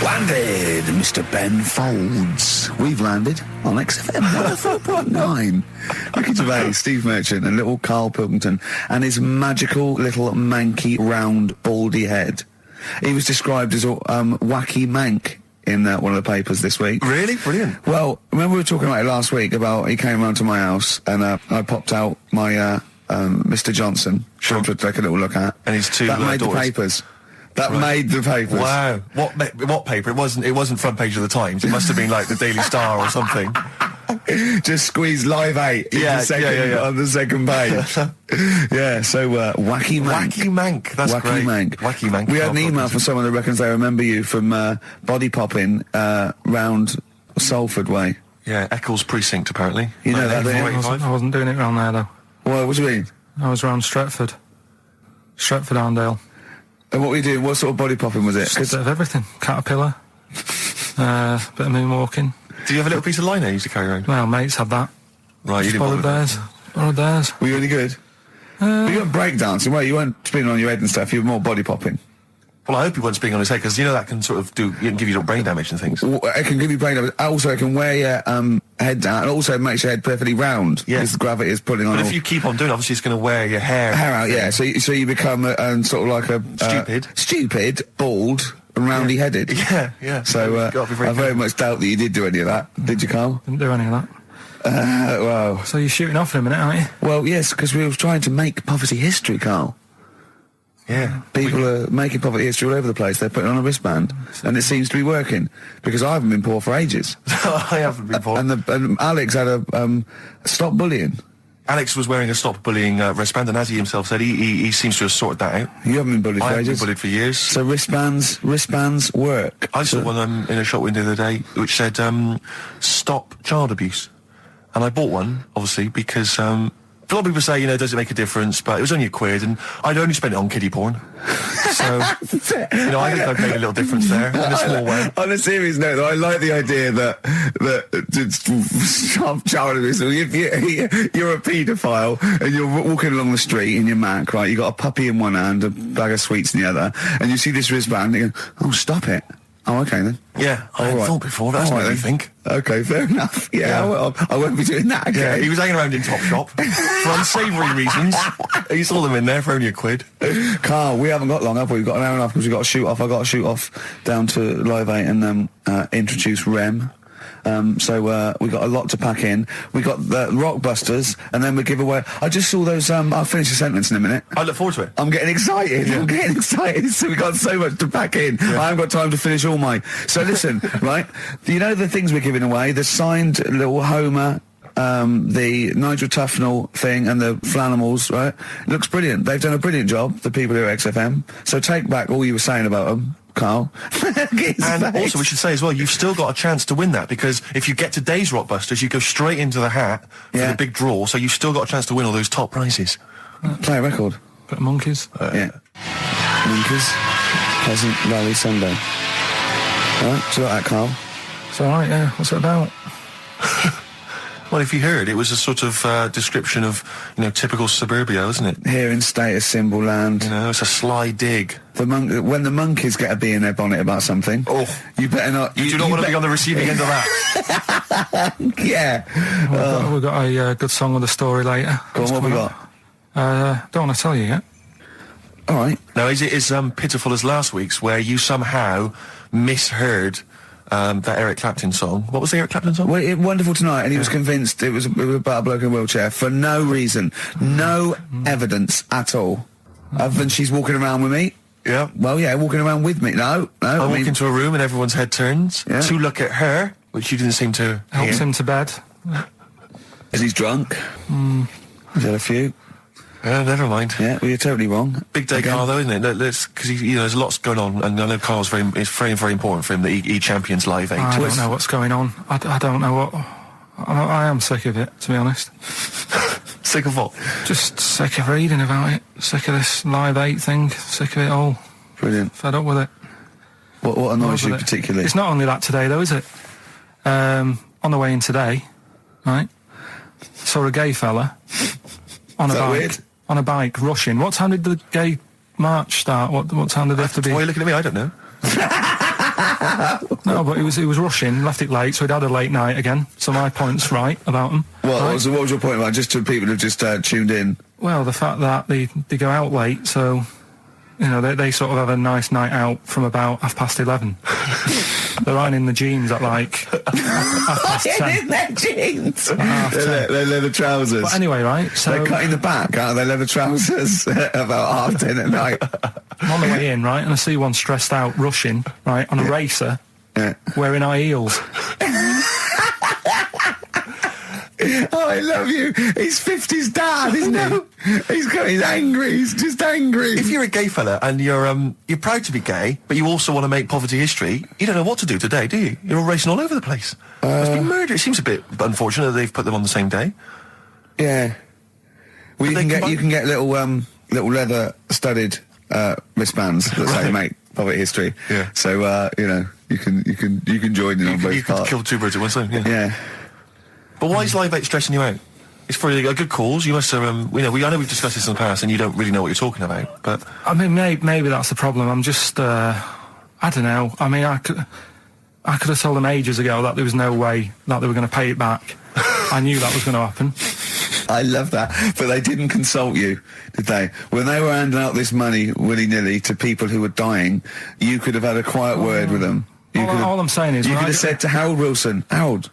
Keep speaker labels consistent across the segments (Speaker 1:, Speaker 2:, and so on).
Speaker 1: landed, Mr. Ben Folds. We've landed on XFM 104.9. Ricky Gervais, Steve Merchant, and little Karl Pilkington, and his magical little manky, round, baldy head. He was described as a wacky mank in one of the papers this week.
Speaker 2: Really? Brilliant.
Speaker 1: Well, remember we were talking about it last week, about he came round to my house, and I popped out my Mr. Johnson,
Speaker 2: Sure.
Speaker 1: to take a little look at.
Speaker 2: And his two
Speaker 1: That made
Speaker 2: daughters.
Speaker 1: the papers. That
Speaker 2: Right.
Speaker 1: made the papers.
Speaker 2: Wow. What paper? It wasn't front page of the Times. It must have been like the Daily Star or something.
Speaker 1: Just squeeze Live 8 in
Speaker 2: Yeah,
Speaker 1: the second,
Speaker 2: yeah.
Speaker 1: on the second page. Yeah, so wacky mank.
Speaker 2: Wacky Mank. That's
Speaker 1: Wacky
Speaker 2: great.
Speaker 1: Mank.
Speaker 2: Wacky Mank.
Speaker 1: We had an email from someone that reckons they remember you from body popping round Salford way.
Speaker 2: Yeah, Eccles Precinct, apparently.
Speaker 1: You know that, don't you?
Speaker 2: 1985.
Speaker 3: I wasn't doing it round there, though.
Speaker 1: Well, what do you mean?
Speaker 3: I was round Stretford. Stretford-Arndale.
Speaker 1: And what were you doing? What sort of body popping was it?
Speaker 3: Just a bit of everything. Caterpillar. Bit of moonwalking.
Speaker 2: Do you have a little piece of line you used to carry around?
Speaker 3: Well, mates had that.
Speaker 2: Right, you didn't
Speaker 3: Borrowed
Speaker 2: bother with
Speaker 3: theirs. Borrowed theirs.
Speaker 1: Were you any good? But you weren't breakdancing, well, you weren't spinning on your head and stuff, you were more body popping.
Speaker 2: Well, I hope he wasn't spinning on his head, because you know that can sort of give you brain damage and things.
Speaker 1: Well, it can give you brain damage. Also, it can wear your head down, and also makes your head perfectly round.
Speaker 2: Yeah.
Speaker 1: Because the gravity is pulling on
Speaker 2: But
Speaker 1: all
Speaker 2: if you keep on doing it, obviously it's going to wear your hair
Speaker 1: out, yeah. So you become sort of like a... stupid, bald, and roundy-headed.
Speaker 2: Yeah.
Speaker 1: So
Speaker 2: Gotta be very
Speaker 1: I very
Speaker 2: careful.
Speaker 1: much doubt that you did do any of that. Did you, Carl?
Speaker 3: Didn't do any of that.
Speaker 1: Well...
Speaker 3: So you're shooting off in a minute, aren't you?
Speaker 1: Well, yes, because we were trying to make poverty history, Carl.
Speaker 2: Yeah.
Speaker 1: People are making poverty history all over the place. They're putting on a wristband, and it seems to be working, because I haven't been poor for ages.
Speaker 2: I haven't been poor.
Speaker 1: And Alex had a stop bullying.
Speaker 2: Alex was wearing a stop bullying wristband, and as he himself said, he seems to have sorted that out.
Speaker 1: You haven't been bullied
Speaker 2: I
Speaker 1: for
Speaker 2: haven't been
Speaker 1: ages.
Speaker 2: bullied for years.
Speaker 1: So wristbands work.
Speaker 2: I saw one in a shop window the other day which said, stop child abuse. And I bought one, obviously, because a lot of people say, does it make a difference? But it was only £1, and I'd only spent it on kiddie porn. So, I think I've made a little difference there, in a small way.
Speaker 1: On a serious note, though, I like the idea that stop child abuse. If you're a paedophile and you're walking along the street in your Mac, right? You got a puppy in one hand, a bag of sweets in the other, and you see this wristband, and you go, "Oh, stop it." Oh, okay then.
Speaker 2: Yeah, I hadn't thought before. That's
Speaker 1: All
Speaker 2: what
Speaker 1: right,
Speaker 2: you
Speaker 1: then.
Speaker 2: think.
Speaker 1: Okay, fair enough. Yeah, well, I won't be doing that again.
Speaker 2: Yeah, he was hanging around in Topshop for unsavoury reasons. He saw them in there for only £1.
Speaker 1: Carl, we haven't got long, have we? We've got an hour and a half because we've got to shoot off. I've got to shoot off down to Live 8 and introduce Rem. So we got a lot to pack in. We got the Rockbusters, and then we give away. I just saw those. I'll finish the sentence in a minute.
Speaker 2: I look forward to it.
Speaker 1: I'm getting excited.
Speaker 2: Yeah.
Speaker 1: I'm getting excited. So we got so much to pack in. I haven't got time to finish all my. So listen, right? You know the things we're giving away: the signed little Homer. The Nigel Tufnell thing and the Flanimals, right? It looks brilliant. They've done a brilliant job, the people here at XFM. So take back all you were saying about them, Carl.
Speaker 2: And also, we should say as well, you've still got a chance to win that, because if you get today's Rockbusters, you go straight into the hat for the big draw, so you've still got a chance to win all those top prizes.
Speaker 1: Play a record.
Speaker 3: Bit of monkeys.
Speaker 1: Yeah. Monkeys. Pleasant Valley Sunday. All right, so like that, Carl.
Speaker 3: It's alright, yeah. What's it about?
Speaker 2: Well, if you heard, it was a sort of description of, typical suburbia, isn't it?
Speaker 1: Here in status symbol land.
Speaker 2: It's a sly dig.
Speaker 1: When the monkeys get a bee in their bonnet about something, you better not.
Speaker 2: You do not want to be on the receiving end of that.
Speaker 1: Yeah.
Speaker 3: We've got a good song with a story later.
Speaker 1: Go on, what have we got?
Speaker 3: Don't want to tell you yet.
Speaker 1: All right.
Speaker 2: Now, is it as pitiful as last week's, where you somehow misheard that Eric Clapton song? What was the Eric Clapton song?
Speaker 1: Well, Wonderful Tonight, and he was convinced it was about a bloke in a wheelchair for no reason, no evidence at all, other than she's walking around with me.
Speaker 2: Yeah.
Speaker 1: Well, yeah, walking around with me. No.
Speaker 2: I walk into a room and everyone's head turns to look at her, which you didn't seem to
Speaker 3: Helps
Speaker 2: hear.
Speaker 3: him to bed.
Speaker 1: Is he's drunk? He's had a few.
Speaker 2: Never mind.
Speaker 1: Yeah, well, you're totally wrong.
Speaker 2: Big day,
Speaker 1: Again.
Speaker 2: Carl, though, isn't it? Because there's lots going on, and I know Carl's it's very, very important for him that he champions Live 8.
Speaker 3: I don't know what's going on. I don't know what... I am sick of it, to be honest.
Speaker 2: Sick of what?
Speaker 3: Just sick of reading about it. Sick of this Live 8 thing. Sick of it all.
Speaker 1: Brilliant.
Speaker 3: Fed up with it.
Speaker 1: What annoys you
Speaker 3: With it.
Speaker 1: particularly?
Speaker 3: It's not only that today, though, is it? On the way in today, right, saw a gay fella on a
Speaker 1: that
Speaker 3: bike.
Speaker 1: weird?
Speaker 3: On a bike, rushing. What time did the gay march start? What time did they have to be?
Speaker 2: Why are you looking at me? I don't know.
Speaker 3: No, but he was rushing, left it late, so he'd had a late night again. So my point's right about him.
Speaker 1: What was your point about, just to people who've just tuned in?
Speaker 3: Well, the fact that they go out late, so, you know, they sort of have a nice night out from about 11:30. They're riding in the jeans at like 10:30.
Speaker 1: In their jeans.
Speaker 3: Their
Speaker 1: leather trousers.
Speaker 3: But anyway, right, so...
Speaker 1: They're cutting the back out of their leather trousers about 10:30 at night.
Speaker 3: I'm on the way in, right, and I see one stressed out, rushing, right, on a racer, wearing high heels.
Speaker 1: Oh, I love you. He's 50's dad, isn't he? He's angry. He's just angry.
Speaker 2: If you're a gay fella and you're proud to be gay, but you also want to make poverty history, you don't know what to do today, do you? You're all racing all over the place. Must be murder. It seems a bit unfortunate that they've put them on the same day.
Speaker 1: Yeah. Well, you can get little leather studded wristbands that say "Make poverty history."
Speaker 2: Yeah.
Speaker 1: So you can join in on both
Speaker 2: You
Speaker 1: parts.
Speaker 2: could kill two birds at one stone.
Speaker 1: Yeah.
Speaker 2: But why is Live 8 stressing you out? It's for a good cause. You must have, I know we've discussed this in the past, and you don't really know what you're talking about. But
Speaker 3: I mean, maybe that's the problem. I'm just, I don't know. I mean, I could have told them ages ago that there was no way that they were going to pay it back. I knew that was going to happen.
Speaker 1: I love that. But they didn't consult you, did they? When they were handing out this money willy-nilly to people who were dying, you could have had a quiet word with them.
Speaker 3: All I'm saying is...
Speaker 1: You could have said to Harold Wilson, Harold...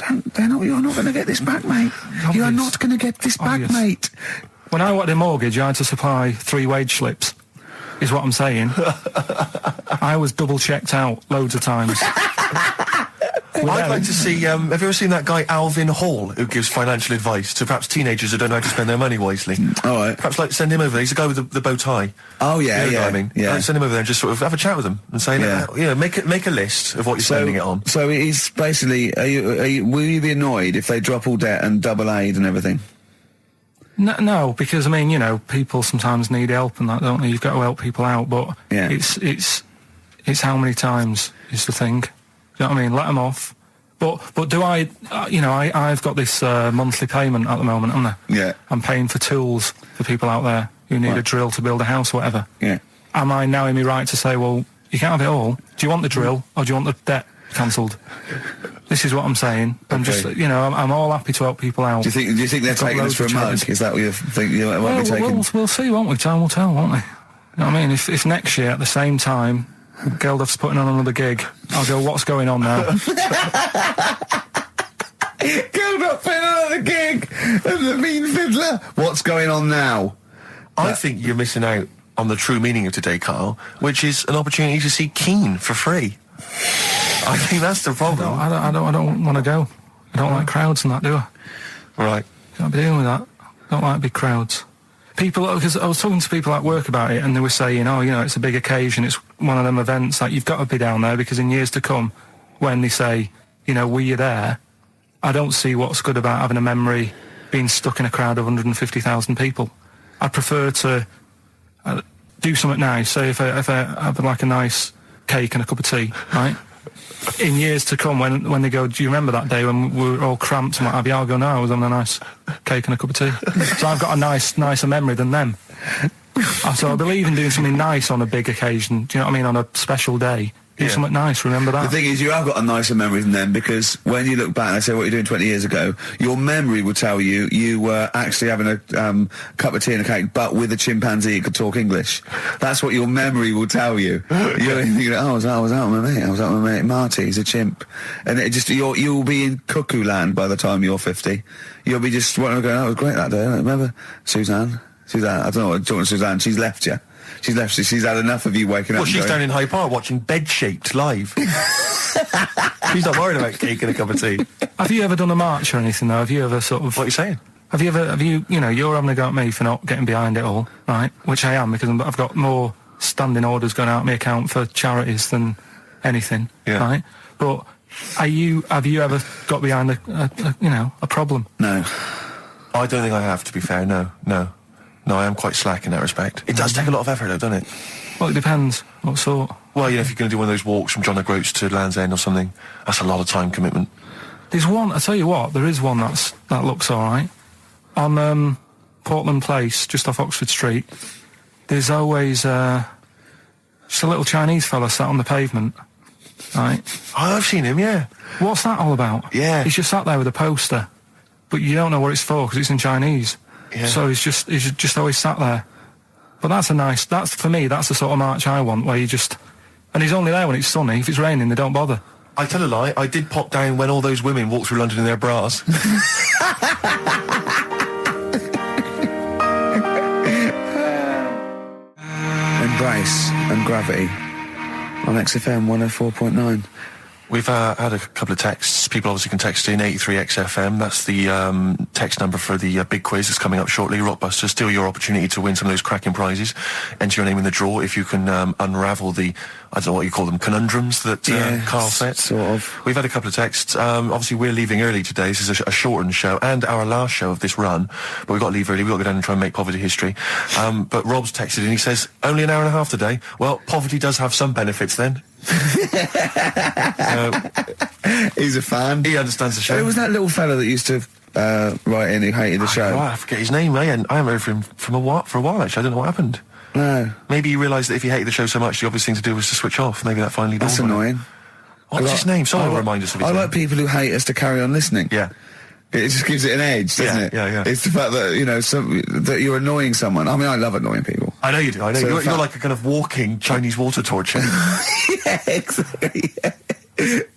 Speaker 1: you're not going to get this back, mate. You are not going to get this back, mate.
Speaker 3: When I wanted a mortgage, I had to supply 3 wage slips, is what I'm saying. I was double-checked out loads of times.
Speaker 2: I'd like to see, have you ever seen that guy Alvin Hall, who gives financial advice to perhaps teenagers who don't know how to spend their money wisely?
Speaker 1: All right.
Speaker 2: Perhaps send him over there. He's the guy with the bow tie.
Speaker 1: Oh, yeah,
Speaker 2: you know
Speaker 1: yeah.
Speaker 2: I mean?
Speaker 1: Yeah.
Speaker 2: Send him over there and just sort of have a chat with him and say, make a list of what you're spending it on.
Speaker 1: So he's basically, will you be annoyed if they drop all debt and double aid and everything?
Speaker 3: No, because, I mean, people sometimes need help and that, don't they? You've got to help people out, but it's how many times is the thing. You know what I mean? Let them off. But do I, I've got this monthly payment at the moment, haven't I?
Speaker 1: Yeah.
Speaker 3: I'm paying for tools for people out there who need a drill to build a house or whatever.
Speaker 1: Yeah.
Speaker 3: Am I now in my right to say, well, you can't have it all? Do you want the drill or do you want the debt cancelled? This is what I'm saying. I'm just, I'm all happy to help people out.
Speaker 1: Do you think they're taking us for a mug? Is that what you think you might be taking?
Speaker 3: We'll see, won't we? Time will tell, won't we? You know what I mean? If next year at the same time Geldof's putting on another gig, I'll go, what's going on now?
Speaker 1: Geldof putting on another gig and the mean fiddler. What's going on now?
Speaker 2: I think you're missing out on the true meaning of today, Carl, which is an opportunity to see Keane for free. I think that's the problem.
Speaker 3: I don't want to go. I don't like crowds and that, do I?
Speaker 2: Right.
Speaker 3: Can't be dealing with that. I don't like big crowds. People, because I was talking to people at work about it, and they were saying, it's a big occasion, it's one of them events, like, you've got to be down there, because in years to come, when they say, were you there, I don't see what's good about having a memory being stuck in a crowd of 150,000 people. I prefer to do something nice. Say if I have like a nice cake and a cup of tea, right? In years to come, when they go, do you remember that day when we were all cramped and what have you? I'll go, no, I was having a nice cake and a cup of tea. So I've got a nicer memory than them. So I believe in doing something nice on a big occasion. Do you know what I mean? On a special day. Do something nice, remember that.
Speaker 1: The thing is, you have got a nicer memory than them, because when you look back and say what you're doing 20 years ago, your memory will tell you were actually having a cup of tea and a cake, but with a chimpanzee who could talk English. That's what your memory will tell you. You're thinking, I was out with my mate. I was out with my mate Marty. He's a chimp. And it just you'll be in cuckoo land by the time you're 50. You'll be just going, it was great that day. Remember Suzanne? I don't know what I'm talking to Suzanne. She's left you. She's left. She's had enough of you waking up.
Speaker 2: Well, she's down in Hyde Park watching Bed-Shaped live. She's not worried about cake and a cup of tea.
Speaker 3: Have you ever done a march or anything, though? Have you ever sort of...
Speaker 2: What are you saying?
Speaker 3: Have you, you're having a go at me for not getting behind it all, right? Which I am, because I've got more standing orders going out of my account for charities than anything, right? But have you ever got behind a problem?
Speaker 1: No.
Speaker 2: I don't think I have, to be fair, no. No, I am quite slack in that respect. It does take a lot of effort, though, doesn't it?
Speaker 3: Well, it depends. What sort?
Speaker 2: Well, if you're going to do one of those walks from John O'Groats to Land's End or something, that's a lot of time commitment.
Speaker 3: There's one, I tell you what, there is one that looks all right. On Portland Place, just off Oxford Street, there's always just a little Chinese fella sat on the pavement, right?
Speaker 2: Oh, I've seen him, yeah.
Speaker 3: What's that all about?
Speaker 2: Yeah.
Speaker 3: He's just sat there with a poster, but you don't know what it's for because it's in Chinese.
Speaker 2: Yeah.
Speaker 3: So he's just always sat there. But that's for me, that's the sort of march I want, where you just, and he's only there when it's sunny. If it's raining, they don't bother.
Speaker 2: I tell a lie, I did pop down when all those women walked through London in their bras.
Speaker 1: Embrace and Gravity on XFM 104.9.
Speaker 2: We've had a couple of texts. People obviously can text in 83XFM. That's the text number for the big quiz that's coming up shortly. Rockbusters, still your opportunity to win some of those cracking prizes. Enter your name in the draw if you can unravel the, I don't know what you call them, conundrums that Karl set.
Speaker 1: Sort of.
Speaker 2: We've had a couple of texts. Obviously, we're leaving early today. This is a shortened show and our last show of this run. But we've got to leave early. We've got to go down and try and make poverty history. But Rob's texted and he says, only an hour and a half today. Well, poverty does have some benefits then.
Speaker 1: He's a fan.
Speaker 2: He understands the show.
Speaker 1: It was that little fella that used to write in who hated the show.
Speaker 2: I forget his name. I haven't heard from him for a while, actually. I don't know what happened.
Speaker 1: No.
Speaker 2: Maybe he realised that if he hated the show so much, the obvious thing to do was to switch off. Maybe that finally dawned
Speaker 1: That's
Speaker 2: on him.
Speaker 1: annoying.
Speaker 2: What's his name? Someone will remind us of his
Speaker 1: I
Speaker 2: name.
Speaker 1: like people who hate us to carry on listening.
Speaker 2: Yeah.
Speaker 1: It just gives it an edge, doesn't it?
Speaker 2: Yeah.
Speaker 1: It's the fact that, that you're annoying someone. I mean, I love annoying people.
Speaker 2: I know you do. I know.
Speaker 1: So
Speaker 2: You're like a kind of walking Chinese water torch.
Speaker 1: Yeah, exactly.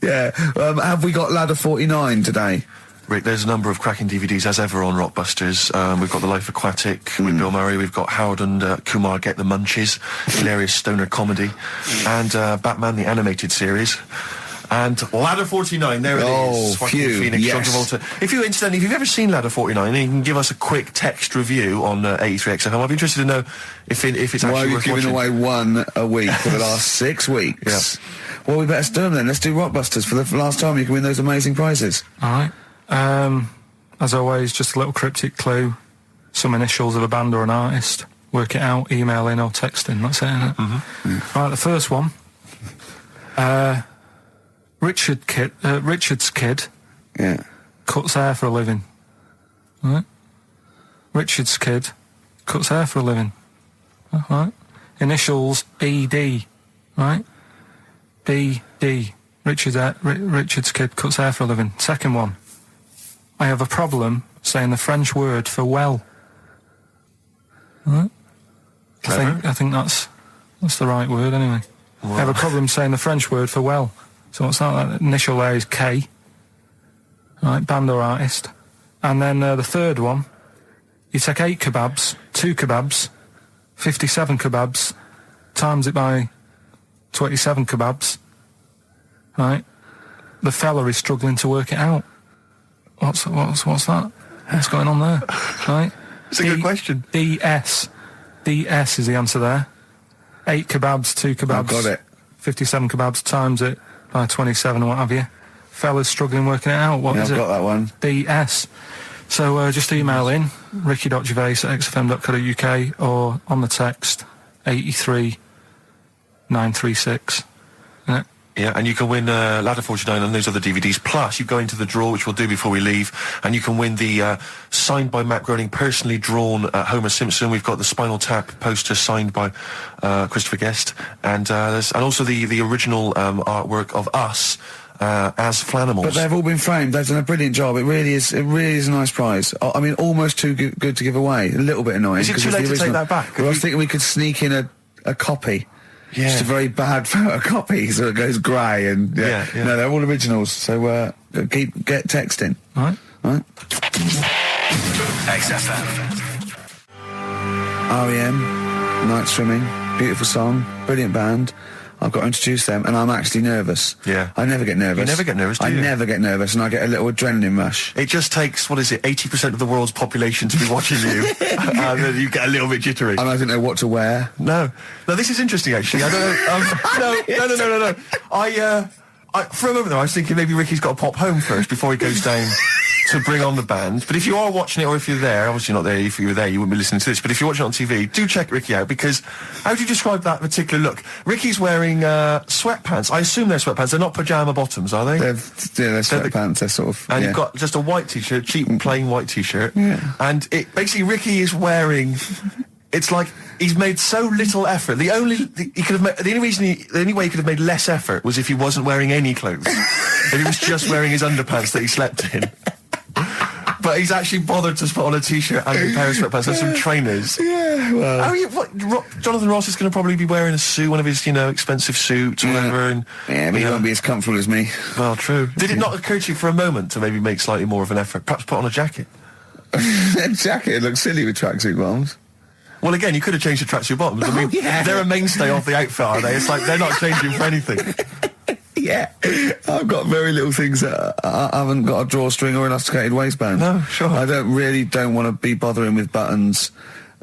Speaker 1: Yeah. Have we got Ladder 49 today?
Speaker 2: Rick, there's a number of cracking DVDs, as ever, on Rockbusters. We've got The Life Aquatic with Bill Murray. We've got Howard and Kumar Get the Munchies, hilarious stoner comedy. And Batman, the animated series. And Ladder 49, there it is.
Speaker 1: Phew,
Speaker 2: Phoenix,
Speaker 1: yes.
Speaker 2: John Travolta. If you've ever seen Ladder 49, you can give us a quick text review on 83XFM. I'd be interested to know if it's
Speaker 1: Why are
Speaker 2: actually
Speaker 1: you
Speaker 2: worth
Speaker 1: giving
Speaker 2: watching.
Speaker 1: away one a week for the last 6 weeks?
Speaker 2: Yeah.
Speaker 1: Well, we better do them then. Let's do Rockbusters for the last time. You can win those amazing prizes.
Speaker 3: All right. As always, just a little cryptic clue, some initials of a band or an artist. Work it out, email in or text in. That's it, isn't it?
Speaker 2: Mm-hmm.
Speaker 3: Right, the first one. Richard's kid
Speaker 1: Yeah.
Speaker 3: cuts hair for a living. Right? Richard's kid cuts hair for a living. Right? Initials ED. Right? BD. Richard's kid cuts hair for a living. Second one. I have a problem saying the French word for well. Right? I think that's the right word anyway.
Speaker 2: Wow.
Speaker 3: I have a problem saying the French word for well. So what's that? That initial there is K. Right, band or artist. And then the third one, you take 8 kebabs, 2 kebabs, 57 kebabs, times it by 27 kebabs. Right? The fella is struggling to work it out. What's that? What's going on there? Right?
Speaker 2: It's a good question.
Speaker 3: DS is the answer there. 8 kebabs, 2 kebabs.
Speaker 1: I've got it.
Speaker 3: 57 kebabs, times it by 27 or what have you. Fella's struggling working it out. What is
Speaker 1: I've
Speaker 3: it?
Speaker 1: got that one.
Speaker 3: DS. So just email in, ricky.gervais@xfm.co.uk or on the text 83936. Yeah.
Speaker 2: Yeah, and you can win Ladder 49 and those other DVDs. Plus, you go into the draw, which we'll do before we leave, and you can win the signed by Matt Groening, personally drawn Homer Simpson. We've got the Spinal Tap poster signed by Christopher Guest, and also the original artwork of us as Flanimals.
Speaker 1: But they've all been framed. They've done a brilliant job. It really is a nice prize. I mean, almost too good to give away. A little bit annoying.
Speaker 2: Is it too late to take that back?
Speaker 1: Well, I was thinking we could sneak in a copy.
Speaker 2: Yeah.
Speaker 1: Just a very bad photocopy, so it goes grey and
Speaker 2: Yeah.
Speaker 1: No, they're all originals. So get texting.
Speaker 3: All right.
Speaker 4: XFM.
Speaker 1: REM, Night Swimming, beautiful song, brilliant band. I've got to introduce them, and I'm actually nervous.
Speaker 2: Yeah.
Speaker 1: I never get nervous.
Speaker 2: You never get nervous, do you?
Speaker 1: I never get nervous, and I get a little adrenaline rush.
Speaker 2: It just takes, 80% of the world's population to be watching you, and then you get a little bit jittery.
Speaker 1: And I don't know what to wear.
Speaker 2: No, this is interesting, actually. I don't know. No. For a moment there, I was thinking maybe Ricky's got to pop home first before he goes down to bring on the band. But if you are watching it, or if you're there, obviously not there, if you were there you wouldn't be listening to this, but if you're watching it on TV, do check Ricky out, because how do you describe that particular look? Ricky's wearing sweatpants. I assume they're sweatpants. They're not pyjama bottoms, are they?
Speaker 1: They're sweatpants. They're sort of...
Speaker 2: And
Speaker 1: yeah.
Speaker 2: you've got just a white t-shirt, cheap plain white t-shirt.
Speaker 1: Yeah.
Speaker 2: And basically Ricky is wearing It's like he's made so little effort. The only way he could have made less effort was if he wasn't wearing any clothes. If he was just wearing his underpants that he slept in. But he's actually bothered to put on a t-shirt and a pair of sweatpants and some trainers.
Speaker 1: Yeah, well...
Speaker 2: Jonathan Ross is going to probably be wearing a suit, one of his, expensive suits or whatever. And,
Speaker 1: but he won't be as comfortable as me.
Speaker 2: Well, true. Did it not occur to you for a moment to maybe make slightly more of an effort? Perhaps put on a jacket?
Speaker 1: A jacket looks silly with tracksuit bottoms.
Speaker 2: Well, again, you could have changed the tracksuit bottoms. I mean, they're a mainstay of the outfit, are they? It's like they're not changing for anything.
Speaker 1: Yeah, I've got very little things that I haven't got a drawstring or elasticated waistband.
Speaker 2: No, sure.
Speaker 1: I don't want to be bothering with buttons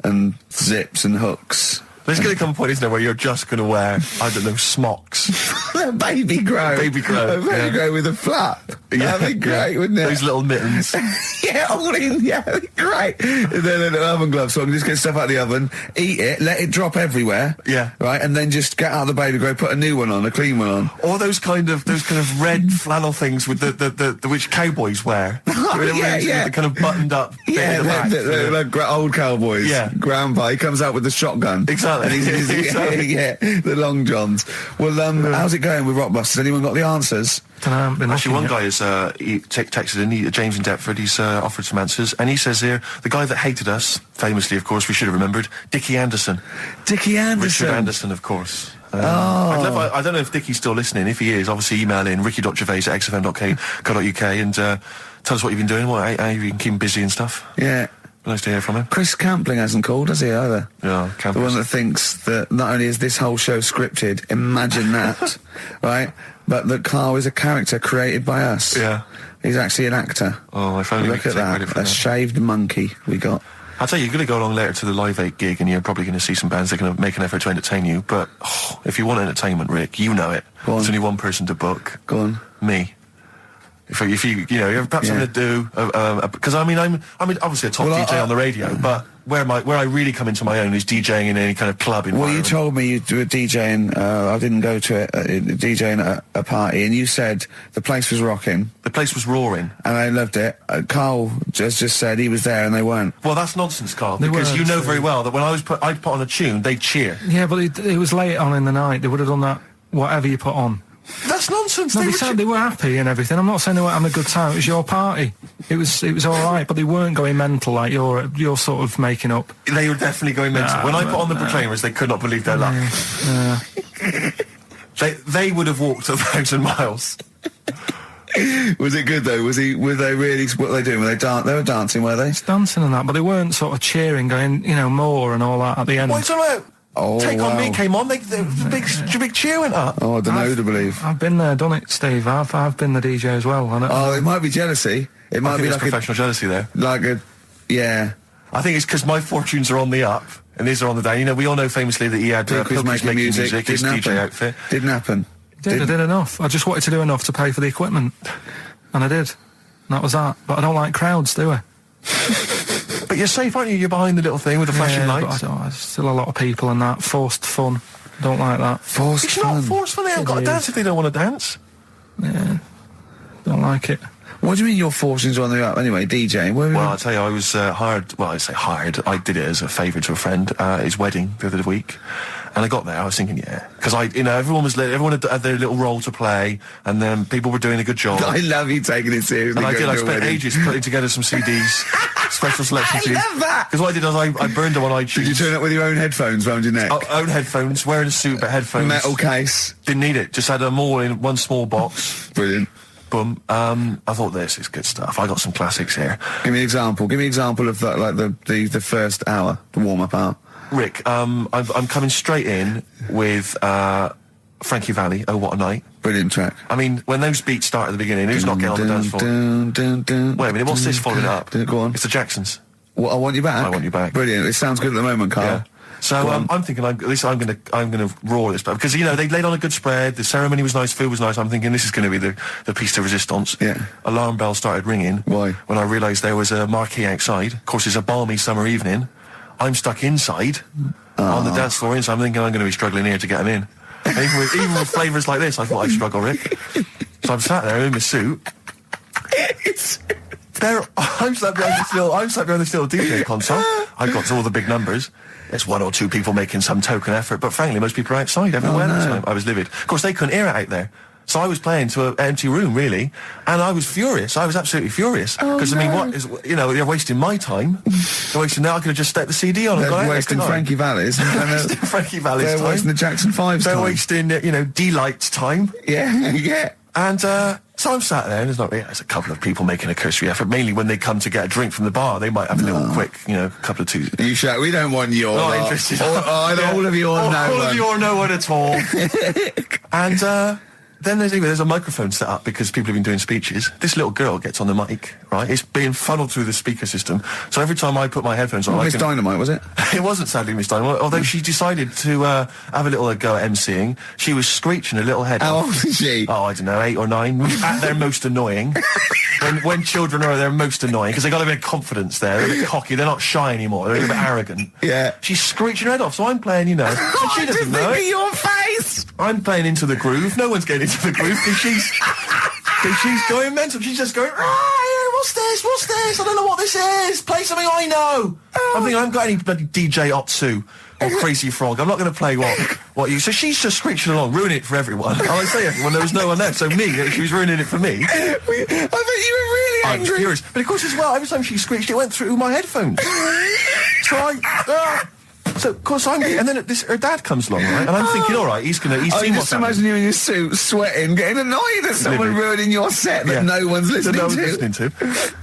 Speaker 1: and zips and hooks.
Speaker 2: There's going to come a point, isn't there, where you're just going to wear, I don't know, smocks.
Speaker 1: A baby grow.
Speaker 2: Baby grow.
Speaker 1: A baby grow with a flap.
Speaker 2: Yeah.
Speaker 1: That'd be great, wouldn't it?
Speaker 2: Those little mittens.
Speaker 1: Yeah, all in, yeah, that'd be great. And then a little oven glove, so I can just get stuff out of the oven, eat it, let it drop everywhere.
Speaker 2: Yeah.
Speaker 1: Right, and then just get out of the baby grow, put a new one on, a clean one on.
Speaker 2: Or those kind of red flannel things with the which cowboys wear.
Speaker 1: Yeah.
Speaker 2: The kind of buttoned up bit in the back.
Speaker 1: The old cowboys.
Speaker 2: Yeah.
Speaker 1: Grandpa, he comes out with the shotgun.
Speaker 2: Exactly.
Speaker 1: And yeah, the long johns. Well, how's it going with Rockbusters? Anyone got the answers?
Speaker 2: Actually, one guy has texted in, James in Deptford, he's offered some answers, and he says here, the guy that hated us, famously, of course, we should have remembered, Dickie Anderson.
Speaker 1: Dickie Anderson?
Speaker 2: Richard Anderson, of course. I don't know if Dickie's still listening. If he is, obviously email in ricky.gervais@xfm.co.uk and tell us what you've been doing, how you can keep him busy and stuff.
Speaker 1: Yeah.
Speaker 2: Nice to hear from him.
Speaker 1: Chris Campling hasn't called, has he, either?
Speaker 2: Yeah, Campling.
Speaker 1: The one that thinks that not only is this whole show scripted, imagine that, right, but that Karl is a character created by us.
Speaker 2: Yeah.
Speaker 1: He's actually an actor.
Speaker 2: Oh, if only we
Speaker 1: Look
Speaker 2: could
Speaker 1: at
Speaker 2: take
Speaker 1: that,
Speaker 2: credit for
Speaker 1: a
Speaker 2: that.
Speaker 1: shaved monkey we got.
Speaker 2: I'll tell you, you're going to go along later to the Live 8 gig and you're probably going to see some bands that are going to make an effort to entertain you, but if you want entertainment, Rick, you know it. There's only one person to book.
Speaker 1: Go on.
Speaker 2: Me. If you you're perhaps going to do because I'm obviously a top DJ on the radio, but where I really come into my own is DJing in any kind of club environment.
Speaker 1: Well, you told me you were DJing. I didn't go to it. DJing at a party, and you said the place was rocking.
Speaker 2: The place was roaring,
Speaker 1: and I loved it. Karl just said he was there, and they weren't.
Speaker 2: Well, that's nonsense, Karl, because you know very well that when I'd put on a tune, they'd cheer.
Speaker 3: Yeah, but it was late on in the night. They would have done that whatever you put on.
Speaker 2: That's nonsense.
Speaker 3: No, they were happy and everything. I'm not saying they weren't having a good time. It was your party. It was all right, but they weren't going mental like you're sort of making up.
Speaker 2: They were definitely going mental. When I put on the Proclaimers, they could not believe their luck. They would have walked 1,000 miles.
Speaker 1: Was it good though? Were they really? What were they doing? They were dancing, were they?
Speaker 3: Dancing and that, but they weren't sort of cheering, going, more and all that at the end.
Speaker 2: What's all right? Take On Me came on, the big cheer went up.
Speaker 1: Oh, I don't know who to believe.
Speaker 3: I've been there, done it, Steve. I've been the DJ as well.
Speaker 1: It might be jealousy. It might be like
Speaker 2: professional jealousy there.
Speaker 1: Yeah.
Speaker 2: I think it's because my fortunes are on the up and these are on the down. We all know famously that he had Pilkington making music, his DJ outfit.
Speaker 1: Didn't happen.
Speaker 3: I did enough. I just wanted to do enough to pay for the equipment, and I did. And that was that. But I don't like crowds, do I?
Speaker 2: But you're safe, aren't you? You're behind the little thing with the flashing lights.
Speaker 3: But there's still a lot of people and that. Forced fun. Don't like that.
Speaker 1: Forced fun?
Speaker 2: It's not forced fun. They haven't got to dance if they don't want to dance.
Speaker 3: Yeah. Don't like it.
Speaker 1: What do you mean your fortunes are on the up? Anyway, DJing.
Speaker 2: Well, I'll tell you, I was hired. Well, I say hired. I did it as a favour to a friend. His wedding the other week. And I got there, I was thinking, because everyone had their little role to play, and then people were doing a good job.
Speaker 1: I love you taking it seriously.
Speaker 2: And I spent ages putting together some CDs, special selection CDs.
Speaker 1: I love that!
Speaker 2: Because what I did was I burned them on iTunes.
Speaker 1: Did you turn up with your own headphones round your neck?
Speaker 2: Own headphones, wearing a suit, but headphones.
Speaker 1: Metal case.
Speaker 2: Didn't need it, just had them all in one small box.
Speaker 1: Brilliant.
Speaker 2: Boom. I thought this is good stuff. I got some classics here.
Speaker 1: Give me an example. Give me an example of the first hour, the warm-up hour.
Speaker 2: Rick, I'm coming straight in with Frankie Valli, Oh What a Night.
Speaker 1: Brilliant track.
Speaker 2: I mean, when those beats start at the beginning, who's not getting on the dance floor? Wait a minute, what's this following up?
Speaker 1: Go on.
Speaker 2: It's the Jacksons.
Speaker 1: What, I Want You Back?
Speaker 2: I Want You Back.
Speaker 1: Brilliant. It sounds good at the moment, Karl.
Speaker 2: Yeah. So I'm thinking, at least I'm gonna roar this, because they laid on a good spread. The ceremony was nice, food was nice. I'm thinking this is going to be the piece de resistance.
Speaker 1: Yeah.
Speaker 2: Alarm bell started ringing.
Speaker 1: Why?
Speaker 2: When I realised there was a marquee outside. Of course, it's a balmy summer evening. I'm stuck inside on the dance floor, so I'm thinking I'm going to be struggling here to get them in. Even with flavours like this, I thought I'd struggle, Rick. So I'm sat there in my suit. I'm sat behind this little DJ console. I've got all the big numbers. There's one or two people making some token effort, but frankly, most people are outside everywhere.
Speaker 1: no.
Speaker 2: I was livid. Of course, they couldn't hear it out there. So I was playing to an empty room, really, and I was furious. I was absolutely furious. Because, I mean, what is, they're wasting my time. They're wasting now. I could have just stuck the CD on and
Speaker 1: They're
Speaker 2: gone out.
Speaker 1: wasting Frankie Vallis.
Speaker 2: Frankie Vallis
Speaker 1: They're
Speaker 2: time.
Speaker 1: wasting the Jackson 5's
Speaker 2: They're
Speaker 1: time.
Speaker 2: wasting, D-Light's time.
Speaker 1: Yeah, yeah.
Speaker 2: And so I'm sat there, and there's a couple of people making a cursory effort. Mainly when they come to get a drink from the bar, they might have a little quick, couple of twos.
Speaker 1: You shout, we don't want your
Speaker 2: Not
Speaker 1: lot.
Speaker 2: interested.
Speaker 1: All of you or no
Speaker 2: All
Speaker 1: one.
Speaker 2: of you or no one at all. And then there's a microphone set up because people have been doing speeches. This little girl gets on the mic, right? It's being funneled through the speaker system. So every time I put my headphones on,
Speaker 1: Miss Dynamite, was it?
Speaker 2: It wasn't sadly Miss Dynamite, although she decided to have a little go at MCing. She was screeching her little head
Speaker 1: How
Speaker 2: off.
Speaker 1: old is she?
Speaker 2: Oh, I don't know, 8 or 9. At their most annoying. when children are at their most annoying, because they got a bit of confidence there. They're a bit cocky. They're not shy anymore. They're a bit arrogant.
Speaker 1: Yeah.
Speaker 2: She's screeching her head off, so I'm playing, and she doesn't know it.
Speaker 1: Your face!
Speaker 2: I'm playing Into the Groove. No one's getting into the groove because she's going mental. She's just going, what's this? What's this? I don't know what this is. Play something I know. I'm thinking I haven't got any bloody DJ Otsu or Crazy Frog. I'm not going to play what you... So she's just screeching along, ruining it for everyone. And I say everyone, there was no one there. So she was ruining it for me.
Speaker 1: I bet you were really
Speaker 2: I was
Speaker 1: angry.
Speaker 2: furious. But of course as well, every time she screeched, it went through my headphones. So, of course, and then her dad comes along, right? And I'm thinking, all right, he's seen what's
Speaker 1: just
Speaker 2: happening.
Speaker 1: imagine you in your suit, sweating, getting annoyed at someone ruining your set that no one's listening to.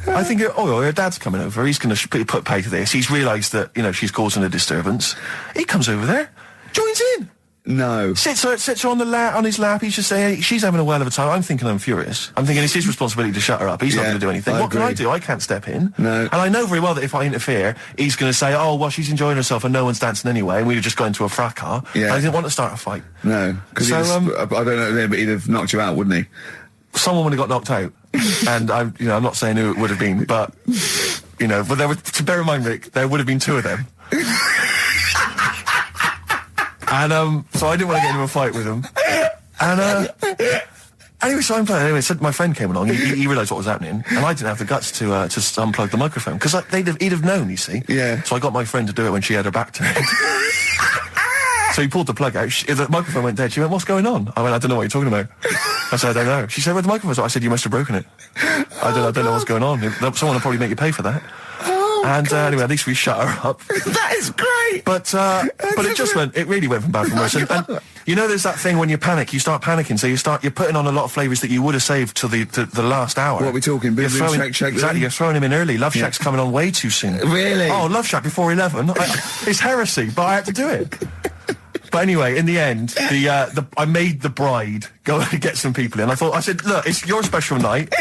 Speaker 2: I think, her dad's coming over. He's going to put pay to this. He's realised that, she's causing a disturbance. He comes over there, joins in.
Speaker 1: No.
Speaker 2: Sits her on his lap. He's just saying, she's having a whale of a time. I'm thinking I'm furious. I'm thinking it's his responsibility to shut her up. He's not going to do anything. What can I do? I can't step in.
Speaker 1: No.
Speaker 2: And I know very well that if I interfere, he's going to say, oh, well, she's enjoying herself and no one's dancing anyway, and we've just got into a fracas.
Speaker 1: Yeah.
Speaker 2: I didn't want to start a fight.
Speaker 1: No. Because I don't know, but he'd have knocked you out, wouldn't he?
Speaker 2: Someone would have got knocked out. And I'm not saying who it would have been, but, but there was, to bear in mind, Rick, there would have been 2 of them. And so I didn't want to get into a fight with him. And anyway, so I'm playing. Anyway, so my friend came along. He realised what was happening, and I didn't have the guts to unplug the microphone because he'd have known. You see.
Speaker 1: Yeah.
Speaker 2: So I got my friend to do it when she had her back to me. So he pulled the plug out. The microphone went dead. She went, "What's going on?" I went, "I don't know what you're talking about." I said, "I don't know." She said, "Where's the microphone?" I said, "You must have broken it." I don't know what's going on. Someone will probably make you pay for that. And anyway, at least we shut her up.
Speaker 1: That is great.
Speaker 2: But it really went from bad from worse. And there's that thing when you panic, you start panicking. So you're putting on a lot of flavours that you would have saved till the last hour.
Speaker 1: What are we talking? Boom, boom, shake.
Speaker 2: Exactly, you're throwing him in early. Love Shack's coming on way too soon.
Speaker 1: Really?
Speaker 2: Oh, Love Shack before 11. It's heresy, but I had to do it. But anyway, in the end, I made the bride go and get some people in. I said, look, it's your special night,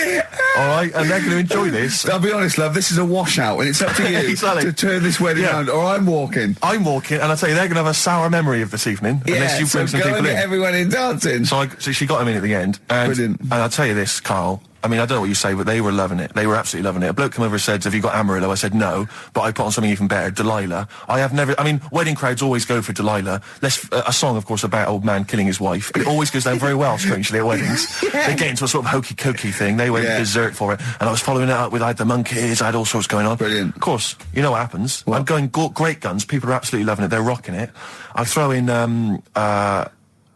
Speaker 2: all right, and they're going to enjoy this.
Speaker 1: I'll be honest, love, this is a washout, and it's up to you
Speaker 2: Exactly.
Speaker 1: to turn this wedding around, or I'm walking.
Speaker 2: I'm walking, and I tell you, they're going to have a sour memory of this evening unless you bring some people in.
Speaker 1: Get everyone in dancing.
Speaker 2: So she got him in at the end. And,
Speaker 1: brilliant.
Speaker 2: And I'll tell you this, Carl. I mean, I don't know what you say, but they were loving it. They were absolutely loving it. A bloke came over and said, "Have you got Amarillo?" I said, "No," but I put on something even better, Delilah. Wedding crowds always go for Delilah. A song, of course, about old man killing his wife. It always goes down very well, strangely, at weddings. They get into a sort of hokey-cokey thing. They went berserk for it. And I was following it up with, I had the monkeys, I had all sorts going on.
Speaker 1: Brilliant.
Speaker 2: Of course, you know what happens.
Speaker 1: What?
Speaker 2: I'm going great guns. People are absolutely loving it. They're rocking it. I throw in,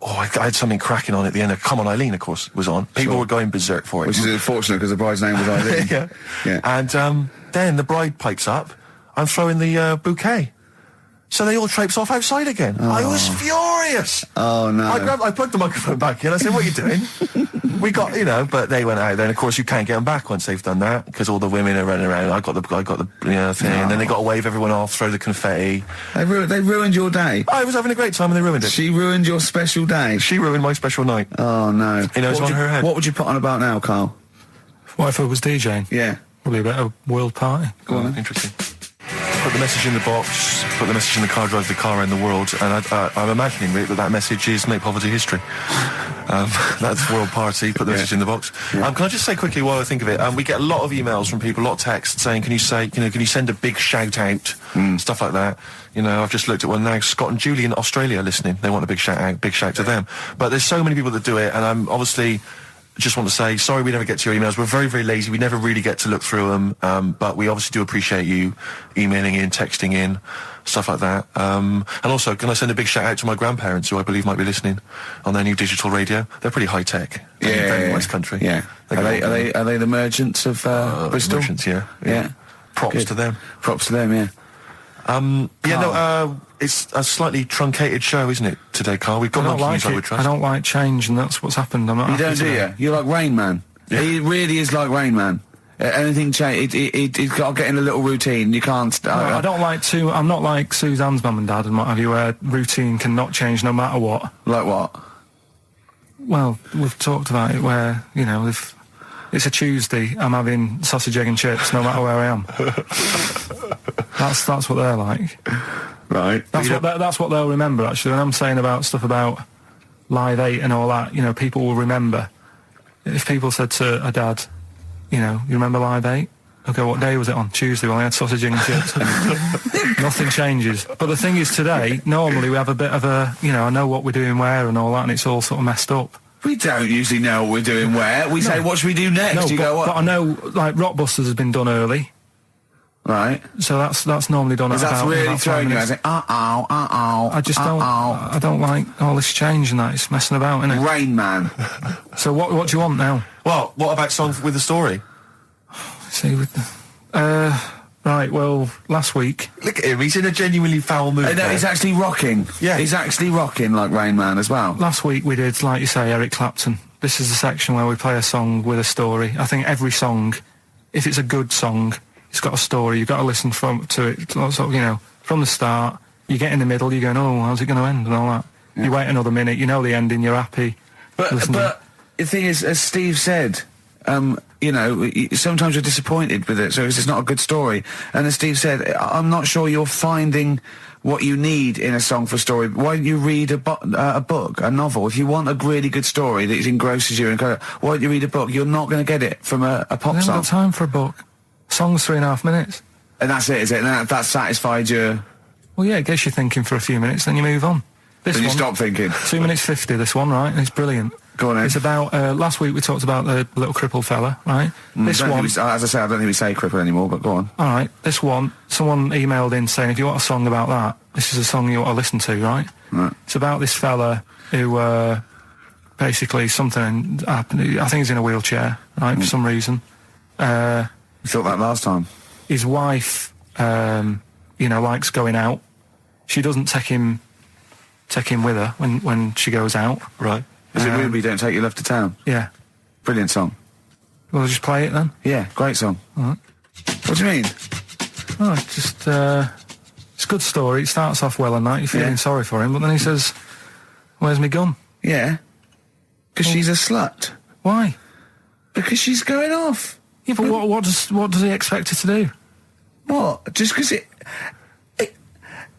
Speaker 2: I had something cracking on at the end. Come On Eileen, of course, was on. People were going berserk for it.
Speaker 1: Which is unfortunate because the bride's name was Eileen.
Speaker 2: Yeah. And then the bride pipes up. I'm throwing the bouquet. So they all traipse off outside again.
Speaker 1: Oh.
Speaker 2: I was furious.
Speaker 1: Oh, no.
Speaker 2: I plugged the microphone back in. I said, "What are you doing?" We got, but they went out there. And of course, you can't get them back once they've done that because all the women are running around. I got the thing. And then they got to wave everyone off, throw the confetti.
Speaker 1: They ruined your day.
Speaker 2: I was having a great time and they ruined it.
Speaker 1: She ruined your special day.
Speaker 2: She ruined my special night.
Speaker 1: Oh, no.
Speaker 2: It's on her head.
Speaker 1: What would you put on about now, Carl?
Speaker 3: What if I was DJing?
Speaker 1: Yeah.
Speaker 3: Probably about a world party.
Speaker 1: Go on then.
Speaker 2: Interesting. Put the message in the box, put the message in the car, drive the car around the world, and I'm imagining, Rick, that message is make poverty history. That's world party, put the message in the box. Can I just say quickly while I think of it, we get a lot of emails from people, a lot of texts saying, can you send a big shout out, stuff like that. I've just looked at one now, Scott and Julie in Australia listening, they want a big shout out, big shout to them. But there's so many people that do it, and I'm obviously just want to say sorry we never get to your emails. We're very, very lazy. We never really get to look through them, but we obviously do appreciate you emailing in, texting in, stuff like that. And also, can I send a big shout out to my grandparents, who I believe might be listening on their new digital radio? They're pretty high tech. Very nice country.
Speaker 1: Yeah. Are they the merchants of Bristol?
Speaker 2: Merchants, yeah. Props to them.
Speaker 1: Props to them, yeah.
Speaker 2: It's a slightly truncated show, isn't it, today, Carl? We've got
Speaker 3: I don't like change, and that's what's happened. I'm not.
Speaker 1: You don't, do you? You're like Rain Man. Yeah. He really is like Rain Man. Anything change, it's got to get in a little routine. You can't.
Speaker 3: I don't like to. I'm not like Suzanne's mum and dad and what have you, where routine cannot change no matter what.
Speaker 1: Like what?
Speaker 3: Well, we've talked about it where, if it's a Tuesday, I'm having sausage, egg and chips no matter where I am. That's what they're like.
Speaker 1: Right.
Speaker 3: That's what they'll remember, actually. When I'm saying about stuff about Live 8 and all that, people will remember. If people said to a dad, you remember Live 8? Okay, what day was it on? Tuesday. Well, I had sausage, egg and chips. Nothing changes. But the thing is, today, normally we have a bit of a, I know what we're doing where and all that, and it's all sort of messed up.
Speaker 1: We don't usually know what we're doing where. We say, what should we do next?
Speaker 3: But I know, like, Rockbusters has been done early.
Speaker 1: Right.
Speaker 3: So that's normally done at about 5 minutes.
Speaker 1: That's really throwing you. I say,
Speaker 3: I just don't. I don't like all this change and that. It's messing about, isn't it?
Speaker 1: Rain Man.
Speaker 3: So what do you want now?
Speaker 2: Well, what about Song with a Story?
Speaker 3: See, with the... Right, well, last week...
Speaker 2: Look at him, he's in a genuinely foul mood.
Speaker 1: No, he's actually rocking.
Speaker 2: Yeah.
Speaker 1: He's actually rocking like Rain Man as well.
Speaker 3: Last week we did, like you say, Eric Clapton. This is the section where we play a song with a story. I think every song, if it's a good song, it's got a story. You've got to listen to it, sort of, from the start. You get in the middle, you're going, oh, how's it going to end and all that. Yeah. You wait another minute, you know the ending, you're happy.
Speaker 1: But the thing is, as Steve said... sometimes you're disappointed with it, so it's not a good story. And as Steve said, I'm not sure you're finding what you need in a song for a story. Why don't you read a book, a novel? If you want a really good story that engrosses you, why don't you read a book? You're not going to get it from a pop song.
Speaker 3: I haven't got time for a book. Song's 3.5 minutes.
Speaker 1: And that's it, is it? And that satisfied you?
Speaker 3: Well, yeah, it gets you thinking for a few minutes, then you move on.
Speaker 1: Then you stop thinking.
Speaker 3: 2 minutes 50, this one, right? It's brilliant.
Speaker 1: Go on, then.
Speaker 3: It's about, last week we talked about the little crippled fella, right? This one...
Speaker 1: as I say, I don't think we say cripple anymore, but go on.
Speaker 3: All right, this one, someone emailed in saying, if you want a song about that, this is a song you ought to listen to, right?
Speaker 1: Right.
Speaker 3: It's about this fella who, basically something happened. I think he's in a wheelchair, right, for some reason.
Speaker 1: You thought that last time.
Speaker 3: His wife, likes going out. She doesn't take him with her when she goes out.
Speaker 1: Right. Is it Ruby, Don't Take Your Love to Town?
Speaker 3: Yeah.
Speaker 1: Brilliant song.
Speaker 3: Well, just play it then?
Speaker 1: Yeah, great song.
Speaker 3: All right.
Speaker 1: What do you mean?
Speaker 3: Oh, it's just, it's a good story. It starts off well and that, you're feeling sorry for him, but then he says, where's my gun?
Speaker 1: Yeah. Because she's a slut.
Speaker 3: Why?
Speaker 1: Because she's going off.
Speaker 3: Yeah, but what does he expect her to do?
Speaker 1: What? Just because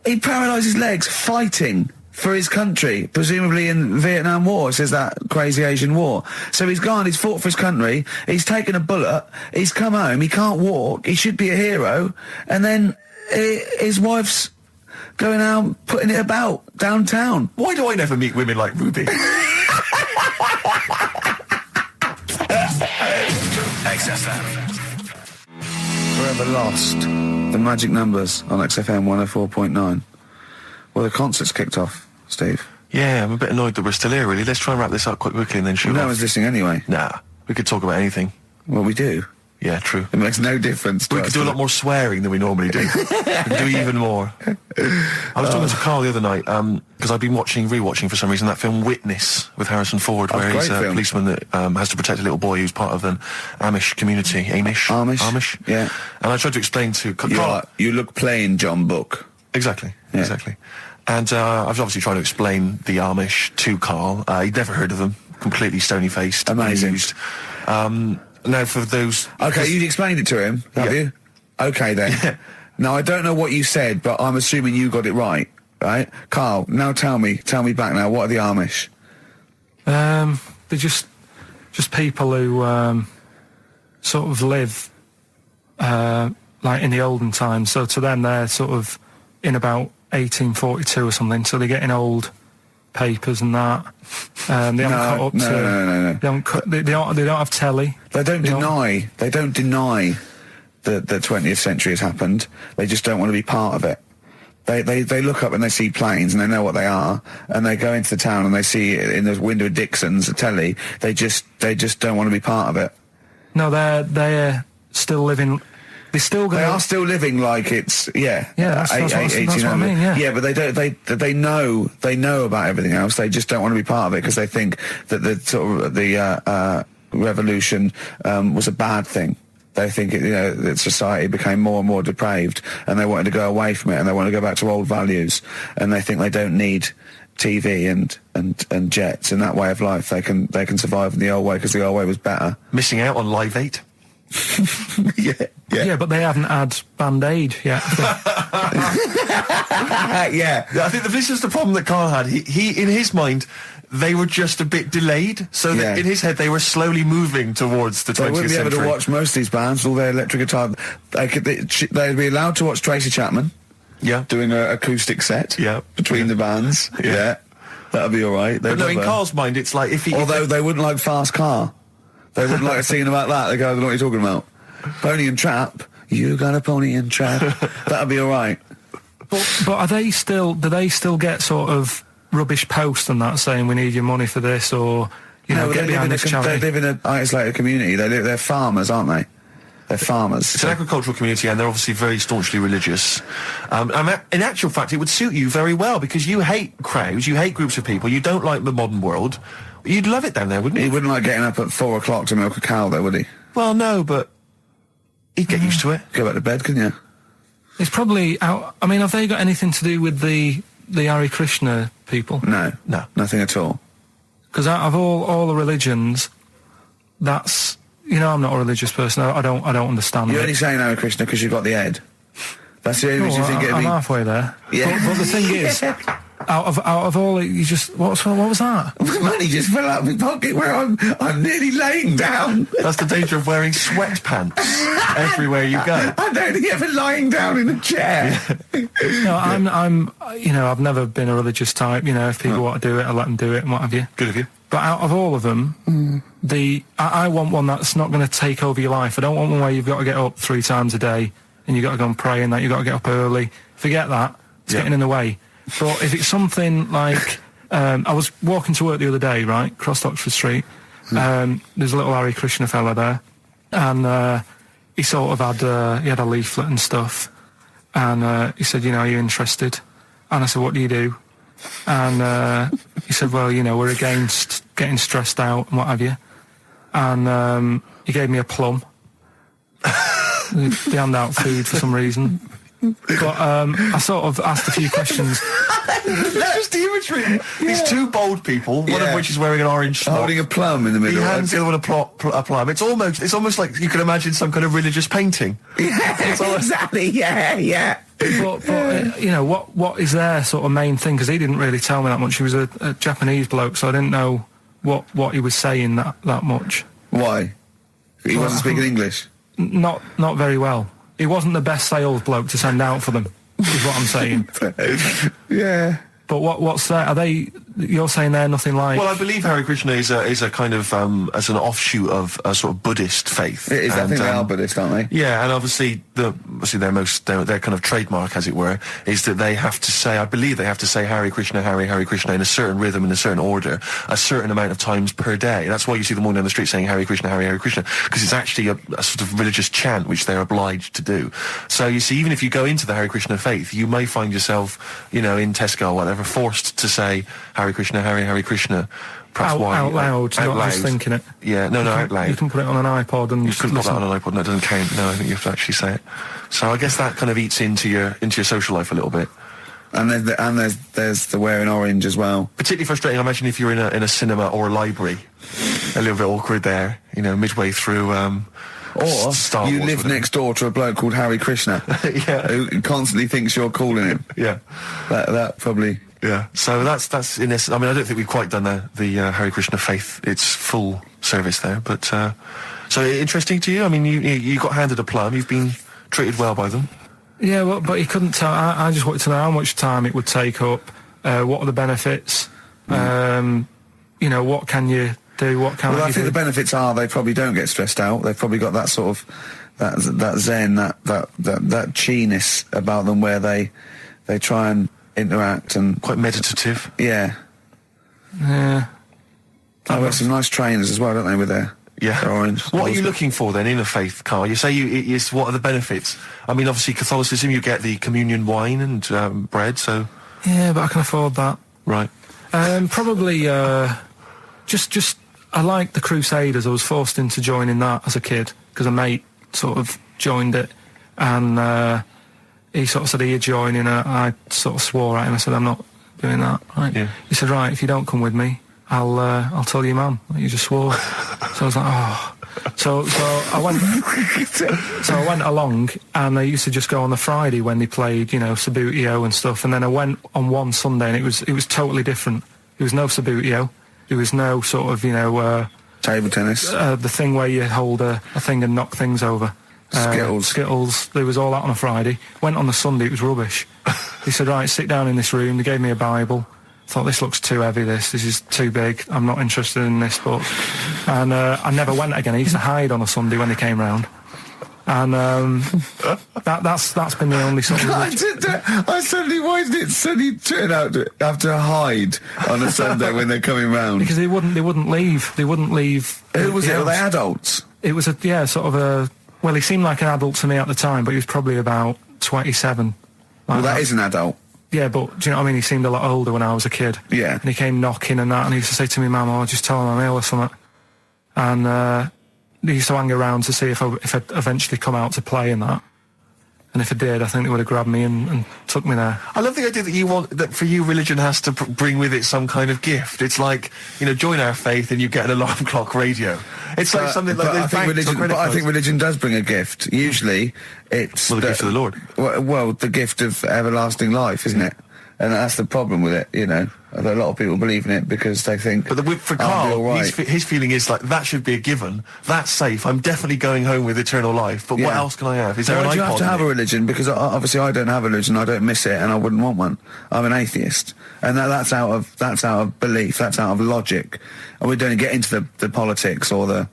Speaker 1: he paralysed his legs fighting for his country, presumably in the Vietnam War. It says that crazy Asian war. So he's gone, he's fought for his country, he's taken a bullet, he's come home, he can't walk, he should be a hero, and then his wife's going out putting it about downtown.
Speaker 2: Why do I never meet women like Ruby?
Speaker 1: XFM. Forever Lost. The magic numbers on XFM 104.9. Well, the concert's kicked off, Steve.
Speaker 2: Yeah, I'm a bit annoyed that we're still here, really. Let's try and wrap this up quite quickly and then shoot
Speaker 1: No
Speaker 2: off.
Speaker 1: one's listening anyway.
Speaker 2: Nah, we could talk about anything.
Speaker 1: Well, we do.
Speaker 2: Yeah, true.
Speaker 1: It makes no difference to
Speaker 2: We
Speaker 1: us,
Speaker 2: could do a lot more swearing than we normally do. We could do even more. I was talking to Carl the other night, because I've been rewatching for some reason that film Witness with Harrison Ford, where he's a policeman that has to protect a little boy who's part of an Amish community. Amish?
Speaker 1: Yeah.
Speaker 2: And I tried to explain to Carl...
Speaker 1: You look plain, John Book.
Speaker 2: Exactly. And I was obviously trying to explain the Amish to Carl. He'd never heard of them. Completely stony-faced.
Speaker 1: Amazing.
Speaker 2: Now, for those...
Speaker 1: Okay, you explained it to him, have you? Okay, then.
Speaker 2: Yeah.
Speaker 1: Now, I don't know what you said, but I'm assuming you got it right? Carl, now tell me back now, what are the Amish?
Speaker 3: They're just people who sort of live like in the olden times. So to them, they're sort of in about 1842 or something, so they're getting old papers and that. They haven't caught up to.
Speaker 1: No.
Speaker 3: They haven't they don't have telly.
Speaker 1: They don't deny that the 20th century has happened. They just don't want to be part of it. They look up and they see planes and they know what they are, and they go into the town and they see it in the window of Dixon's, a telly. They just don't want to be part of it.
Speaker 3: No, they're still living. They are still living like it's that's what I mean.
Speaker 1: Yeah, but they know about everything else. They just don't want to be part of it because they think that the revolution was a bad thing. They think that society became more and more depraved, and they wanted to go away from it, and they want to go back to old values, and they think they don't need TV and jets in that way of life. They can survive in the old way because the old way was better.
Speaker 2: Missing out on Live 8.
Speaker 3: Yeah, but they haven't had Band-Aid yet.
Speaker 1: Yeah,
Speaker 2: I think this is the problem that Karl had. He in his mind, they were just a bit delayed, so that in his head they were slowly moving towards the 20th century.
Speaker 1: They wouldn't be able to watch most of these bands, all their electric guitar. They'd be allowed to watch Tracy Chapman.
Speaker 2: Yeah,
Speaker 1: doing an acoustic set.
Speaker 2: Yeah,
Speaker 1: between the bands. Yeah, that'd be all right.
Speaker 2: But no, in Karl's mind, it's like
Speaker 1: although they wouldn't like Fast Car. They wouldn't like a scene about that. They go, I don't know what you're talking about. Pony and Trap. You got a pony and trap. That'd be all right.
Speaker 3: But are they still? Do they still get sort of rubbish posts and that saying we need your money for this, or get behind this charity?
Speaker 1: They live in an isolated community. They're farmers, aren't they? They're farmers.
Speaker 2: It's an agricultural community, and they're obviously very staunchly religious. In actual fact, it would suit you very well because you hate crowds, you hate groups of people, you don't like the modern world. You'd love it down there, wouldn't you?
Speaker 1: He wouldn't like getting up at 4 o'clock to milk a cow, though, would he?
Speaker 2: Well, no, but he'd get used to it.
Speaker 1: Go back to bed, couldn't you?
Speaker 3: It's probably out. I mean, have they got anything to do with the Hare Krishna people?
Speaker 1: No, nothing at all.
Speaker 3: Because out of all the religions, that's I'm not a religious person. I don't understand.
Speaker 1: You're only saying Hare Krishna because you've got the head. That's the only reason you think it'd be.
Speaker 3: I'm halfway there.
Speaker 1: Yeah.
Speaker 3: But the thing is, out of all, you just what was that?
Speaker 1: Money just fell out of my pocket where I'm nearly laying down.
Speaker 2: That's the danger of wearing sweatpants everywhere you go.
Speaker 1: I'm only ever lying down in a chair.
Speaker 3: No, I'm I've never been a religious type. If people want to do it, I let them do it and what have you.
Speaker 2: Good of you.
Speaker 3: But out of all of them, I want one that's not going to take over your life. I don't want one where you've got to get up 3 times a day and you've got to go and pray and that you've got to get up early. Forget that. It's getting in the way. But if it's something like, I was walking to work the other day, right, across Oxford Street. There's a little Hare Krishna fella there, and he sort of had he had a leaflet and stuff, and he said, are you interested? And I said, what do you do? And he said, well, we're against getting stressed out and what have you. And he gave me a plum. They hand out food for some reason. But I sort of asked a few questions.
Speaker 2: It's just the imagery. These 2 bold people, one of which is wearing an orange smock,
Speaker 1: holding a plum in the middle.
Speaker 2: He hands the other one a plum. It's almost like you can imagine some kind of religious painting.
Speaker 1: Exactly. Yeah.
Speaker 3: But what is their sort of main thing? Because he didn't really tell me that much. He was a Japanese bloke, so I didn't know what he was saying that much.
Speaker 1: Why? He wasn't speaking English.
Speaker 3: Not very well. He wasn't the best sales bloke to send out for them, is what I'm saying.
Speaker 1: Yeah.
Speaker 3: But what's that? Are they? You're saying they're nothing like?
Speaker 2: Well, I believe Hare Krishna is a kind of as an offshoot of a sort of Buddhist faith.
Speaker 1: It is. I think they are Buddhist, aren't they?
Speaker 2: Yeah, and obviously their kind of trademark, as it were, is that they have to say. I believe they have to say Hare Krishna, Hare Krishna in a certain rhythm, in a certain order, a certain amount of times per day. That's why you see them walking down the street saying Hare Krishna, Hare Krishna, because it's actually a sort of religious chant which they're obliged to do. So you see, even if you go into the Hare Krishna faith, you may find yourself, in Tesco or whatever, forced to say Hare Krishna, Hare Krishna. Perhaps
Speaker 3: out loud, not just thinking it.
Speaker 2: Yeah, no, out loud.
Speaker 3: You can put it on an iPod and
Speaker 2: you can put that on an iPod. No, it doesn't count. No, I think you have to actually say it. So I guess that kind of eats into your social life a little bit.
Speaker 1: And there's the wearing orange as well.
Speaker 2: Particularly frustrating, I imagine, if you're in a cinema or a library. A little bit awkward there, midway through.
Speaker 1: Or
Speaker 2: Star
Speaker 1: you
Speaker 2: Wars,
Speaker 1: live next door to a bloke called Hare Krishna, who constantly thinks you're calling him.
Speaker 2: Yeah,
Speaker 1: that probably.
Speaker 2: Yeah, so that's in this. I mean, I don't think we've quite done the Hare Krishna faith its full service there, but so interesting to you. I mean, you got handed a plum. You've been treated well by them.
Speaker 3: Yeah, well, but he couldn't tell. I just wanted to know how much time it would take up. What are the benefits? You know, what can you do? What can't
Speaker 1: Well, I
Speaker 3: you
Speaker 1: think
Speaker 3: do?
Speaker 1: the benefits are they probably don't get stressed out. They've probably got that sort of that zen, that chi-ness about them, where they try and interact and
Speaker 2: Quite meditative.
Speaker 1: yeah.
Speaker 3: Yeah.
Speaker 1: I've got some nice trainers as well, don't they, with their orange.
Speaker 2: What are you looking for then in a faith, Carl? You say what are the benefits? I mean, obviously Catholicism, you get the communion wine and bread, so...
Speaker 3: Yeah, but I can afford that.
Speaker 2: Right.
Speaker 3: Probably, just I like the Crusaders. I was forced into joining that as a kid because a mate sort of joined it, and he sort of said he'd join, and I sort of swore at him. I said, I'm not doing that. Right?
Speaker 2: Yeah.
Speaker 3: He said, right, if you don't come with me, I'll tell your mum that you just swore. So I was like, oh. So I went. So I went along, and I used to just go on the Friday when they played, you know, Sabutio and stuff. And then I went on one Sunday, and it was totally different. There was no Sabutio. There was no sort of, you know,
Speaker 1: Table tennis.
Speaker 3: the thing where you hold a thing and knock things over.
Speaker 1: Skittles.
Speaker 3: There was all that on a Friday. Went on the Sunday, it was rubbish. He said, right, sit down in this room. They gave me a Bible. Thought, this looks too heavy, this is too big, I'm not interested in this book. And I never went again. I used to hide on a Sunday when they came round. And that's been the only sort of...
Speaker 1: Why did it suddenly turn out to have to hide on a Sunday when they're coming round?
Speaker 3: Because they wouldn't leave. Who
Speaker 1: was it? Were they adults?
Speaker 3: It was well, he seemed like an adult to me at the time, but he was probably about 27.
Speaker 1: Well, that is an adult.
Speaker 3: Yeah, but do you know what I mean? He seemed a lot older when I was a kid.
Speaker 1: Yeah.
Speaker 3: And he came knocking and that, and he used to say to me, Mum, I'll just tell him I'm ill or something. And he used to hang around to see if I'd eventually come out to play and that. And if I did, I think they would have grabbed me and took me there.
Speaker 2: I love the idea that for you, religion has to bring with it some kind of gift. It's like, you know, join our faith and you get an alarm clock radio. It's like something like
Speaker 1: I think religion does bring a gift. Usually, it's
Speaker 2: the gift of the Lord.
Speaker 1: Well, the gift of everlasting life, isn't it? And that's the problem with it, you know. A lot of people believe in it because they think...
Speaker 2: But for
Speaker 1: I'll
Speaker 2: Carl,
Speaker 1: be all right.
Speaker 2: his feeling is like, that should be a given. That's safe. I'm definitely going home with eternal life. But what else can I have? Is there an
Speaker 1: Why do you have
Speaker 2: iPod
Speaker 1: to have
Speaker 2: in
Speaker 1: a
Speaker 2: it?
Speaker 1: religion? Because obviously I don't have a religion, I don't miss it, and I wouldn't want one. I'm an atheist. And that's out of belief, that's out of logic. And we don't get into the politics or the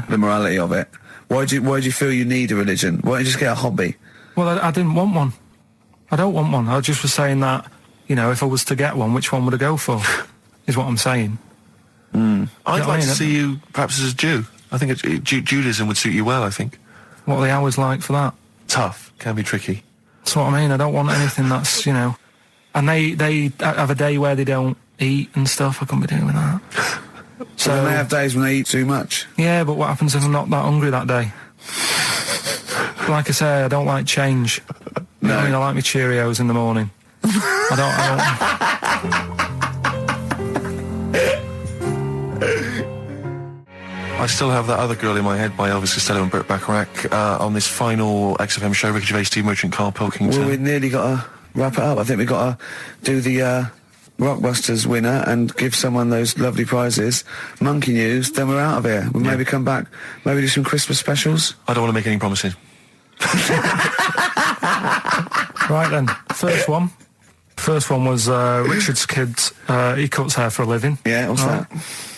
Speaker 1: morality of it. Why do you feel you need a religion? Why don't you just get a hobby?
Speaker 3: Well, I didn't want one. I don't want one. I just was saying that, you know, if I was to get one, which one would I go for? Is what I'm saying.
Speaker 2: I'd
Speaker 3: what I
Speaker 2: like to
Speaker 3: mean?
Speaker 2: see you perhaps as a Jew. I think Judaism would suit you well, I think.
Speaker 3: What are the hours like for that?
Speaker 2: Tough. Can be tricky.
Speaker 3: That's what I mean. I don't want anything that's, you know... And they have a day where they don't eat and stuff. I couldn't be doing that.
Speaker 1: So then they have days when they eat too much.
Speaker 3: Yeah, but what happens if I'm not that hungry that day? Like I say, I don't like change. You know what I mean? I like my Cheerios in the morning. I
Speaker 2: still have that other girl in my head by Elvis Costello and Burt Bacharach on this final XFM show. Ricky Gervais, Steve Merchant, Karl Pilkington.
Speaker 1: Well, we nearly got to wrap it up. I think we've got to do the Rockbusters winner and give someone those lovely prizes. Monkey News, then we're out of here. We'll maybe come back, maybe do some Christmas specials.
Speaker 2: I don't want to make any promises.
Speaker 3: Right then, first one. First one was Richard's kids. He cuts hair for a living.
Speaker 1: Yeah, what's that?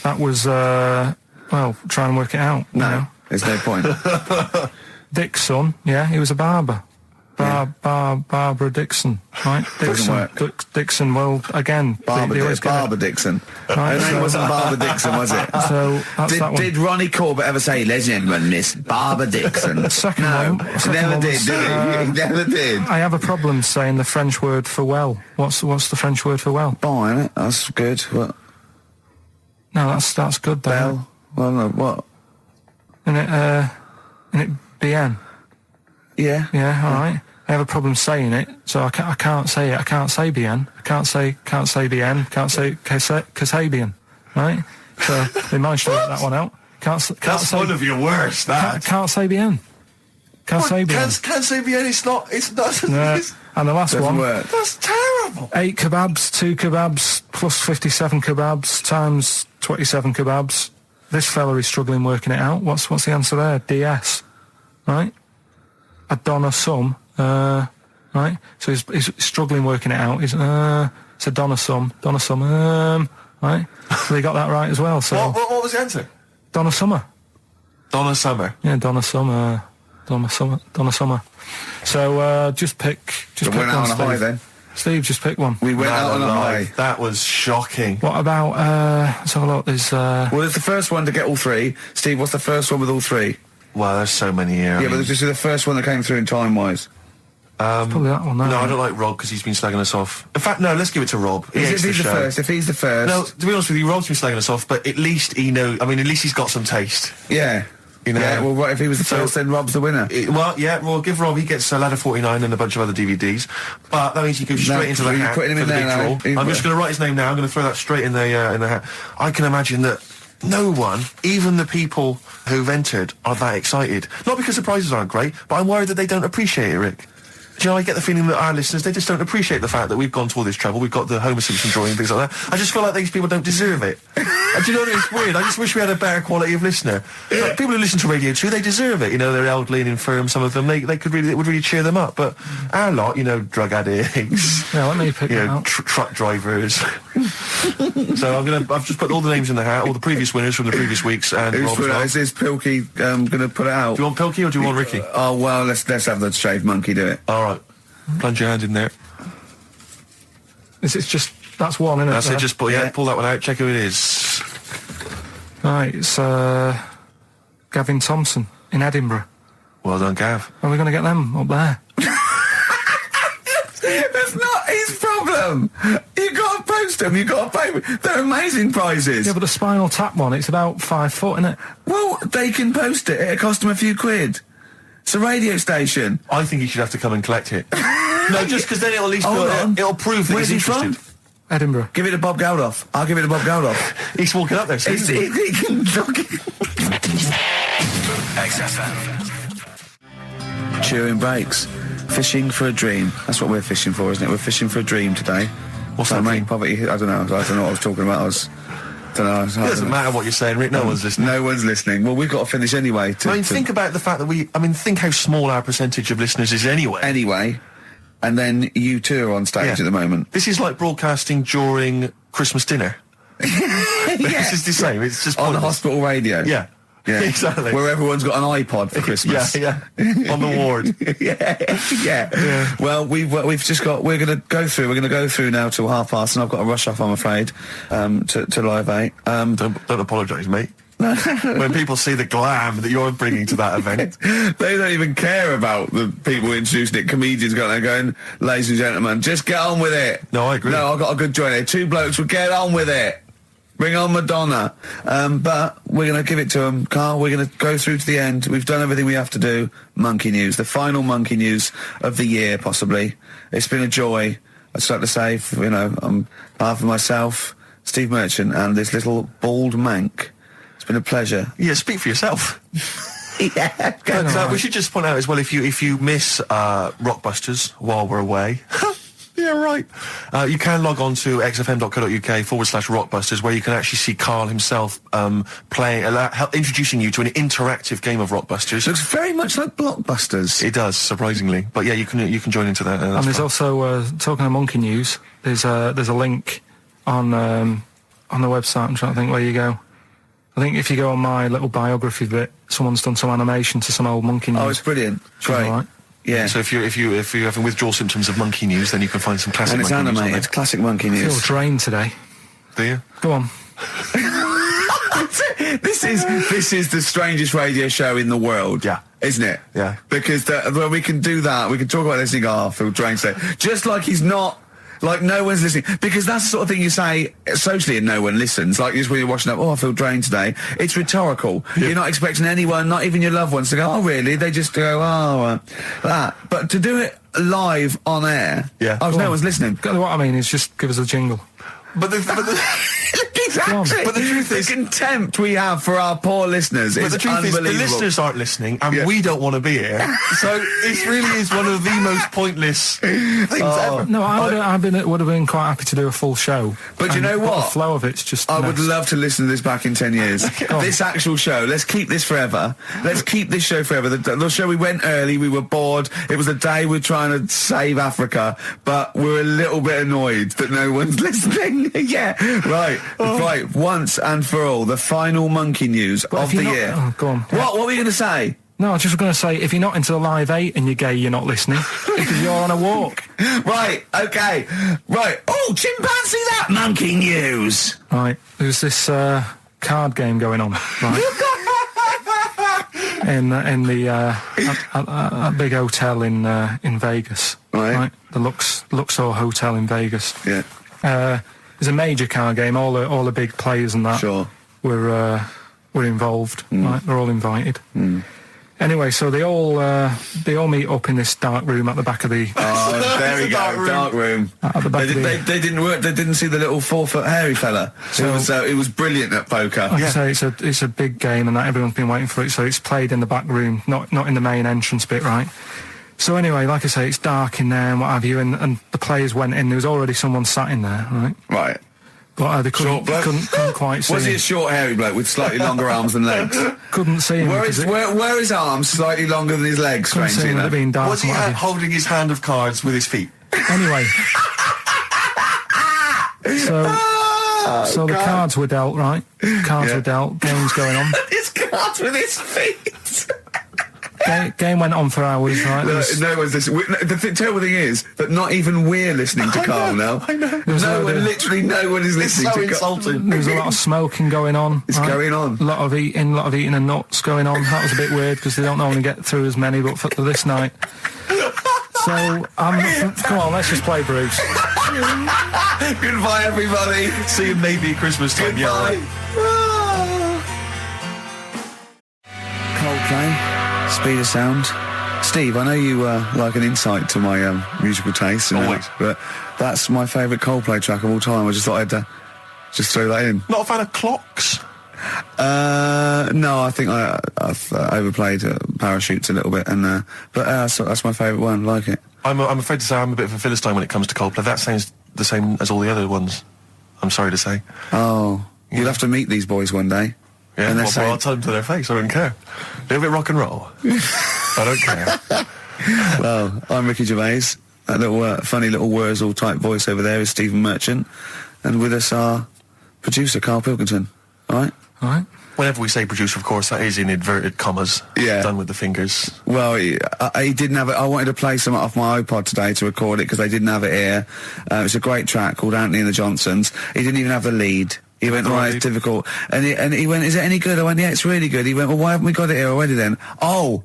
Speaker 3: That was, well, try and work it out.
Speaker 1: No,
Speaker 3: you know.
Speaker 1: there's no point.
Speaker 3: Dick's son, yeah, he was a barber. Barbara Dixon, right?
Speaker 1: Doesn't work.
Speaker 3: Dixon, well, again...
Speaker 1: Barbara Dixon.
Speaker 3: Right,
Speaker 1: Her name wasn't Barbara Dixon, was it?
Speaker 3: So, that's that one.
Speaker 1: Did Ronnie Corbett ever say, ladies and gentlemen, Miss Barbara Dixon?
Speaker 3: Second
Speaker 1: no,
Speaker 3: one,
Speaker 1: he never
Speaker 3: one
Speaker 1: did,
Speaker 3: was,
Speaker 1: did he? He never did.
Speaker 3: I have a problem saying the French word for well. What's the French word for well?
Speaker 1: Bon, isn't it? That's good. What?
Speaker 3: No, that's good though.
Speaker 1: Bell? Well, no, what?
Speaker 3: Isn't it bien?
Speaker 1: Yeah.
Speaker 3: Yeah, all right. I have a problem saying it, so I can't say it. I can't say bien. I can't say bien. Can't say Kasabian, right? So they managed to work that one out. That's
Speaker 2: say, one of your worst.
Speaker 3: Can't say bien. Can't say bien.
Speaker 2: Can't say bien. It's not.
Speaker 3: No. And the last one.
Speaker 1: Work.
Speaker 2: That's terrible.
Speaker 3: 8 kebabs, 2 kebabs, plus 57 kebabs times 27 kebabs. This fella is struggling working it out. What's the answer there? DS, right? A Donna sum. Right, so he's struggling working it out. He's So Donna Summer, right? So they got that right as well. So
Speaker 2: What was the answer?
Speaker 3: Donna Summer.
Speaker 2: Donna Summer.
Speaker 3: Yeah, Donna Summer. So just pick
Speaker 1: We went out on a high then.
Speaker 3: Steve, just pick one.
Speaker 1: We went out on a high.
Speaker 2: That was shocking.
Speaker 3: What about, let's have a look, there's...
Speaker 1: Well, there's the first one to get all three. Steve, what's the first one with all three?
Speaker 2: Well, there's so many here.
Speaker 1: Yeah, but this is the first one that came through in time-wise.
Speaker 3: probably that one.
Speaker 2: No, I don't like Rob because he's been slagging us off. In fact, no, let's give it to Rob.
Speaker 1: If he's the first, if he's the first...
Speaker 2: No, to be honest with you, Rob's been slagging us off, but at least he knows... I mean, at least he's got some taste.
Speaker 1: Yeah.
Speaker 2: You know?
Speaker 1: Yeah, well, what if he was the first, then Rob's the winner?
Speaker 2: Well, give Rob, he gets Ladder 49 and a bunch of other DVDs. But that means he goes straight into the hat.
Speaker 1: Putting him in there now.
Speaker 2: I'm just going to write his name now. I'm going to throw that straight in the hat. I can imagine that no one, even the people who've entered, are that excited. Not because the prizes aren't great, but I'm worried that they don't appreciate it, Rick. Do you know, I get the feeling that our listeners, they just don't appreciate the fact that we've gone to all this trouble. We've got the Homer Simpson drawing and things like that. I just feel like these people don't deserve it. And do you know what, it's weird? I just wish we had a better quality of listener. Like, people who listen to Radio 2, they deserve it. You know, they're elderly and infirm, some of them. They could really, it would really cheer them up. But our lot, you know, drug addicts.
Speaker 3: Yeah, let me pick
Speaker 2: you
Speaker 3: it
Speaker 2: know,
Speaker 3: out.
Speaker 2: truck drivers. So I've just put all the names in the hat, all the previous winners from the previous weeks, and Rob as well.
Speaker 1: Is Pilky going to put it out?
Speaker 2: Do you want Pilky or do you want Ricky?
Speaker 1: Oh, well, let's have the shaved monkey do it.
Speaker 2: All right. Plunge your hand in there.
Speaker 3: It's just, that's one, isn't it?
Speaker 2: That's it, just pull that one out, check who it is.
Speaker 3: Right, it's Gavin Thompson in Edinburgh.
Speaker 2: Well done, Gav.
Speaker 3: Are we going to get them up there?
Speaker 1: That's not his problem. You got to post them. You got to pay. They're amazing prizes.
Speaker 3: Yeah, but the Spinal Tap one, it's about 5 foot, isn't it?
Speaker 1: Well, they can post it. It'll cost them a few quid. It's a radio station.
Speaker 2: I think he should have to come and collect it. No, just because then it'll at least it'll prove that
Speaker 1: Where's
Speaker 2: he's
Speaker 1: he
Speaker 2: interested.
Speaker 1: from?
Speaker 3: Edinburgh.
Speaker 1: Give it to Bob Geldof. I'll give it to Bob Geldof.
Speaker 2: He's walking up there. So
Speaker 1: He can look.
Speaker 4: XFM.
Speaker 1: Chewing breaks. Fishing for a dream. That's what we're fishing for, isn't it? We're fishing for a dream today.
Speaker 2: What's that mean?
Speaker 1: Poverty. I don't know what I was talking about.
Speaker 2: It doesn't matter what you're saying, Rick. No one's listening.
Speaker 1: No one's listening. Well, we've got to finish anyway.
Speaker 2: Think about the fact that think how small our percentage of listeners is anyway.
Speaker 1: Anyway, and then you two are on stage at the moment.
Speaker 2: This is like broadcasting during Christmas dinner. This is the same. It's just
Speaker 1: on the
Speaker 2: pointless.
Speaker 1: hospital radio.
Speaker 2: Yeah.
Speaker 1: Yeah,
Speaker 2: exactly.
Speaker 1: Where everyone's got an iPod for Christmas.
Speaker 2: Yeah. On the ward.
Speaker 1: yeah. Well, we've just got. We're going to go through now till 5:30, and I've got to rush off, I'm afraid, to Live 8.
Speaker 2: Don't apologise, mate. When people see the glam that you're bringing to that event,
Speaker 1: they don't even care about the people introducing it. Comedians going, ladies and gentlemen, just get on with it.
Speaker 2: No, I agree.
Speaker 1: No, I've got a good joint here. Two blokes will get on with it. Bring on Madonna. But we're going to give it to them, Carl. We're going to go through to the end. We've done everything we have to do. Monkey news, the final monkey news of the year, possibly. It's been a joy. I'd just like to say, on behalf of myself, Steve Merchant, and this little bald mank. It's been a pleasure.
Speaker 2: Yeah, speak for yourself.
Speaker 1: Yeah.
Speaker 2: But we should just point out as well, if you miss Rockbusters while we're away. Yeah, right. You can log on to xfm.co.uk/Rockbusters, where you can actually see Karl himself introducing you to an interactive game of Rockbusters.
Speaker 1: Looks very much like Blockbusters.
Speaker 2: It does, surprisingly. But yeah, you can join into that.
Speaker 3: And there's also, talking of monkey news, there's a link on the website. I'm trying to think where you go. I think if you go on my little biography bit, someone's done some animation to some old monkey news.
Speaker 1: Oh, it's brilliant. Great.
Speaker 3: Right.
Speaker 1: Yeah.
Speaker 2: So if you're having withdrawal symptoms of monkey news, then you can find some classic
Speaker 1: and it's
Speaker 2: monkey
Speaker 1: animated.
Speaker 2: news on
Speaker 1: It's classic monkey
Speaker 3: I
Speaker 1: news.
Speaker 3: feel drained today.
Speaker 2: there. Do you?
Speaker 3: Go on.
Speaker 1: This is the strangest radio show in the world.
Speaker 2: Yeah.
Speaker 1: Isn't it?
Speaker 2: Yeah.
Speaker 1: Because when we can do that, we can talk about this and go, I feel drained today. Just like he's not, like no one's listening. Because that's the sort of thing you say socially and no one listens. Like just when you're watching up, I feel drained today. It's rhetorical.
Speaker 2: Yeah.
Speaker 1: You're not expecting anyone, not even your loved ones, to go, oh really? They just go, that. But to do it live on air,
Speaker 2: Yeah.
Speaker 1: no one's listening.
Speaker 3: What I mean is just give us a jingle.
Speaker 2: But the
Speaker 1: Exactly.
Speaker 2: But the truth is,
Speaker 1: the contempt we have for our poor listeners is
Speaker 2: the truth is,
Speaker 1: unbelievable.
Speaker 2: the listeners aren't listening, and we don't want to be here. So this really is one of the most pointless things ever.
Speaker 3: No, would have been quite happy to do a full show.
Speaker 1: But you know what?
Speaker 3: The flow of it's just.
Speaker 1: I would love to listen to this back in 10 years.
Speaker 3: on.
Speaker 1: This actual show. Let's keep this forever. Let's keep this show forever. The show, we went early. We were bored. It was a day we're trying to save Africa, but we're a little bit annoyed that no one's listening. Yeah, right. Right. Once and for all, the final monkey news of the year.
Speaker 3: Oh, go on.
Speaker 1: What were you going to say?
Speaker 3: No, I was just going to say, if you're not into the Live 8 and you're gay, you're not listening, because you're on a walk.
Speaker 1: Right, okay. Right. Oh, chimpanzee, that monkey news.
Speaker 3: Right, there's this card game going on, right? in the a big hotel in Vegas.
Speaker 1: Right.
Speaker 3: The Luxor Hotel in Vegas.
Speaker 1: Yeah.
Speaker 3: There's a major card game. All the big players and that
Speaker 1: Sure.
Speaker 3: were involved. Right, they're all invited. Anyway, so they all meet up in this dark room at the back of the.
Speaker 1: Oh, there we go, dark room.
Speaker 3: At the back
Speaker 1: They didn't work. They didn't see the little 4-foot hairy fella. It was brilliant at poker.
Speaker 3: Like I say, it's a big game, and that everyone's been waiting for it. So it's played in the back room, not in the main entrance bit, right? So anyway, like I say, it's dark in there and what have you, and the players went in. There was already someone sat in there, right?
Speaker 1: Right.
Speaker 3: But they couldn't quite see
Speaker 1: Was he
Speaker 3: him.
Speaker 1: a short, hairy bloke with slightly longer arms than legs?
Speaker 3: Couldn't see him.
Speaker 1: Where his arms slightly longer than his legs,
Speaker 3: Couldn't see
Speaker 1: strangely
Speaker 3: him, it had
Speaker 1: enough?
Speaker 3: been dark.
Speaker 2: Was he
Speaker 3: and what have
Speaker 2: holding his hand of cards with his feet?
Speaker 3: you. Anyway. So the cards were dealt, right? Cards were dealt, game's going on.
Speaker 1: His cards with his feet!
Speaker 3: Game went on for hours, right?
Speaker 1: No one's listening. The terrible thing is that not even we're listening to Carl now.
Speaker 2: I know.
Speaker 1: Literally no one is listening
Speaker 2: So
Speaker 1: to Carl.
Speaker 2: insulting.
Speaker 3: There was a lot of smoking going on.
Speaker 1: It's going on.
Speaker 3: A lot of eating and nuts going on. That was a bit weird because they don't normally get through as many, but for this night. So, come on, let's just play Bruce.
Speaker 1: Goodbye, everybody.
Speaker 2: See you maybe at Christmas time.
Speaker 1: Goodbye.
Speaker 2: Yeah,
Speaker 1: Coldplay, Speed of Sound. Steve, I know you like an insight to my musical taste.
Speaker 2: Always.
Speaker 1: But that's my favourite Coldplay track of all time. I just thought I'd just throw that in.
Speaker 2: Not a fan of clocks?
Speaker 1: No, I think I've overplayed Parachutes a little bit, and so that's my favourite one. Like it.
Speaker 2: I'm afraid to say I'm a bit of a Philistine when it comes to Coldplay. That sounds the same as all the other ones. I'm sorry to say.
Speaker 1: Oh, you'll have to meet these boys one day.
Speaker 2: Yeah,
Speaker 1: And they're
Speaker 2: well,
Speaker 1: saying-
Speaker 2: I'll tell them to their face. I don't care. A little bit rock and roll. I don't care.
Speaker 1: Well, I'm Ricky Gervais. That little funny little Wurzel type voice over there is Stephen Merchant, and with us our producer Karl Pilkington. All right.
Speaker 3: All right.
Speaker 2: Whenever we say producer, of course, that is in inverted commas.
Speaker 1: Yeah.
Speaker 2: Done with the fingers.
Speaker 1: Well, he didn't have it. I wanted to play some off my iPod today to record it because they didn't have it here. It's a great track called Anthony and the Johnsons. He didn't even have the lead. He went, right, it's difficult. And he went, is it any good? I went, yeah, it's really good. He went, well, why haven't we got it here already then? Oh,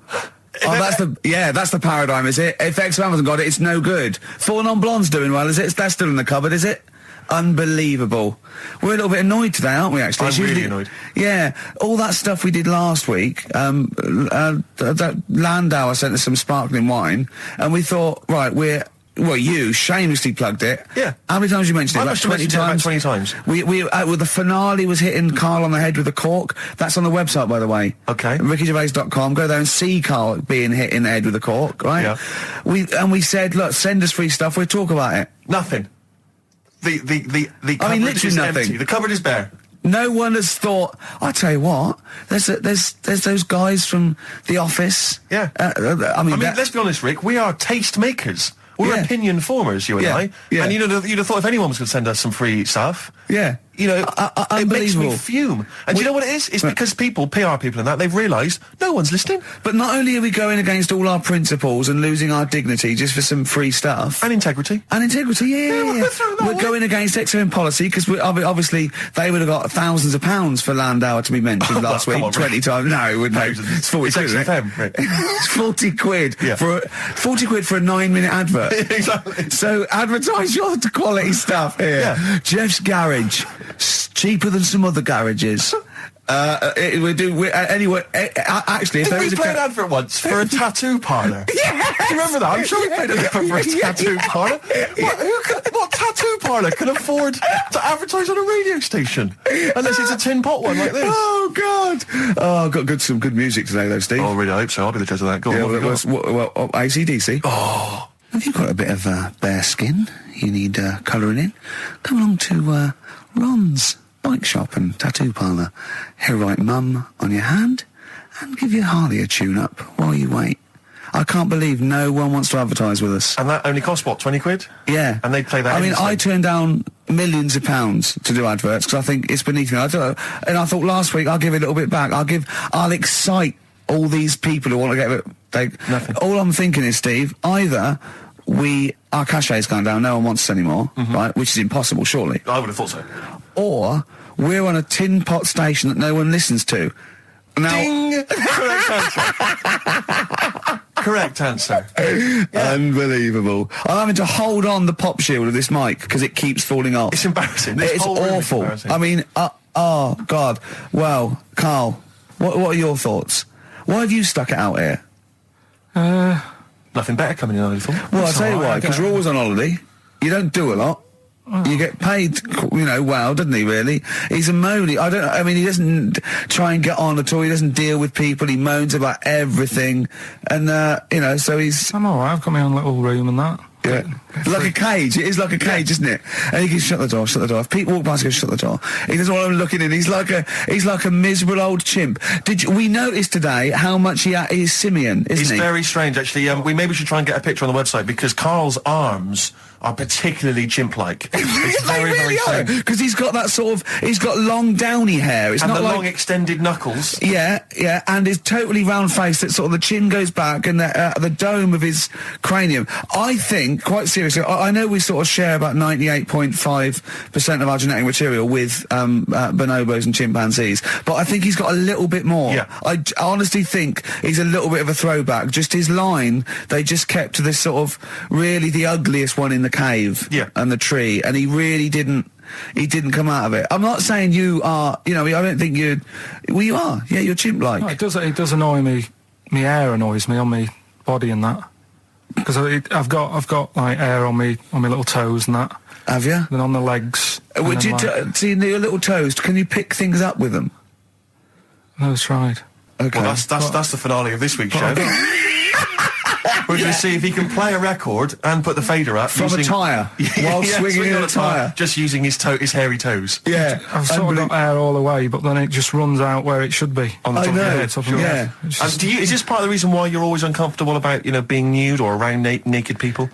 Speaker 1: that's the paradigm, is it? If XFM hasn't got it, it's no good. Four Non-Blondes doing well, is it? That's still in the cupboard, is it? Unbelievable. We're a little bit annoyed today, aren't we, actually?
Speaker 2: I'm really annoyed.
Speaker 1: Yeah. All that stuff we did last week, that Landauer sent us some sparkling wine, and we thought, right, you shamelessly plugged it.
Speaker 2: Yeah.
Speaker 1: How many times you mentioned it?
Speaker 2: I
Speaker 1: About
Speaker 2: must have
Speaker 1: 20
Speaker 2: mentioned it about
Speaker 1: times?
Speaker 2: 20 times.
Speaker 1: Well, the finale was hitting Carl on the head with a cork. That's on the website, by the way.
Speaker 2: Okay.
Speaker 1: RickyGervais.com. Go there and see Carl being hit in the head with a cork, right?
Speaker 2: Yeah.
Speaker 1: We said, look, send us free stuff. We'll talk about it.
Speaker 2: Nothing. The cupboard
Speaker 1: literally
Speaker 2: is
Speaker 1: nothing.
Speaker 2: empty. The cupboard is bare.
Speaker 1: No one has thought. I tell you what, there's those guys from The Office.
Speaker 2: Yeah.
Speaker 1: I mean,
Speaker 2: let's be honest, Rick. We are taste makers. We're
Speaker 1: Yeah.
Speaker 2: opinion formers, you and
Speaker 1: Yeah.
Speaker 2: I.
Speaker 1: Yeah.
Speaker 2: And you'd have thought if anyone was going to send us some free stuff,
Speaker 1: yeah.
Speaker 2: you know, it makes me
Speaker 1: Unbelievable.
Speaker 2: fume. And do you know what it is? It's because people, PR people and that, they've realised no one's listening.
Speaker 1: But not only are we going against all our principles and losing our dignity just for some free stuff.
Speaker 2: And integrity.
Speaker 1: And integrity, yeah. We're going against XM policy because obviously they would have got thousands of pounds for Landauer to be mentioned last
Speaker 2: come
Speaker 1: week.
Speaker 2: on,
Speaker 1: 20
Speaker 2: Rick.
Speaker 1: times. No, it wouldn't.
Speaker 2: Thousands.
Speaker 1: It's 40
Speaker 2: It's
Speaker 1: quid, isn't it?
Speaker 2: XFM, Rick.
Speaker 1: It's 40 quid
Speaker 2: Yeah.
Speaker 1: for 40 quid for a 9-minute advert.
Speaker 2: Exactly.
Speaker 1: So advertise your quality stuff here.
Speaker 2: Yeah.
Speaker 1: Jeff's Garage, cheaper than some other garages. Anyway, actually, if
Speaker 2: Did
Speaker 1: there
Speaker 2: we
Speaker 1: is
Speaker 2: play an advert once for a tattoo parlour?
Speaker 1: Yeah.
Speaker 2: Do you remember that? I'm sure we played an advert for a tattoo parlour. What tattoo parlour can afford to advertise on a radio station? Unless it's a tin pot one like this.
Speaker 1: Oh, God. Oh, I've got some good music today, though, Steve.
Speaker 2: Oh, really? I hope so. I'll be the judge of that. Go on,
Speaker 1: Yeah,
Speaker 2: what have you got?
Speaker 1: well, AC/DC.
Speaker 2: Oh.
Speaker 1: Have you got a bit of bare skin? You need colouring in? Come along to Ron's Bike Shop and Tattoo Parlour. He'll write Mum on your hand and give your Harley a tune-up while you wait. I can't believe no one wants to advertise with us.
Speaker 2: And that only costs, what, 20 quid?
Speaker 1: Yeah.
Speaker 2: And they play that
Speaker 1: I mean,
Speaker 2: endlessly.
Speaker 1: I turned down millions of pounds to do adverts because I think it's beneath me. And I thought last week I'll give a little bit back. I'll excite all these people who want to get
Speaker 2: Nothing.
Speaker 1: All I'm thinking is, Steve, either our cachet's gone down, no one wants us anymore, right? Which is impossible, surely.
Speaker 2: I would have thought so.
Speaker 1: Or we're on a tin pot station that no one listens to. Now,
Speaker 2: Ding! Correct answer. Correct answer.
Speaker 1: Unbelievable. I'm having to hold on the pop shield of this mic because it keeps falling off.
Speaker 2: It's embarrassing. This
Speaker 1: It's
Speaker 2: whole room is
Speaker 1: awful.
Speaker 2: embarrassing.
Speaker 1: I mean, oh, God. Well, Carl, what are your thoughts? Why have you stuck it out here?
Speaker 2: Nothing better coming in, I thought.
Speaker 1: Well, I'll
Speaker 3: That's
Speaker 1: tell you
Speaker 3: all right,
Speaker 1: why,
Speaker 3: I
Speaker 1: because
Speaker 3: get
Speaker 1: you're
Speaker 3: it.
Speaker 1: always on holiday. You don't do a lot. You get paid, well, doesn't he, really? He's a moany. He doesn't try and get on at all. He doesn't deal with people. He moans about everything. And, so he's...
Speaker 3: I'm all right. I've got my own little room and that.
Speaker 1: Yeah. Like a cage. It is like a cage, isn't it? And he can shut the door. If people walk past, he goes, shut the door. He doesn't want them looking in. He's like a miserable old chimp. We noticed today how much he's simian, isn't
Speaker 2: It's
Speaker 1: he?
Speaker 2: very strange, actually. We maybe should try and get a picture on the website because Carl's arms are particularly chimp-like. It's very, very strange.
Speaker 1: Because he's got he's got long downy hair. It's
Speaker 2: And
Speaker 1: not
Speaker 2: the
Speaker 1: like...
Speaker 2: long extended knuckles.
Speaker 1: Yeah, and his totally round face that sort of the chin goes back and the dome of his cranium. I think, quite seriously, I know we sort of share about 98.5% of our genetic material with bonobos and chimpanzees, but I think he's got a little bit more.
Speaker 2: Yeah.
Speaker 1: I honestly think he's a little bit of a throwback. Just his line, they just kept to this sort of really the ugliest one in the cave and the tree, and he really didn't. He didn't come out of it. I'm not saying you are, I don't think you... Well, you are. Yeah, you're chimp-like.
Speaker 3: No, it does annoy me. My hair annoys me on my body and that. Because I've got like hair on me little toes and that.
Speaker 1: Have you?
Speaker 3: Then on the legs.
Speaker 1: Would you see your little toes? Can you pick things up with them?
Speaker 3: No, tried.
Speaker 1: Okay.
Speaker 2: Well, that's the finale of this week's show. We're going to see if he can play a record and put the fader up
Speaker 1: From a tyre, while swinging in
Speaker 2: on
Speaker 1: a tyre.
Speaker 2: just using his hairy toes.
Speaker 1: Yeah.
Speaker 3: I've sort of got hair all the way, but then it just runs out where it should be.
Speaker 2: On the top
Speaker 1: I
Speaker 2: of your
Speaker 1: know.
Speaker 2: head.
Speaker 3: Top of my
Speaker 1: Yeah.
Speaker 3: head. It's just-
Speaker 2: Is this part of the reason why you're always uncomfortable about, being nude or around naked people?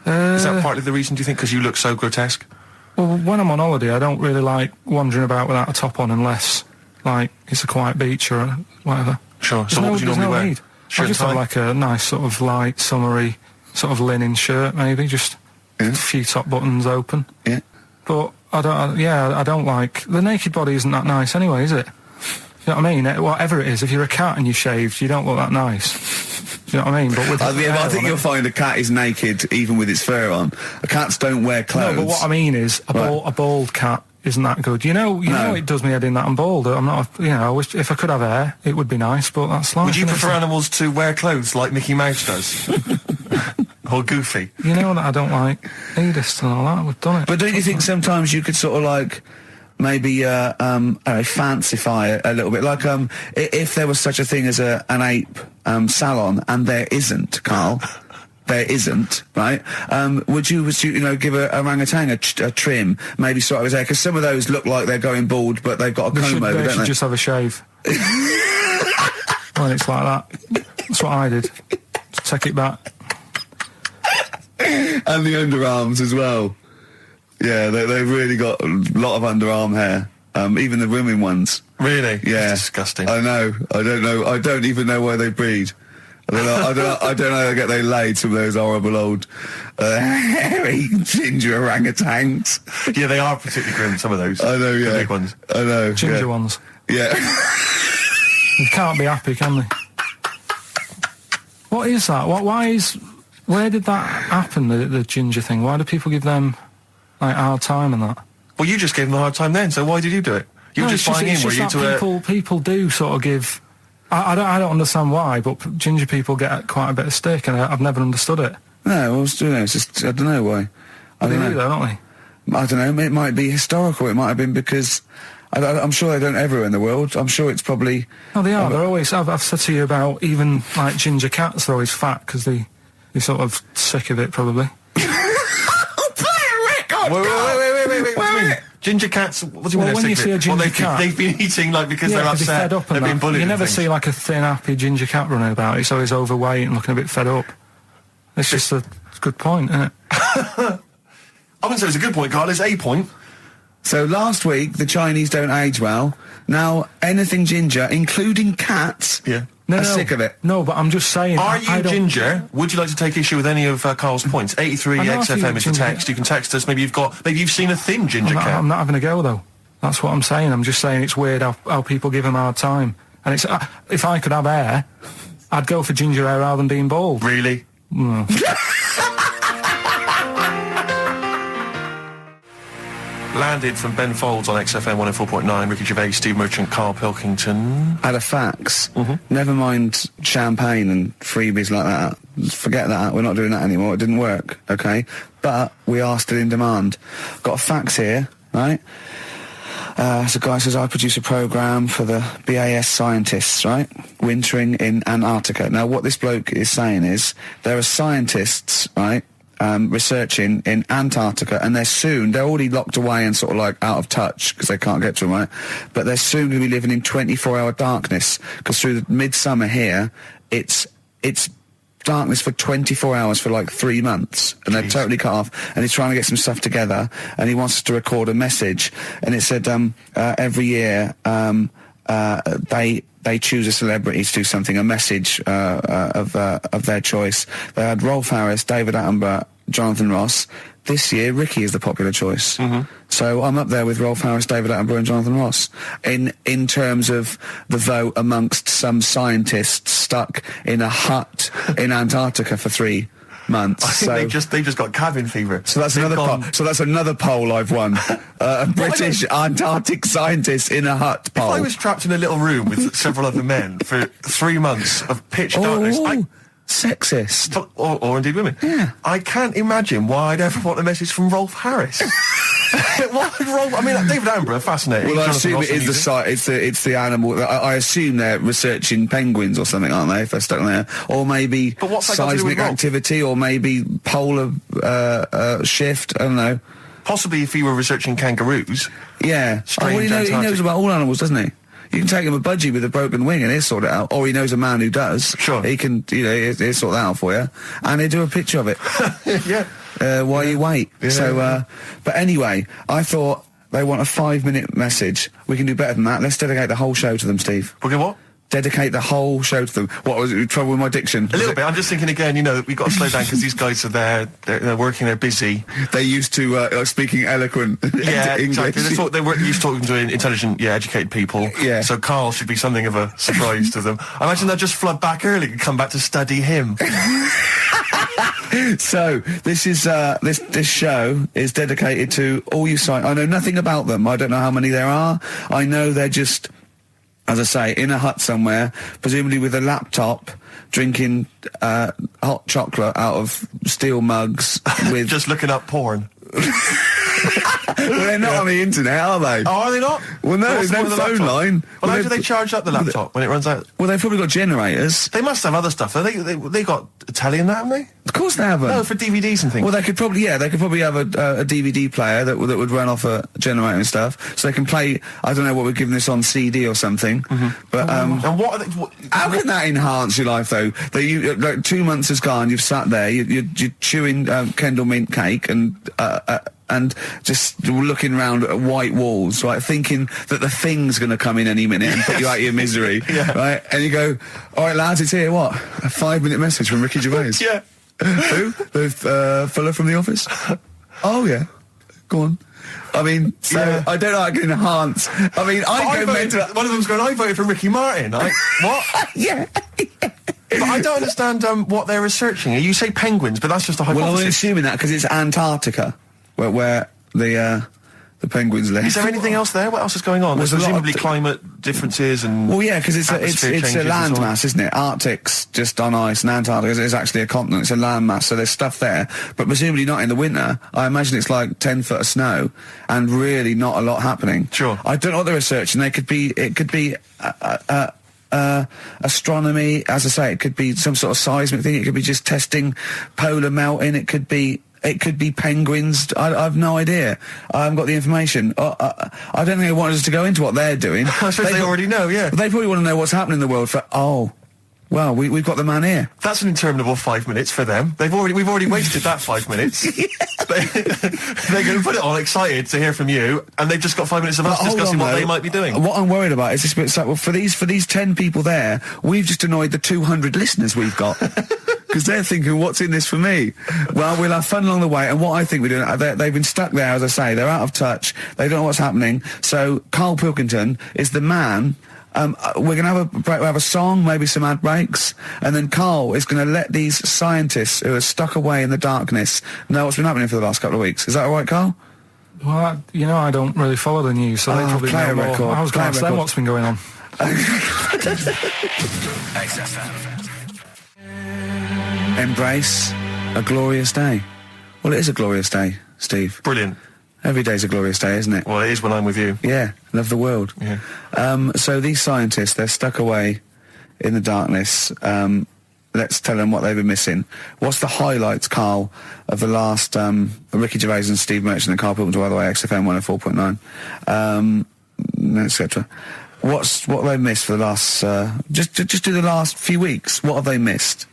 Speaker 2: Is that partly the reason, do you think, because you look so grotesque?
Speaker 3: Well, when I'm on holiday, I don't really like wandering about without a top on unless, like, it's a quiet beach or whatever.
Speaker 2: Sure. So
Speaker 3: There's
Speaker 2: what would you
Speaker 3: there's
Speaker 2: normally wear?
Speaker 3: need.
Speaker 2: Shirt
Speaker 3: I just
Speaker 2: and
Speaker 3: have
Speaker 2: tie?
Speaker 3: like a nice sort of light, summery, sort of linen shirt, maybe, just
Speaker 1: Yeah.
Speaker 3: a few top buttons open.
Speaker 1: Yeah.
Speaker 3: But I don't like... The naked body isn't that nice anyway, is it? You know what I mean? Whatever it is, if you're a cat and you're shaved, you don't look that nice. You know what I mean? But with
Speaker 1: I
Speaker 3: hair
Speaker 1: think
Speaker 3: on
Speaker 1: you'll
Speaker 3: it-
Speaker 1: find a cat is naked even with its fur on. Cats don't wear clothes.
Speaker 3: No, but what I mean is, a bald cat isn't that good. You know, it does me head in that I'm bald. I'm not, I wish if I could have hair, it would be nice, but that's life.
Speaker 2: Would you
Speaker 3: isn't it?
Speaker 2: prefer animals to wear clothes like Mickey Mouse does? Or Goofy?
Speaker 3: You know that I don't like nudist and all that. We've done it.
Speaker 1: But don't you think sometimes you could sort of like maybe fancify it a little bit? Like if there was such a thing as an ape salon, and there isn't, Carl. There isn't, right? Would you give a orangutan a trim, maybe sort of his hair? Because some of those look like they're going bald, but they've got a comb over,
Speaker 3: They
Speaker 1: don't
Speaker 3: should
Speaker 1: they?
Speaker 3: just have a shave. When it's like that. That's what I did. Just take it back.
Speaker 1: And the underarms as well. Yeah, they've really got a lot of underarm hair. Even the women ones.
Speaker 2: Really?
Speaker 1: Yeah.
Speaker 2: That's disgusting.
Speaker 1: I know. I don't know. I don't even know where they breed. I don't know how they get they laid, some of those horrible old hairy ginger orangutans.
Speaker 2: Yeah, they are particularly grim, some of those.
Speaker 1: I know,
Speaker 2: The
Speaker 1: yeah.
Speaker 2: big ones.
Speaker 1: I know.
Speaker 3: Ginger
Speaker 1: yeah.
Speaker 3: ones.
Speaker 1: Yeah.
Speaker 3: You can't be happy, can they? What is that? Where did that happen, the ginger thing? Why do people give them, like, a hard time and that?
Speaker 2: Well, you just gave them a hard time then, so why did you do it? You were just buying in, were you?
Speaker 3: People do sort of give. I don't understand why, but ginger people get quite a bit of stick, and I've never understood it.
Speaker 1: No, well, it's just I don't know why. I
Speaker 3: They
Speaker 1: don't
Speaker 3: do,
Speaker 1: know.
Speaker 3: don't they?
Speaker 1: I don't know. It might be historical. It might have been because I'm sure they don't everywhere in the world. I'm sure it's probably.
Speaker 3: Oh, they are. They're always. I've said to you about even like ginger cats. They're always fat because they're sort of sick of it, probably.
Speaker 2: Wait. What do you mean? Ginger cats? What do you mean?
Speaker 3: When you see a ginger cat,
Speaker 2: they've been eating like because they're upset.
Speaker 3: They're fed up and
Speaker 2: they've been bullied.
Speaker 3: You never
Speaker 2: and
Speaker 3: see like a thin, happy ginger cat running about. It's always overweight and looking a bit fed up. It's just a good point, isn't it?
Speaker 2: I wouldn't say it's a good point, Carl. It's a point.
Speaker 1: So last week the Chinese don't age well. Now anything ginger, including cats, are sick of it.
Speaker 3: No, but I'm just saying.
Speaker 2: Are you ginger? Would you like to take issue with any of Carl's points? 83 XFM is the text. You can text us. Maybe you've seen a thin ginger cat.
Speaker 3: I'm not having a go though. That's what I'm saying. I'm just saying it's weird how people give them a hard time. And it's if I could have hair, I'd go for ginger hair rather than being bald.
Speaker 2: Really?
Speaker 3: Mm.
Speaker 2: Landed from Ben Folds on XFM 104.9. Ricky Gervais, Steve Merchant, Karl Pilkington.
Speaker 1: Had a fax. Never mind champagne and freebies like that. Forget that. We're not doing that anymore. It didn't work. Okay, but we are still in demand. Got a fax here, right? So a guy says, I produce a programme for the BAS scientists, right? Wintering in Antarctica. Now, what this bloke is saying is there are scientists, right, researching in Antarctica, and they're already locked away and sort of like out of touch because they can't get to them, right? But they're soon going to be living in 24-hour darkness because through the midsummer here, it's darkness for 24 hours for like 3 months, and they're totally cut off, and he's trying to get some stuff together, and he wants us to record a message, and it said every year they choose a celebrity to do something, a message of their choice. They had Rolf Harris, David Attenborough, Jonathan Ross. This year, Ricky is the popular choice. So I'm up there with Rolf Harris, David Attenborough and Jonathan Ross in terms of the vote amongst some scientists stuck in a hut in Antarctica for 3 months.
Speaker 2: I think they've just got cabin fever.
Speaker 1: So that's another poll I've won. A British Antarctic scientist in a hut poll.
Speaker 2: If I was trapped in a little room with several other men for 3 months of pitch darkness,
Speaker 1: sexist.
Speaker 2: Or indeed women.
Speaker 1: Yeah.
Speaker 2: I can't imagine why I'd ever want a message from Rolf Harris. Why would Rolf? I mean, David Attenborough, fascinating.
Speaker 1: Well, I assume it is it's the animal. I assume they're researching penguins or something, aren't they? If they're stuck there, or maybe seismic activity, or maybe polar shift. I don't know.
Speaker 2: Possibly if he were researching kangaroos.
Speaker 1: Yeah. He knows about all animals, doesn't he? You can take him a budgie with a broken wing and he'll sort it out. Or he knows a man who does.
Speaker 2: Sure.
Speaker 1: He can, he'll sort that out for you. And he'll do a picture of it.
Speaker 2: Yeah.
Speaker 1: While you wait.
Speaker 2: Yeah.
Speaker 1: So, but anyway, I thought they want a 5-minute message. We can do better than that. Let's dedicate the whole show to them, Steve.
Speaker 2: We're going what?
Speaker 1: Dedicate the whole show to them. What, was it trouble with my diction?
Speaker 2: A little bit. I'm just thinking again, we've got to slow down because these guys are there, they're working, they're busy.
Speaker 1: They're used to speaking eloquent
Speaker 2: yeah,
Speaker 1: English.
Speaker 2: Exactly. They were used to talking to intelligent, educated people.
Speaker 1: Yeah.
Speaker 2: So Karl should be something of a surprise to them. I imagine they'll just flood back early and come back to study him.
Speaker 1: So this is this show is dedicated to all you I know nothing about them. I don't know how many there are. I know they're just, as I say, in a hut somewhere, presumably with a laptop, drinking hot chocolate out of steel mugs with
Speaker 2: just looking up porn.
Speaker 1: Well, they're not on the internet, are they?
Speaker 2: Oh, are they not?
Speaker 1: Well, no, there's no phone line.
Speaker 2: Well, how do they charge up the laptop when it runs out?
Speaker 1: Well, they've probably got generators.
Speaker 2: They must have other stuff. They got a telly and that, haven't they?
Speaker 1: Of course they haven't.
Speaker 2: No, for DVDs and things.
Speaker 1: Well, they could probably have a DVD player that would run off a generator and stuff, so they can play. I don't know what we're giving this on CD or something. But
Speaker 2: and what are they?
Speaker 1: How can that enhance your life though? That you like 2 months has gone, you've sat there, you're chewing Kendall mint cake and just looking around at white walls, right, thinking that the thing's going to come in any minute and put you out of your misery, right? And you go, all right, lads, it's here. What? A 5-minute message from Ricky Gervais.
Speaker 2: Yeah.
Speaker 1: Who? The fella from The Office? Oh, yeah. Go on. I mean, I don't know how I can enhance. I mean,
Speaker 2: one of them's going, I voted for Ricky Martin. What?
Speaker 1: Yeah.
Speaker 2: But I don't understand what they're researching. You say penguins, but that's just a hypothesis.
Speaker 1: Well, I'm assuming that because it's Antarctica, where the The penguins live.
Speaker 2: Is there anything else there? What else is going on?
Speaker 1: There's
Speaker 2: There's
Speaker 1: a lot of
Speaker 2: presumably climate differences and...
Speaker 1: Well, yeah, because it's a
Speaker 2: changes and so on.
Speaker 1: landmass, isn't it? Arctic's just on ice, and Antarctica is actually a continent. It's a landmass, so there's stuff there. But presumably not in the winter. I imagine it's like 10 foot of snow, and really not a lot happening.
Speaker 2: Sure.
Speaker 1: I don't know what they're researching. It could be astronomy, as I say. It could be some sort of seismic thing. It could be just testing polar melting. It could be penguins. I have no idea. I haven't got the information. I don't think they wanted us to go into what they're doing.
Speaker 2: I suppose they already know, yeah.
Speaker 1: They probably want to know what's happening in the world for, well, we've got the man here.
Speaker 2: That's an interminable 5 minutes for them. We've already wasted that 5 minutes. They're going to put it on, excited to hear from you, and they've just got 5 minutes of us discussing what they might be doing.
Speaker 1: What I'm worried about is this bit. Well, for these 10 people there, we've just annoyed the 200 listeners we've got. Because they're thinking, what's in this for me? Well, we'll have fun along the way. And what I think we're doing, they've been stuck there, as I say. They're out of touch. They don't know what's happening. So Karl Pilkington is the man. We're going to have a break. We'll have a song, maybe some ad breaks. And then Karl is going to let these scientists who are stuck away in the darkness know what's been happening for the last couple of weeks. Is that all right, Karl?
Speaker 3: Well, I don't really follow the news, so they probably
Speaker 1: play
Speaker 3: know
Speaker 1: a
Speaker 3: more.
Speaker 1: record.
Speaker 3: I was going to
Speaker 1: Play a
Speaker 3: ask them
Speaker 1: record.
Speaker 3: what's been going on.
Speaker 1: Embrace a glorious day. Well, it is a glorious day, Steve.
Speaker 2: Brilliant.
Speaker 1: Every day's a glorious day, isn't it?
Speaker 2: Well, it is when I'm with you.
Speaker 1: Yeah, love the world.
Speaker 2: Yeah.
Speaker 1: So these scientists, they're stuck away in the darkness. Let's tell them what they've been missing. What's the highlights, Karl, of the last Ricky Gervais and Steve Merchant and Karl Pilkington, by the way, XFM 104.9, etc. What they've missed for the last... just do the last few weeks. What have they missed?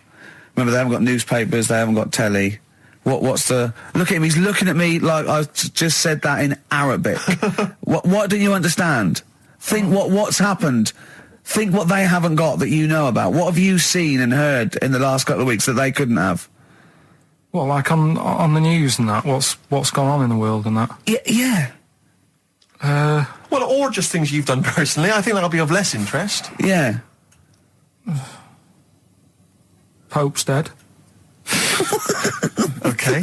Speaker 1: Remember, they haven't got newspapers, they haven't got telly. What's the... Look at him, he's looking at me like I just said that in Arabic. What don't you understand? Think what's happened. Think what they haven't got that you know about. What have you seen and heard in the last couple of weeks that they couldn't have?
Speaker 3: Well, like on the news and that, what's gone on in the world and that?
Speaker 1: Yeah.
Speaker 2: Well, or just things you've done personally. I think that'll be of less interest.
Speaker 1: Yeah.
Speaker 3: Pope's dead.
Speaker 2: Okay.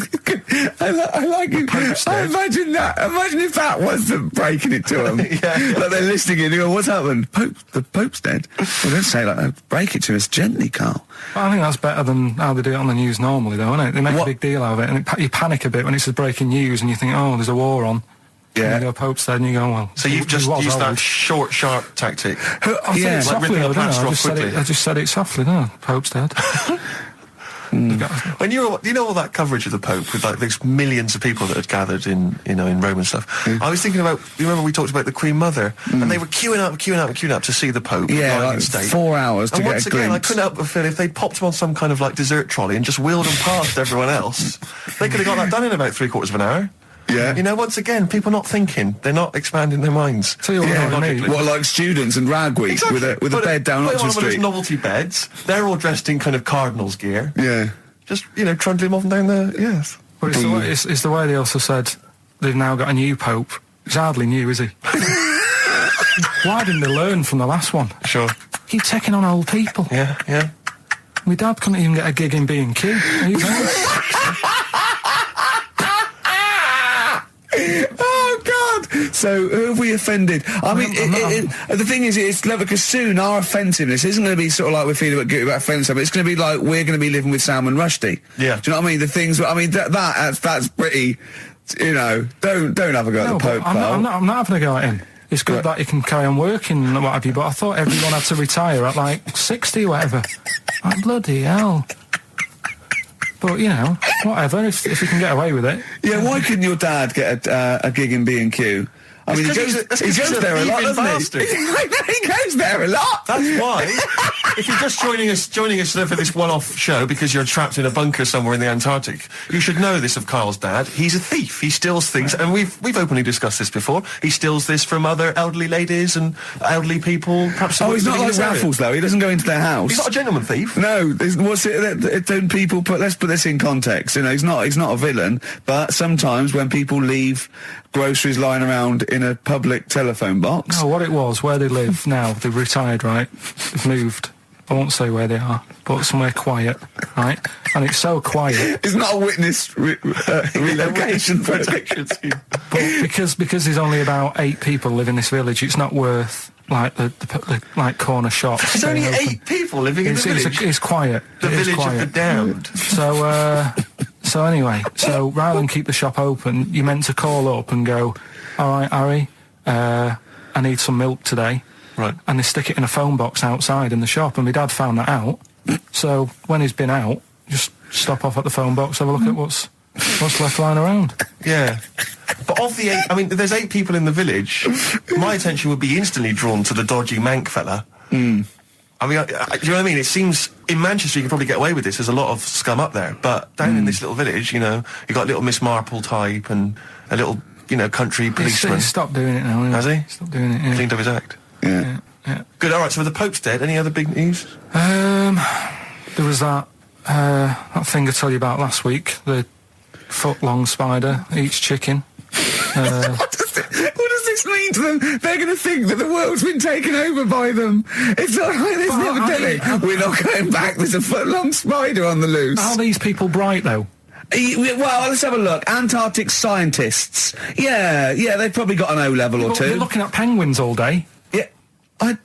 Speaker 1: I like it. I imagine that. Imagine if that was them breaking it to them.
Speaker 2: Yeah.
Speaker 1: Like they're listening and you go, what's happened? The Pope's dead. Well, don't say it like that. Break it to us gently, Karl.
Speaker 3: I think that's better than how they do it on the news normally, though, isn't it? They make a big deal out of it, and you panic a bit when it's breaking news, and you think, oh, there's a war on.
Speaker 1: Yeah.
Speaker 3: And you go, Pope's dead, and you go, well...
Speaker 2: So you've just used that short, sharp tactic.
Speaker 3: I said it softly,
Speaker 2: ripping a
Speaker 3: though, didn't
Speaker 2: plaster
Speaker 3: I?
Speaker 2: off quickly.
Speaker 3: I just said it softly, didn't I? Pope's dead.
Speaker 2: When you know all that coverage of the Pope with like these millions of people that had gathered in Rome and stuff, I was thinking about, you remember we talked about the Queen Mother, and they were queuing up to see the Pope.
Speaker 1: Yeah,
Speaker 2: lying
Speaker 1: like
Speaker 2: in state.
Speaker 1: 4 hours to
Speaker 2: And
Speaker 1: get
Speaker 2: once
Speaker 1: a
Speaker 2: again,
Speaker 1: glimpse.
Speaker 2: I couldn't help but feel if they'd popped him on some kind of like dessert trolley and just wheeled him past everyone else, they could have got that done in about 3/4 of an hour.
Speaker 1: Yeah.
Speaker 2: Once again, people not thinking, they're not expanding their minds.
Speaker 3: Tell you what,
Speaker 1: Yeah,
Speaker 3: logically.
Speaker 1: what, like students and Rag Week
Speaker 2: Exactly.
Speaker 1: with a bed down
Speaker 2: Put
Speaker 1: Oxford
Speaker 2: on one of those
Speaker 1: Street.
Speaker 2: novelty beds. They're all dressed in kind of cardinals gear.
Speaker 1: Yeah.
Speaker 2: Just, trundling off and down the... Yes.
Speaker 3: But it's the way they also said they've now got a new Pope. He's hardly new, is he? Why didn't they learn from the last one?
Speaker 2: Sure.
Speaker 3: Keep taking on old people.
Speaker 2: Yeah.
Speaker 3: My dad couldn't even get a gig in B&Q. Are you nice?
Speaker 1: Oh God! So who have we offended? I mean, the thing is, it's clever because soon our offensiveness isn't going to be sort of like we're feeling about offending someone. It's going to be like we're going to be living with Salman Rushdie.
Speaker 2: Yeah.
Speaker 1: Do you know what I mean? The things. I mean, that's pretty. Don't have a go at the Pope.
Speaker 3: I'm not having a go at him. It's good that he can carry on working and what have you, but I thought everyone had to retire at like 60 or whatever. Like, bloody hell. But, whatever, if you can get away with it.
Speaker 1: Yeah, why couldn't your dad get a gig in B&Q? I mean, he goes there a lot, doesn't he? He goes there a lot.
Speaker 2: That's why, if you're just joining us for this one-off show because you're trapped in a bunker somewhere in the Antarctic, you should know this of Karl's dad. He's a thief. He steals things, and we've openly discussed this before. He steals this from other elderly ladies and elderly people. Perhaps.
Speaker 1: Oh, he's not like Raffles, though. He doesn't go into their house.
Speaker 2: He's not a gentleman thief.
Speaker 1: No, don't people put? Let's put this in context. He's not a villain, but sometimes when people leave groceries lying around in a public telephone box.
Speaker 3: No, what it was, where they live now, they've retired, right? They've moved. I won't say where they are, but somewhere quiet, right? And it's so quiet.
Speaker 1: It's not a witness relocation protection scheme.
Speaker 3: But because there's only about 8 people live in this village, it's not worth like the like corner shops.
Speaker 2: There's only 8 people living in the village.
Speaker 3: It's quiet.
Speaker 2: The village of the damned.
Speaker 3: So anyway, rather than keep the shop open, you're meant to call up and go, all right, Harry, I need some milk today.
Speaker 2: Right.
Speaker 3: And they stick it in a phone box outside in the shop, and my dad found that out. So when he's been out, just stop off at the phone box, have a look at what's left lying around.
Speaker 2: Yeah. But of the 8, I mean, there's 8 people in the village. My attention would be instantly drawn to the dodgy Manc fella. I mean, do you know what I mean? It seems, in Manchester you can probably get away with this. There's a lot of scum up there. But down in this little village, you know, you got a little Miss Marple type and a little, you know, country policeman.
Speaker 3: He's stopped doing it now, hasn't
Speaker 2: Has he?
Speaker 3: Stopped doing it, yeah.
Speaker 2: Cleaned up his act.
Speaker 1: Yeah.
Speaker 2: Good, alright, so the Pope's dead. Any other big news?
Speaker 3: There was that thing I told you about last week, the foot-long spider eats chicken.
Speaker 1: What does this mean to them? They're going to think that the world's been taken over by them. It's not like this the other day. We're not going back. There's a foot-long spider on the loose.
Speaker 3: Are these people bright, though?
Speaker 1: Well, let's have a look. Antarctic scientists. Yeah, they've probably got an O-level or two.
Speaker 3: You're looking at penguins all day.
Speaker 1: Yeah.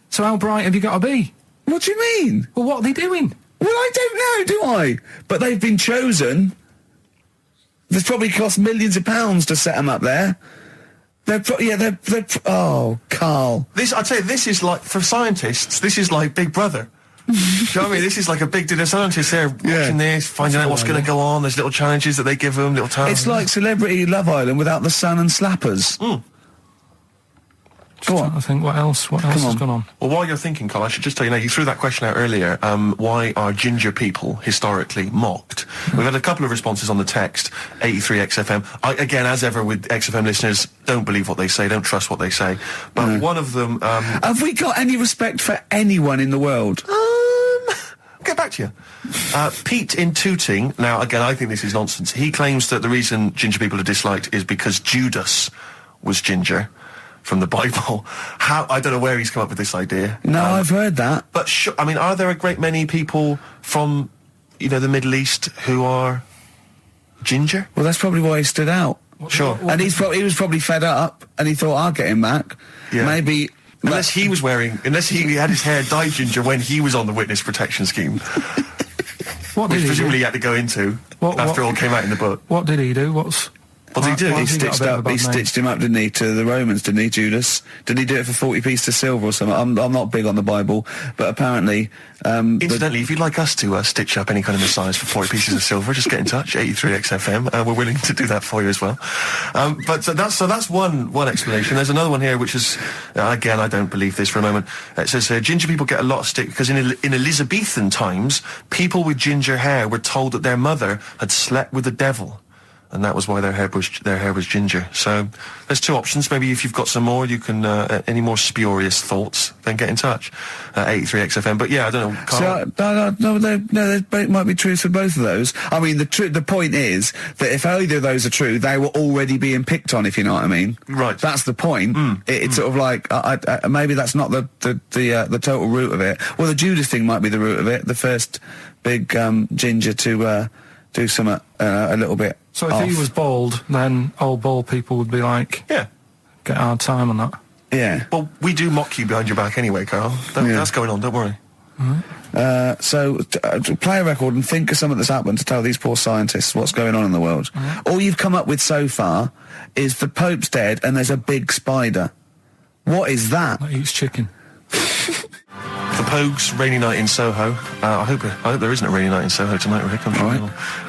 Speaker 3: So how bright have you got to be?
Speaker 1: What do you mean?
Speaker 3: Well, what are they doing?
Speaker 1: Well, I don't know, do I? But they've been chosen. There's probably cost millions of pounds to set them up there. Oh, Karl.
Speaker 2: I'd say this is like, for scientists, this is like Big Brother. Do you know what I mean? This is like a big dinner. Scientists there watching this, finding out what's going to go on. There's little challenges that they give them, little tasks.
Speaker 1: It's like Celebrity Love Island without the sun and slappers. Go on.
Speaker 3: I think what else has gone on?
Speaker 2: Well, while you're thinking, Carl, I should just tell you now, you threw that question out earlier, why are ginger people historically mocked? We've had a couple of responses on the text, 83XFM. Again, as ever with XFM listeners, don't believe what they say, don't trust what they say. But one of them...
Speaker 1: have we got any respect for anyone in the world?
Speaker 2: I'll get back to you. Pete in Tooting, now, again, I think this is nonsense. He claims that the reason ginger people are disliked is because Judas was ginger. From the Bible. I don't know where he's come up with this idea.
Speaker 1: No, I've heard that.
Speaker 2: But I mean, are there a great many people from, you know, the Middle East who are ginger?
Speaker 1: Well, that's probably why he stood out.
Speaker 2: Sure.
Speaker 1: And he was probably fed up, and he thought, I'll get him back. Yeah. Maybe...
Speaker 2: Unless he had his hair dyed ginger when he was on the witness protection scheme. Which presumably he had to go into after all came out in the book.
Speaker 3: What did he do? What
Speaker 2: did he do?
Speaker 1: He stitched him up, didn't he, to the Romans, didn't he, Judas? Did he do it for 40 pieces of silver or something? I'm not big on the Bible, but apparently...
Speaker 2: Incidentally, if you'd like us to stitch up any kind of messiahs for 40 pieces of silver, just get in touch, 83XFM. We're willing to do that for you as well. So that's one explanation. There's another one here, which is, again, I don't believe this for a moment. It says, ginger people get a lot of stick because in Elizabethan times, people with ginger hair were told that their mother had slept with the devil. And that was why their hair was ginger. So there's 2 options. Maybe if you've got some more, you can any more spurious thoughts, then get in touch. 83XFM. But yeah, I don't know.
Speaker 1: So, there might be truth for both of those. I mean, the point is that if either of those are true, they were already being picked on. If you know what I mean.
Speaker 2: Right.
Speaker 1: That's the point. It's sort of like maybe that's not the total root of it. Well, the Judas thing might be the root of it. The first big ginger to do something a little bit.
Speaker 3: So if he was bald, then old bald people would be like,
Speaker 2: yeah,
Speaker 3: get a hard time on that.
Speaker 1: Yeah.
Speaker 2: Well, we do mock you behind your back anyway, Carl. That's going on, don't worry.
Speaker 1: So play a record and think of something that's happened to tell these poor scientists what's going on in the world. All you've come up with so far is the Pope's dead and there's a big spider. What is that?
Speaker 3: That eats chicken.
Speaker 2: The Pogues, rainy night in Soho. I hope there isn't a rainy night in Soho tonight, Rick. I'm sure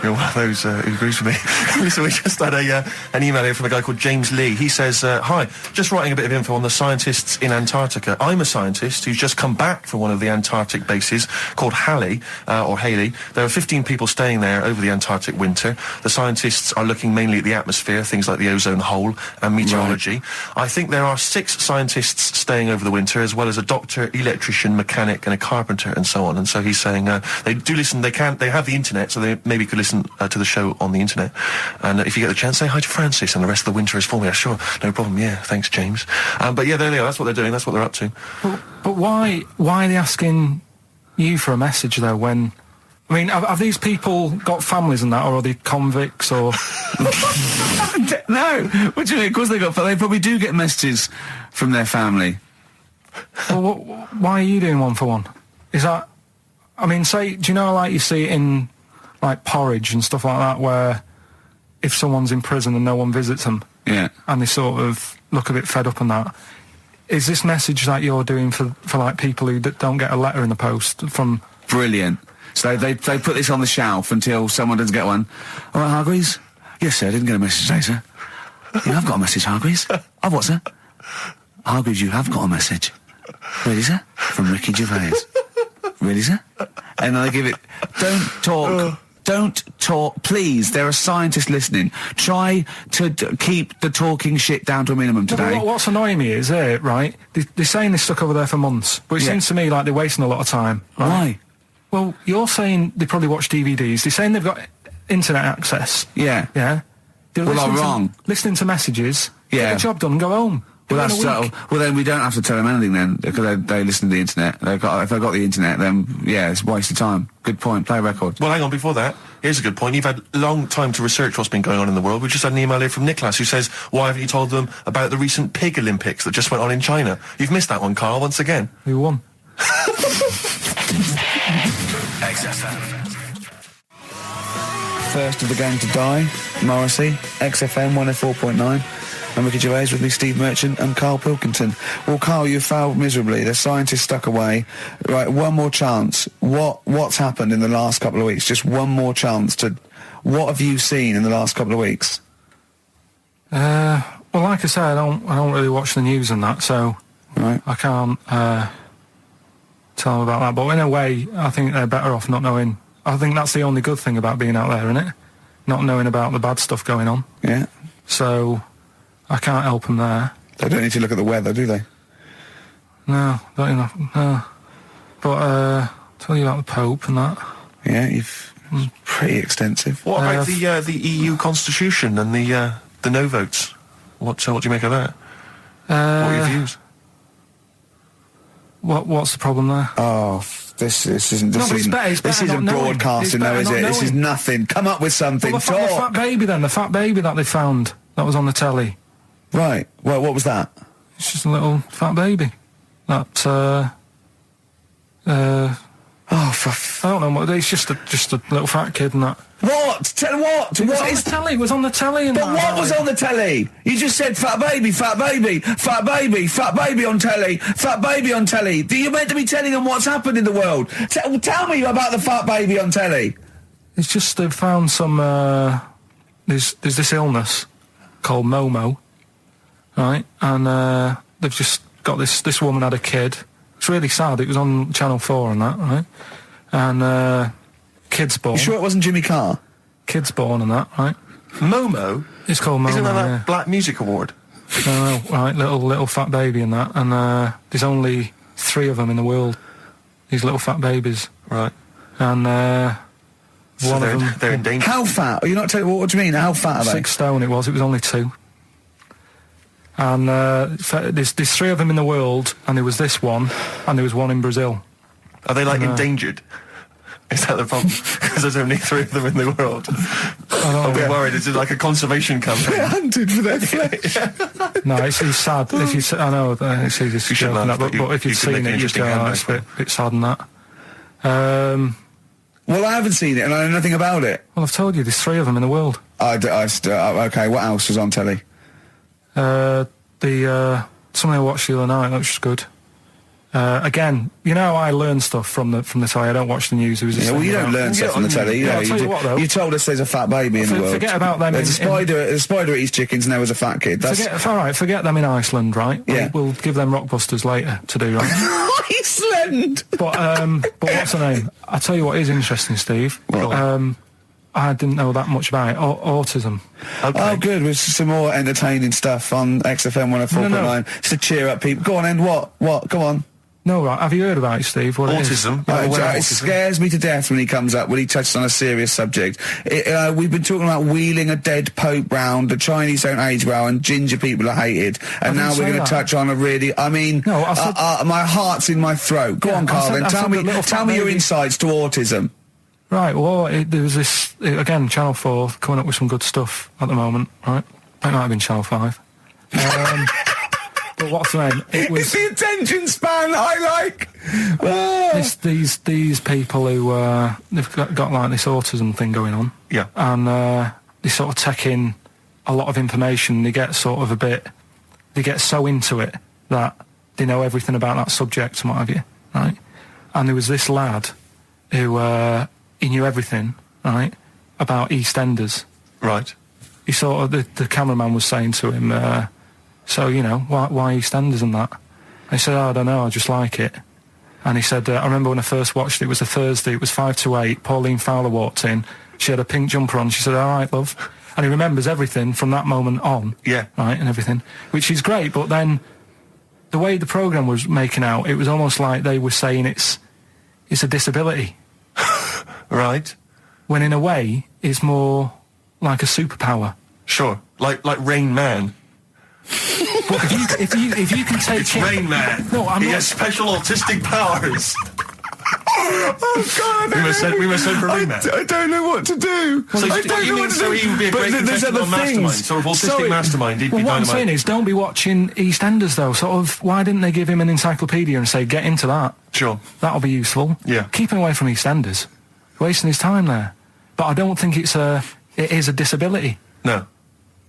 Speaker 2: you're one of those who agrees with me. So we just had an email here from a guy called James Lee. He says, hi, just writing a bit of info on the scientists in Antarctica. I'm a scientist who's just come back from one of the Antarctic bases called Halley. There are 15 people staying there over the Antarctic winter. The scientists are looking mainly at the atmosphere, things like the ozone hole and meteorology. Right. I think there are 6 scientists staying over the winter, as well as a doctor, electrician, mechanic and a carpenter and so on. And so he's saying they do listen, they have the internet, so they maybe could listen to the show on the internet. And if you get the chance, say hi to Francis and the rest of the winter is for me. Sure, no problem. Yeah, thanks, James. But yeah, there they are. That's what they're doing. That's what they're up to.
Speaker 3: But why are they asking, you for a message, though, when... I mean, have these people got families and that, or are they convicts, or...
Speaker 1: No, what do you mean? Of course they probably do get messages from their family.
Speaker 3: Well, why are you doing one for one? Is that... I mean, say, do you know, like, you see it in, like, Porridge and stuff like that, where if someone's in prison and no one visits them,
Speaker 1: yeah,
Speaker 3: and they sort of look a bit fed up and that, is this message that you're doing for like, people who don't get a letter in the post from...
Speaker 1: Brilliant. So they put this on the shelf until someone doesn't get one. All right, Hargreaves? Yes, sir, I didn't get a message today, sir. Yeah, I've got a message, Hargreaves. I've what, sir? Hargreaves, you have got a message. Really, sir? From Ricky Gervais. Really, sir? And they give it... Don't talk, please. There are scientists listening. Try to keep the talking shit down to a minimum today.
Speaker 3: What's annoying me is, right, they're saying this stuck over there for months, but it seems to me like they're wasting a lot of time. Right?
Speaker 1: Why?
Speaker 3: Well, you're saying they probably watch DVDs. They're saying they've got internet access.
Speaker 1: Yeah.
Speaker 3: Yeah?
Speaker 1: Well, I'm wrong.
Speaker 3: Listening to messages.
Speaker 1: Yeah.
Speaker 3: Get the job done and go home.
Speaker 1: Well, well, then we don't have to tell them anything then, because they listen to the internet. If they've got the internet, then, yeah, it's a waste of time. Good point. Play a record.
Speaker 2: Well, hang on, before that, here's a good point. You've had a long time to research what's been going on in the world. We just had an email here from Nicholas who says, why haven't you told them about the recent pig Olympics that just went on in China? You've missed that one, Carl, once again.
Speaker 3: Who won?
Speaker 1: First of the gang to die, Morrissey, XFM 104.9. And Ricky Gervais with me, Steve Merchant and Karl Pilkington. Well, Karl, you failed miserably. The scientists stuck away. Right, one more chance. What's happened in the last couple of weeks? Just one more chance to... What have you seen in the last couple of weeks?
Speaker 3: Well, like I say, I don't really watch the news and that, so
Speaker 1: right.
Speaker 3: I can't tell them about that. But in a way, I think they're better off not knowing. I think that's the only good thing about being out there, isn't it? Not knowing about the bad stuff going on.
Speaker 1: Yeah.
Speaker 3: So... I can't help them there.
Speaker 1: They don't need to look at the weather, do they?
Speaker 3: No, not enough. No. But, tell you about the Pope and that.
Speaker 1: Yeah, pretty extensive.
Speaker 2: What about the EU Constitution and the no votes? What do you make of that? What are your views?
Speaker 3: What's the problem there?
Speaker 1: Oh, this isn't broadcasting, though, is it? This is nothing. Come up with something.
Speaker 3: Well, the fat baby, then. The fat baby that they found. That was on the telly.
Speaker 1: Right. Well, what was that?
Speaker 3: It's just a little fat baby. That, I don't know what it is. Just a little fat kid and that.
Speaker 1: What? Tell what?
Speaker 3: It was on the telly. And
Speaker 1: but what was on the telly? You just said fat baby, fat baby, fat baby, fat baby on telly, fat baby on telly. You're meant to be telling them what's happened in the world. Tell me about the fat baby on telly.
Speaker 3: It's just they've found some, there's this illness called Momo. Right, and they've just got this woman had a kid. It's really sad. It was on Channel 4 and that, right? And kid's born.
Speaker 1: You sure it wasn't Jimmy Carr?
Speaker 3: Kid's born and that, right?
Speaker 2: Momo?
Speaker 3: It's called Momo.
Speaker 2: Isn't that Black Music Award?
Speaker 3: No, right, little fat baby and that. And there's only 3 of them in the world. These little fat babies.
Speaker 2: Right.
Speaker 3: And
Speaker 2: so
Speaker 3: one of them...
Speaker 2: They're in danger.
Speaker 1: How fat? Are you not telling what do you mean? How fat are they?
Speaker 3: 6 stone it was only 2. And there's 3 of them in the world, and there was this one, and there was one in Brazil.
Speaker 2: Are they, like, endangered? Is that the problem? Because there's only 3 of them in the world. I'll be worried. Is it like a conservation campaign?
Speaker 1: They're hunted for their flesh.
Speaker 3: No, it's sad. If I know, it's easy to joke on that, but if you'd seen it, you'd go, it's a bit sad and that.
Speaker 1: Well, I haven't seen it, and I know nothing about it.
Speaker 3: Well, I've told you, there's 3 of them in the world.
Speaker 1: Okay, what else was on telly?
Speaker 3: Something I watched the other night, that was good. Again, you know, I learn stuff from the telly. I don't watch the news.
Speaker 1: Well, you don't learn stuff from the telly. You told us there's a fat baby in the world.
Speaker 3: Forget about them.
Speaker 1: There's a spider eats chickens, and there was a fat kid.
Speaker 3: Forget them in Iceland, right?
Speaker 1: Yeah.
Speaker 3: We'll give them Rockbusters later to do, right?
Speaker 1: Iceland!
Speaker 3: But what's her name? I'll tell you what is interesting, Steve.
Speaker 1: What?
Speaker 3: I didn't know that much about it. Autism.
Speaker 1: Okay. Oh, good. With some more entertaining stuff on XFM 104.9. Just to cheer up people. Go on, End. What? Go on.
Speaker 3: No, right. Have you heard about it, Steve? What it is?
Speaker 2: Autism.
Speaker 1: It scares me to death when he comes up, when he touches on a serious subject. We've been talking about wheeling a dead pope round, the Chinese don't age well, and ginger people are hated. And now we're going to touch on a really, my heart's in my throat. Go on, Carl, then tell me your insights to autism.
Speaker 3: Right, well, there was this, again, Channel 4 coming up with some good stuff at the moment, right? It might have been Channel 5. But what's the name?
Speaker 1: It's the attention span I like.
Speaker 3: These people who they've got like this autism thing going on.
Speaker 2: Yeah.
Speaker 3: And they sort of take in a lot of information. They get sort of they get so into it that they know everything about that subject and what have you, right? And there was this lad who he knew everything, right, about EastEnders.
Speaker 2: Right.
Speaker 3: He sort of the cameraman was saying to him. So, why EastEnders and that? And he said, I don't know, I just like it. And he said, I remember when I first watched it was a Thursday, it was 5 to 8, Pauline Fowler walked in, she had a pink jumper on, she said, all right, love. And he remembers everything from that moment on.
Speaker 2: Yeah.
Speaker 3: Right, and everything, which is great, but then the way the programme was making out, it was almost like they were saying it's a disability.
Speaker 2: Right.
Speaker 3: When in a way, it's more like a superpower.
Speaker 2: Sure. Like Rain Man.
Speaker 3: But if you can take
Speaker 2: it's Rain Man.
Speaker 3: No,
Speaker 2: he has special autistic powers.
Speaker 1: Oh God!
Speaker 2: We must send for Rain Man.
Speaker 1: I don't know what to do.
Speaker 2: So
Speaker 1: I don't know what to do.
Speaker 2: So he would be a great contestant on Mastermind, sort of autistic mastermind. He'd be
Speaker 3: what I'm
Speaker 2: dynamite.
Speaker 3: saying is, don't be watching EastEnders though. Sort of, why didn't they give him an encyclopedia and say, get into that?
Speaker 2: Sure.
Speaker 3: That'll be useful.
Speaker 2: Yeah.
Speaker 3: Keep him away from EastEnders. Wasting his time there. But I don't think it is a disability.
Speaker 2: No.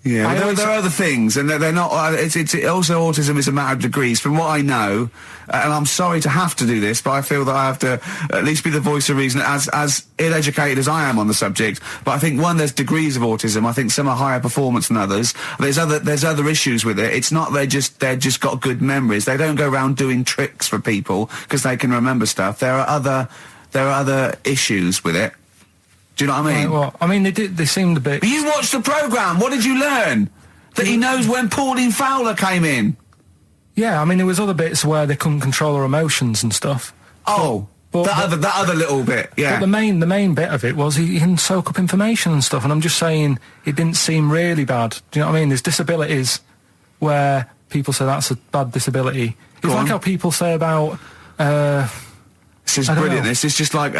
Speaker 1: Yeah, there are other things, and they're not. It's also autism is a matter of degrees. From what I know, and I'm sorry to have to do this, but I feel that I have to at least be the voice of reason, as ill-educated as I am on the subject. But I think there's degrees of autism. I think some are higher performance than others. There's other issues with it. It's not they're just got good memories. They don't go around doing tricks for people because they can remember stuff. There are other issues with it. Do you know what I mean?
Speaker 3: Right, well, I mean, they seemed a bit...
Speaker 1: But you watched the programme. What did you learn? That he knows when Pauline Fowler came in.
Speaker 3: Yeah, I mean, there was other bits where they couldn't control her emotions and stuff.
Speaker 1: Oh, that other little bit, yeah.
Speaker 3: But the main bit of it was he can soak up information and stuff, and I'm just saying it didn't seem really bad. Do you know what I mean? There's disabilities where people say that's a bad disability. It's like how people say about...
Speaker 1: This is brilliant. This is just like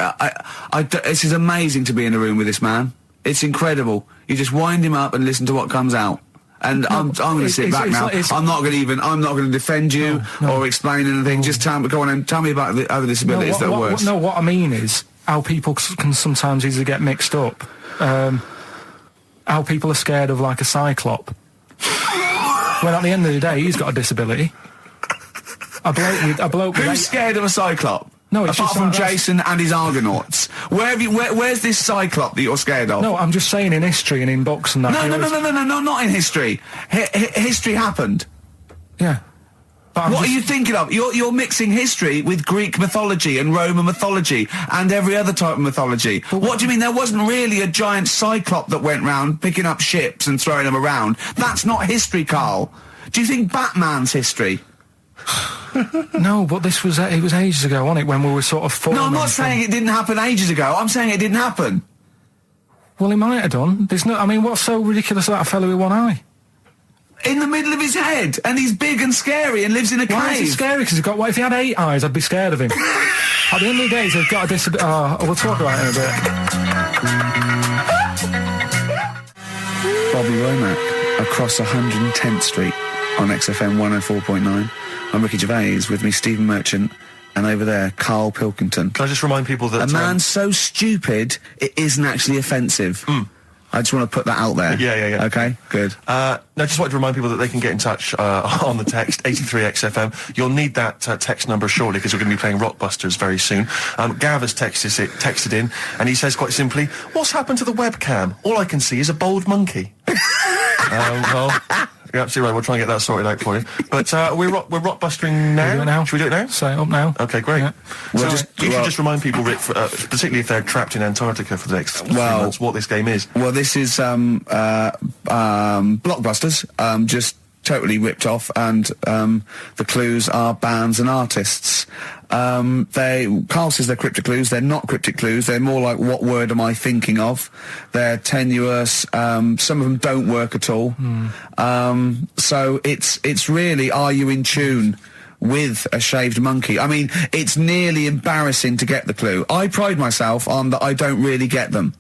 Speaker 1: this is amazing to be in a room with this man. It's incredible. You just wind him up and listen to what comes out. And I'm going to sit back now. I'm not going to defend you or explain anything. Just tell me about the other disabilities that are worse.
Speaker 3: What I mean is how people can sometimes easily get mixed up. How people are scared of like a cyclop. Well, at the end of the day, he's got a disability. A bloke.
Speaker 1: Who's scared of a cyclop?
Speaker 3: No, it's
Speaker 1: apart
Speaker 3: just
Speaker 1: from Jason and his Argonauts. Where's this cyclop that you're scared of?
Speaker 3: No, I'm just saying in history and in books and that.
Speaker 1: No, not in history. History happened.
Speaker 3: Yeah.
Speaker 1: What are you thinking of? You're mixing history with Greek mythology and Roman mythology and every other type of mythology. What do you mean? There wasn't really a giant cyclop that went round picking up ships and throwing them around. That's not history, Carl. Do you think Batman's history?
Speaker 3: No, but it was ages ago, wasn't it, when we were sort of forming...
Speaker 1: No, I'm not saying it didn't happen ages ago. I'm saying it didn't happen.
Speaker 3: Well, he might have done. What's so ridiculous about a fellow with one eye?
Speaker 1: In the middle of his head, and he's big and scary and lives in a cave.
Speaker 3: Why is he scary? Because what if he had 8 eyes, I'd be scared of him. At the end of the day, he's got a disability... we'll talk about it in a bit.
Speaker 1: Bobby Womack, across 110th Street on XFM 104.9. I'm Ricky Gervais, with me Stephen Merchant, and over there, Karl Pilkington.
Speaker 2: Can I just remind people that...
Speaker 1: A man so stupid, it isn't actually offensive. I just want to put that out there.
Speaker 2: Yeah.
Speaker 1: Okay, good.
Speaker 2: No, just wanted to remind people that they can get in touch on the text, 83XFM. You'll need that text number shortly, because we're going to be playing Rockbusters very soon. Gav has texted in, and he says quite simply, what's happened to the webcam? All I can see is a bald monkey. Well... You're absolutely right. We'll try and get that sorted out for you. But we're rockbustering now.
Speaker 3: Should we do it now?
Speaker 2: Should we do it now?
Speaker 3: Say it up now.
Speaker 2: Okay, great.
Speaker 3: Yeah.
Speaker 2: Well, you should just remind people, Rick, particularly if they're trapped in Antarctica for the next 3 months, what this game is.
Speaker 1: Well, this is Blockbusters. Just totally ripped off, and the clues are bands and artists. Carl says they're cryptic clues. They're not cryptic clues. They're more like, what word am I thinking of? They're tenuous. Some of them don't work at all. So it's really, are you in tune with a shaved monkey? I mean, it's nearly embarrassing to get the clue. I pride myself on that I don't really get them.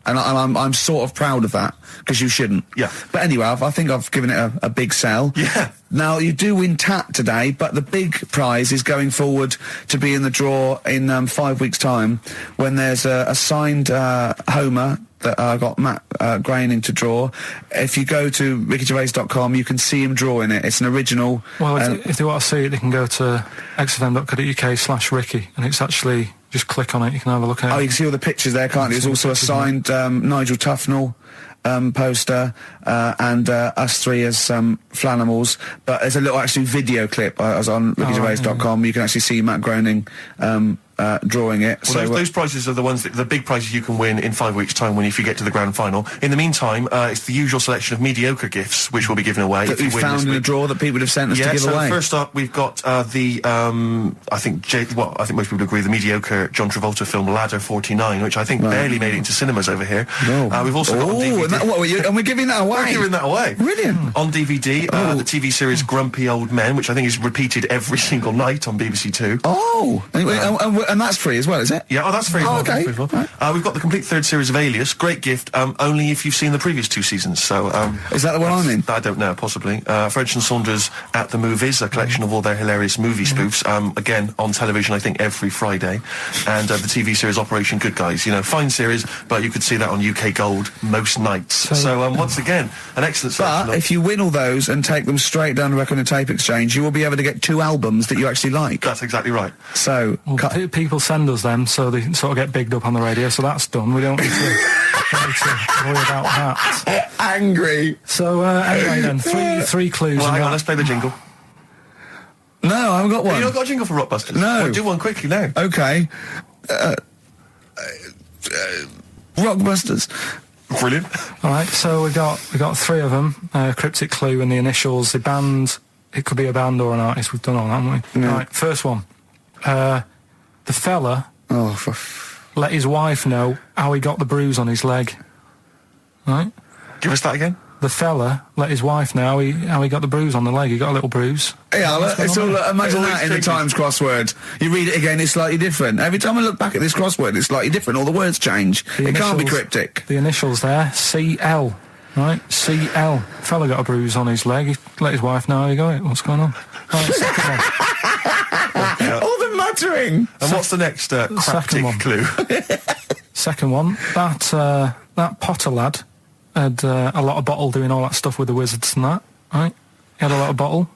Speaker 1: And I'm sort of proud of that, because you shouldn't.
Speaker 2: Yeah.
Speaker 1: But anyway, I think I've given it a big sell.
Speaker 2: Yeah.
Speaker 1: Now, you do win Tat today, but the big prize is going forward to be in the draw in 5 weeks' time, when there's a signed Homer that I got Matt Groening to draw. If you go to rickygervais.com, you can see him drawing it. It's an original.
Speaker 3: Well, if they want to see it, they can go to xfm.co.uk/Ricky, and it's actually, just click on it, you can have a look at it.
Speaker 1: Oh, you can see all the pictures there, can't you? There's also a signed Nigel Tufnell poster, and us three as Flanimals. But there's a little actually video clip. I was on rickygervais.com. You can actually see Matt Groening drawing it.
Speaker 2: Well, those prizes are the ones, the big prizes you can win in 5 weeks' time if you get to the grand final. In the meantime, it's the usual selection of mediocre gifts which will be given away.
Speaker 1: That we found in a drawer that people have sent us to give away.
Speaker 2: First up, we've got I think most people agree, the mediocre John Travolta film Ladder 49, which I think barely made it into cinemas over here. We've also got on DVD.
Speaker 1: And we're giving that away.
Speaker 2: We're giving that away.
Speaker 1: Brilliant.
Speaker 2: On DVD, the TV series Grumpy Old Men, which I think is repeated every single night on BBC Two.
Speaker 1: Oh, and that's free as well, is it?
Speaker 2: Yeah, that's free.
Speaker 1: Okay.
Speaker 2: We've got the complete third series of Alias. Great gift, only if you've seen the previous 2 seasons. So,
Speaker 1: is that the one I'm in?
Speaker 2: I don't know, possibly. French and Saunders at the Movies, a collection of all their hilarious movie spoofs. Again, on television, I think every Friday. And the TV series Operation Good Guys. Fine series, but you could see that on UK Gold most nights. So once again, an excellent selection.
Speaker 1: But if you win all those and take them straight down to Record and Tape Exchange, you will be able to get 2 albums that you actually like.
Speaker 2: That's exactly right.
Speaker 1: So,
Speaker 3: people send us them, so they sort of get bigged up on the radio, so that's done. We don't need to worry about that.
Speaker 1: Angry.
Speaker 3: So, anyway then, three clues.
Speaker 2: Well, hang on, let's play the jingle.
Speaker 1: No, I haven't got one.
Speaker 2: You not got a jingle for Rockbusters?
Speaker 1: No.
Speaker 2: Well, do one quickly now.
Speaker 1: Okay. Rockbusters.
Speaker 2: Brilliant.
Speaker 3: All right, so we got 3 of them. Cryptic clue and the initials. The band. It could be a band or an artist. We've done all that, haven't we?
Speaker 1: Yeah.
Speaker 3: All right, first one. The fella let his wife know how he got the bruise on his leg. Right?
Speaker 2: Give us that again.
Speaker 3: The fella let his wife know how he got the bruise on the leg. He got a little bruise.
Speaker 1: Yeah, it's all. Imagine that in the Times crossword. You read it again, it's slightly different. Every time I look back at this crossword, it's slightly different. All the words change. It can't be cryptic.
Speaker 3: The initials there, CL. Right, CL. Fella got a bruise on his leg. He let his wife know how he got it. What's going on? Right, second one.
Speaker 1: All the muttering.
Speaker 2: And what's the next cryptic clue?
Speaker 3: Second one. That Potter lad had a lot of bottle doing all that stuff with the wizards and that. Right, he had a lot of bottle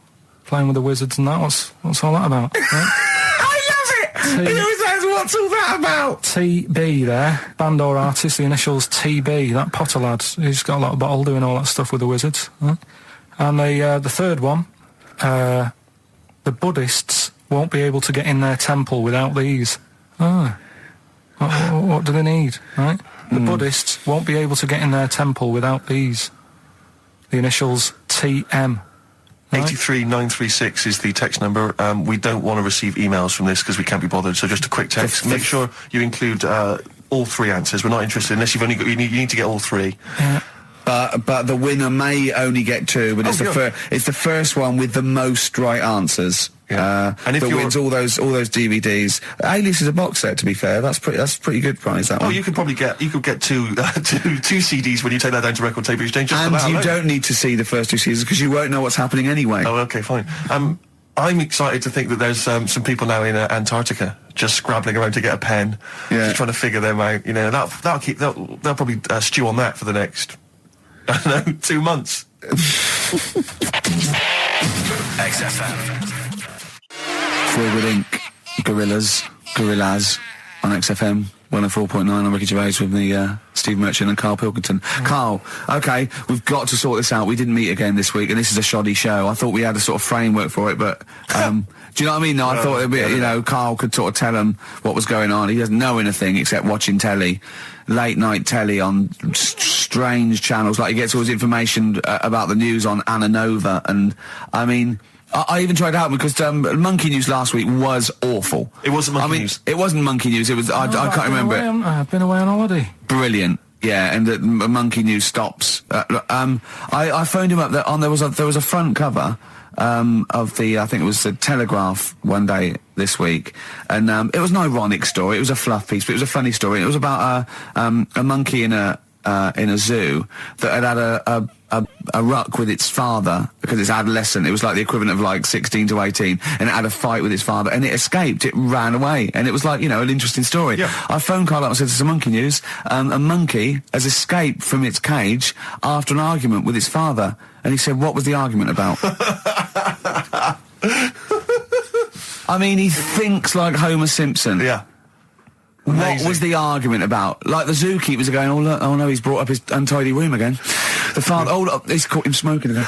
Speaker 3: playing with the wizards and that. What's all that about? Right?
Speaker 1: I love it. He always says, "What's all that about?"
Speaker 3: TB there, band or artist, the initials TB. That Potter lad, he's got a lot of bottle doing all that stuff with the wizards. Right? And the third one, the Buddhists won't be able to get in their temple without these. What do they need? Right? The Buddhists won't be able to get in their temple without these. The initials TM. Right?
Speaker 2: 83936 is the text number. We don't want to receive emails from this because we can't be bothered. So just a quick text. Make sure you include all 3 answers. We're not interested unless you've only got. You need to get all 3.
Speaker 3: Yeah.
Speaker 1: But the winner may only get 2. But it's the first one with the most right answers.
Speaker 2: Yeah. And if
Speaker 1: that wins all those DVDs. Alias is a box set, to be fair. That's pretty good prize, that one.
Speaker 2: You could probably get two CDs when you take that down to Record Tape Exchange.
Speaker 1: And you don't need to see the first 2 seasons because you won't know what's happening anyway.
Speaker 2: Oh, okay, fine. I'm excited to think that there's some people now in Antarctica just scrabbling around to get a pen, just trying to figure them out. They'll probably stew on that for the next 2 months.
Speaker 4: XFM.
Speaker 1: Forward Inc. Gorillas on XFM 104.9 on Ricky Gervais with me, Steve Merchant and Karl Pilkington. Karl, okay, we've got to sort this out. We didn't meet again this week, and this is a shoddy show. I thought we had a sort of framework for it, but Do you know what I mean? No, I thought it'd be, Karl could sort of tell him what was going on. He doesn't know anything except watching telly, late night telly on strange channels. Like he gets all his information about the news on Anna Nova, and I mean, I even tried to help him because Monkey News last week was awful.
Speaker 2: It wasn't Monkey News.
Speaker 1: It wasn't Monkey News. It was I can't remember it.
Speaker 3: I've been away on holiday.
Speaker 1: Brilliant. Yeah, and the Monkey News stops. I phoned him up. There was a front cover of the, I think it was the Telegraph one day this week, and it was an ironic story. It was a fluff piece, but it was a funny story. It was about a monkey in a zoo that had a ruck with its father because it's adolescent. It was like the equivalent of like 16 to 18, and it had a fight with its father, and it escaped. It ran away, and it was like, an interesting story.
Speaker 2: Yeah.
Speaker 1: I phoned Karl up and said, "This is a Monkey News. A monkey has escaped from its cage after an argument with its father." And he said, "What was the argument about?" I mean, he thinks like Homer Simpson.
Speaker 2: Yeah.
Speaker 1: What
Speaker 2: Amazing.
Speaker 1: was the argument about? Like the zookeepers are going, oh no, he's brought up his untidy room again. The father, he's caught him smoking again.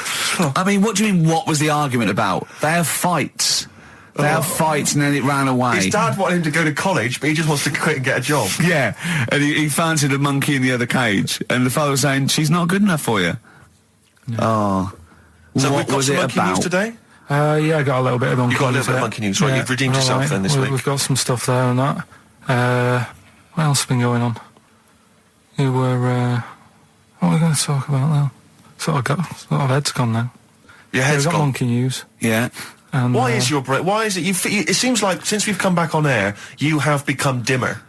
Speaker 1: I mean, what do you mean, what was the argument about? They have fights. They have fights, and then it ran away.
Speaker 2: His dad wanted him to go to college, but he just wants to quit and get a job.
Speaker 1: Yeah, and he fancied a monkey in the other cage, and the father was saying, "She's not good enough for you." No. Oh.
Speaker 2: So
Speaker 1: what
Speaker 2: we've got
Speaker 1: was
Speaker 2: some
Speaker 1: it
Speaker 2: Monkey
Speaker 1: about?
Speaker 2: News today?
Speaker 3: Yeah, I got a little bit of Monkey News.
Speaker 2: You got a little bit of Monkey News, right? You've redeemed yourself then this week.
Speaker 3: We've got some stuff there and that. What else has been going on? What are we going to talk about now? Sort of head's gone now.
Speaker 2: Your head's
Speaker 3: we've got
Speaker 2: gone.
Speaker 3: Monkey News.
Speaker 1: Yeah.
Speaker 3: And,
Speaker 2: Why is your brain? Why is it? It seems like since we've come back on air, you have become dimmer.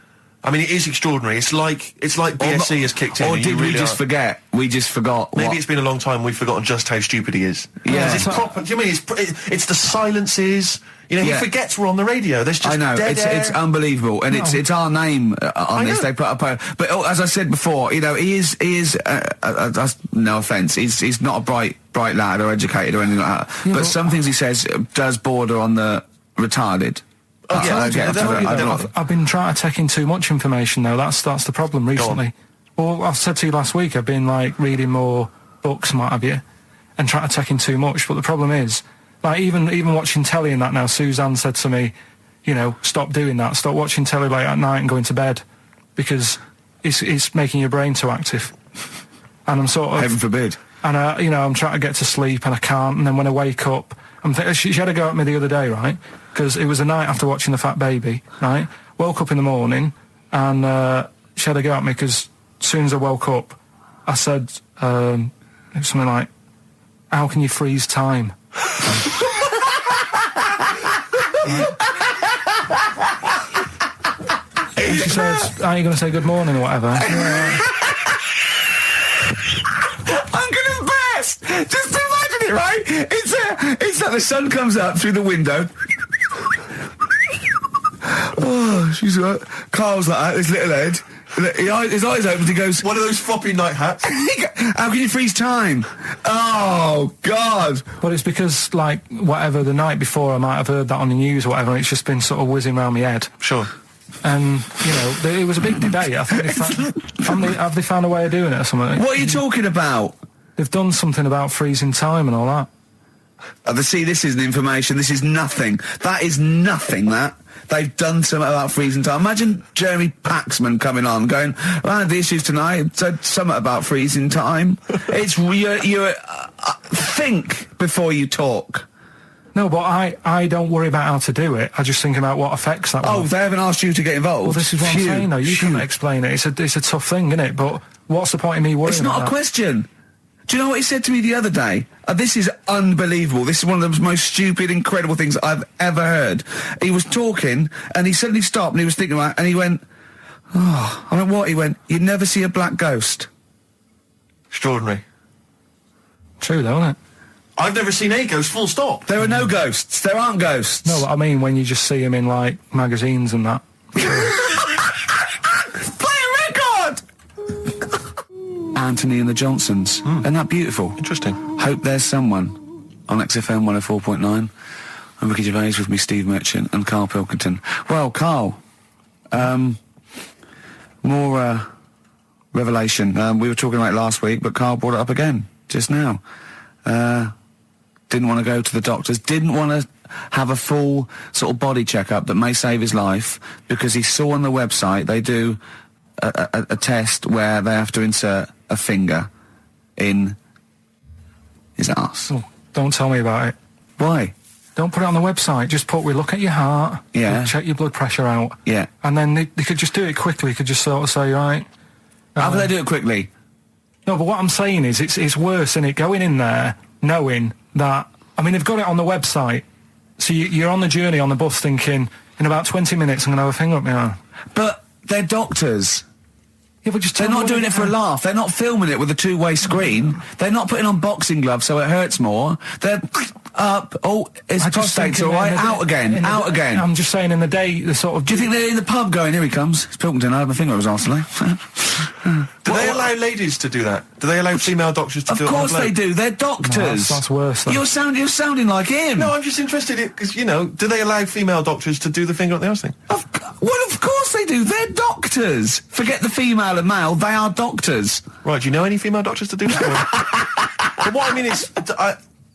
Speaker 2: I mean, it is extraordinary. It's like BSC has kicked in.
Speaker 1: Or
Speaker 2: and
Speaker 1: did
Speaker 2: you
Speaker 1: we
Speaker 2: really
Speaker 1: just
Speaker 2: are.
Speaker 1: forget? We just forgot.
Speaker 2: Maybe
Speaker 1: what-
Speaker 2: it's been a long time. We've forgotten just how stupid he is.
Speaker 1: Yeah.
Speaker 2: 'Cause it's proper. Do you mean it's the silences? He
Speaker 1: Yeah.
Speaker 2: forgets we're on the radio. There's just
Speaker 1: I know,
Speaker 2: dead air.
Speaker 1: it's unbelievable, and it's our name on this.
Speaker 2: know.
Speaker 1: They put up but as I said before, he is no offence, he's not a bright lad or educated or anything like that.
Speaker 3: Yeah,
Speaker 1: but
Speaker 3: but-
Speaker 1: some things he says does border on the retarded.
Speaker 2: Oh, yeah,
Speaker 1: I get-
Speaker 2: definitely,
Speaker 1: I don't-
Speaker 2: definitely.
Speaker 3: I've been trying to take in too much information though. That's the problem recently. Well, I've said to you last week, I've been like reading more books and what have you, and trying to take in too much. But the problem is, like even watching telly and that now, Suzanne said to me, stop doing that. Stop watching telly late at night and going to bed, because it's making your brain too active. And I'm sort of
Speaker 1: Heaven forbid.
Speaker 3: And I'm trying to get to sleep and I can't. And then when I wake up, she had a go at me the other day, right? Because it was the night after watching The Fat Baby, right? Woke up in the morning and she had a go at me because as soon as I woke up, I said it was something like, "How can you freeze time?" And she says, "Are you going to say good morning or whatever?"
Speaker 1: I'm gonna burst! Just imagine it, right? It's like the sun comes up through the window. Oh, she's right. Carl's like that, his little head. His eyes open, he goes,
Speaker 2: One of those floppy night hats.
Speaker 1: "How can you freeze time?" Oh, God.
Speaker 3: But it's because, like, whatever, the night before I might have heard that on the news or whatever, and it's just been sort of whizzing around my head.
Speaker 2: Sure.
Speaker 3: And, it was a big debate. I think have they found a way of doing it or something?
Speaker 1: What are you talking about?
Speaker 3: They've done something about freezing time and all that.
Speaker 1: See, this isn't information. This is nothing. That is nothing, that. They've done something about freezing time. Imagine Jeremy Paxman coming on going, "Well, the issues tonight said something about freezing time." It's think before you talk.
Speaker 3: No, but I don't worry about how to do it. I just think about what affects that
Speaker 1: Oh,
Speaker 3: one.
Speaker 1: they haven't asked you to get involved?
Speaker 3: Well, this is what I'm
Speaker 1: Phew,
Speaker 3: saying, though. You
Speaker 1: phew.
Speaker 3: can't explain it. It's a tough thing, isn't it? But what's the point of me worrying
Speaker 1: It's not
Speaker 3: about
Speaker 1: a question. Do you know what he said to me the other day? This is unbelievable. This is one of the most stupid, incredible things I've ever heard. He was talking, and he suddenly stopped, and he was thinking about it, and he went, "Oh," I went, "What?" He went, "You'd never see a black ghost."
Speaker 2: Extraordinary.
Speaker 3: that? True, though, isn't it?
Speaker 2: I've never seen a ghost, full stop.
Speaker 1: There are no ghosts. There aren't ghosts.
Speaker 3: No, but I mean when you just see them in, like, magazines and that.
Speaker 1: Play a record! Anthony and the Johnsons. Isn't that beautiful?
Speaker 2: Interesting.
Speaker 1: Hope There's Someone on XFM 104.9. I'm Ricky Gervais, with me Steve Merchant and Karl Pilkington. Well, Karl, more revelation. We were talking about it last week, but Karl brought it up again just now. Didn't want to go to the doctors. Didn't want to have a full sort of body checkup that may save his life because he saw on the website they do a test where they have to insert a finger in his arse.
Speaker 3: Oh, don't tell me about it.
Speaker 1: Why?
Speaker 3: Don't put it on the website. Just we look at your heart.
Speaker 1: Yeah.
Speaker 3: We'll check your blood pressure out.
Speaker 1: Yeah.
Speaker 3: And then they could just do it quickly. They could just sort of say, right.
Speaker 1: How do they do it quickly?
Speaker 3: No, but what I'm saying is it's worse, isn't it? Going in there knowing that, I mean, they've got it on the website. So you're on the journey on the bus thinking, in about 20 minutes I'm going to have a finger up my arm.
Speaker 1: But they're doctors.
Speaker 3: Yeah, but just
Speaker 1: They're not doing it for a laugh. They're not filming it with a two-way screen. They're not putting on boxing gloves so it hurts more. They're up. Oh, his prostate's all right. Out again. Out again.
Speaker 3: I'm just saying in the day, the sort of...
Speaker 1: Do you think they're in the pub going, here he comes? It's Pilkington. I have my finger up his arse today.
Speaker 2: Do they allow ladies to do that? Do they allow female doctors to do it?
Speaker 1: Of course they do. They're doctors.
Speaker 3: No, that's worse. Though.
Speaker 1: You're sounding like him.
Speaker 2: No, I'm just interested because, you know, do they allow female doctors to do the finger up the arse thing?
Speaker 1: Well, of course they do. They're doctors. Forget the female and male. They are doctors.
Speaker 2: Right, do you know any female doctors to do that? But what I mean is,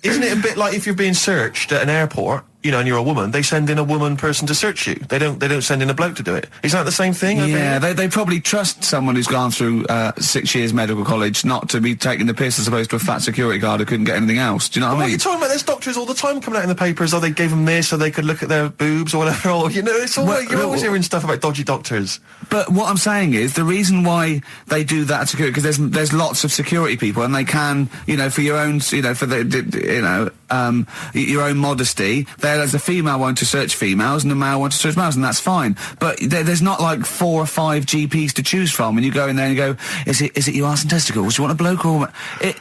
Speaker 2: isn't it a bit like if you're being searched at an airport, you know, and you're a woman, they send in a woman person to search you. They don't send in a bloke to do it. Is that the same thing?
Speaker 1: Yeah, they probably trust someone who's gone through 6 years medical college not to be taking the piss as opposed to a fat security guard who couldn't get anything else. Do you know what I mean?
Speaker 2: You're talking about there's doctors all the time coming out in the papers, or they gave them this so they could look at their boobs or whatever, or, you know, it's all you're always hearing stuff about dodgy doctors.
Speaker 1: But what I'm saying is the reason why they do that at security, because there's lots of security people and they can, you know, for your own, you know, for the, you know, your own modesty, there's a female one to search females and a male one to search males, and that's fine. But there's not like 4 or 5 GPs to choose from, and you go in there and you go, is it your arse and testicles? Do you want a bloke or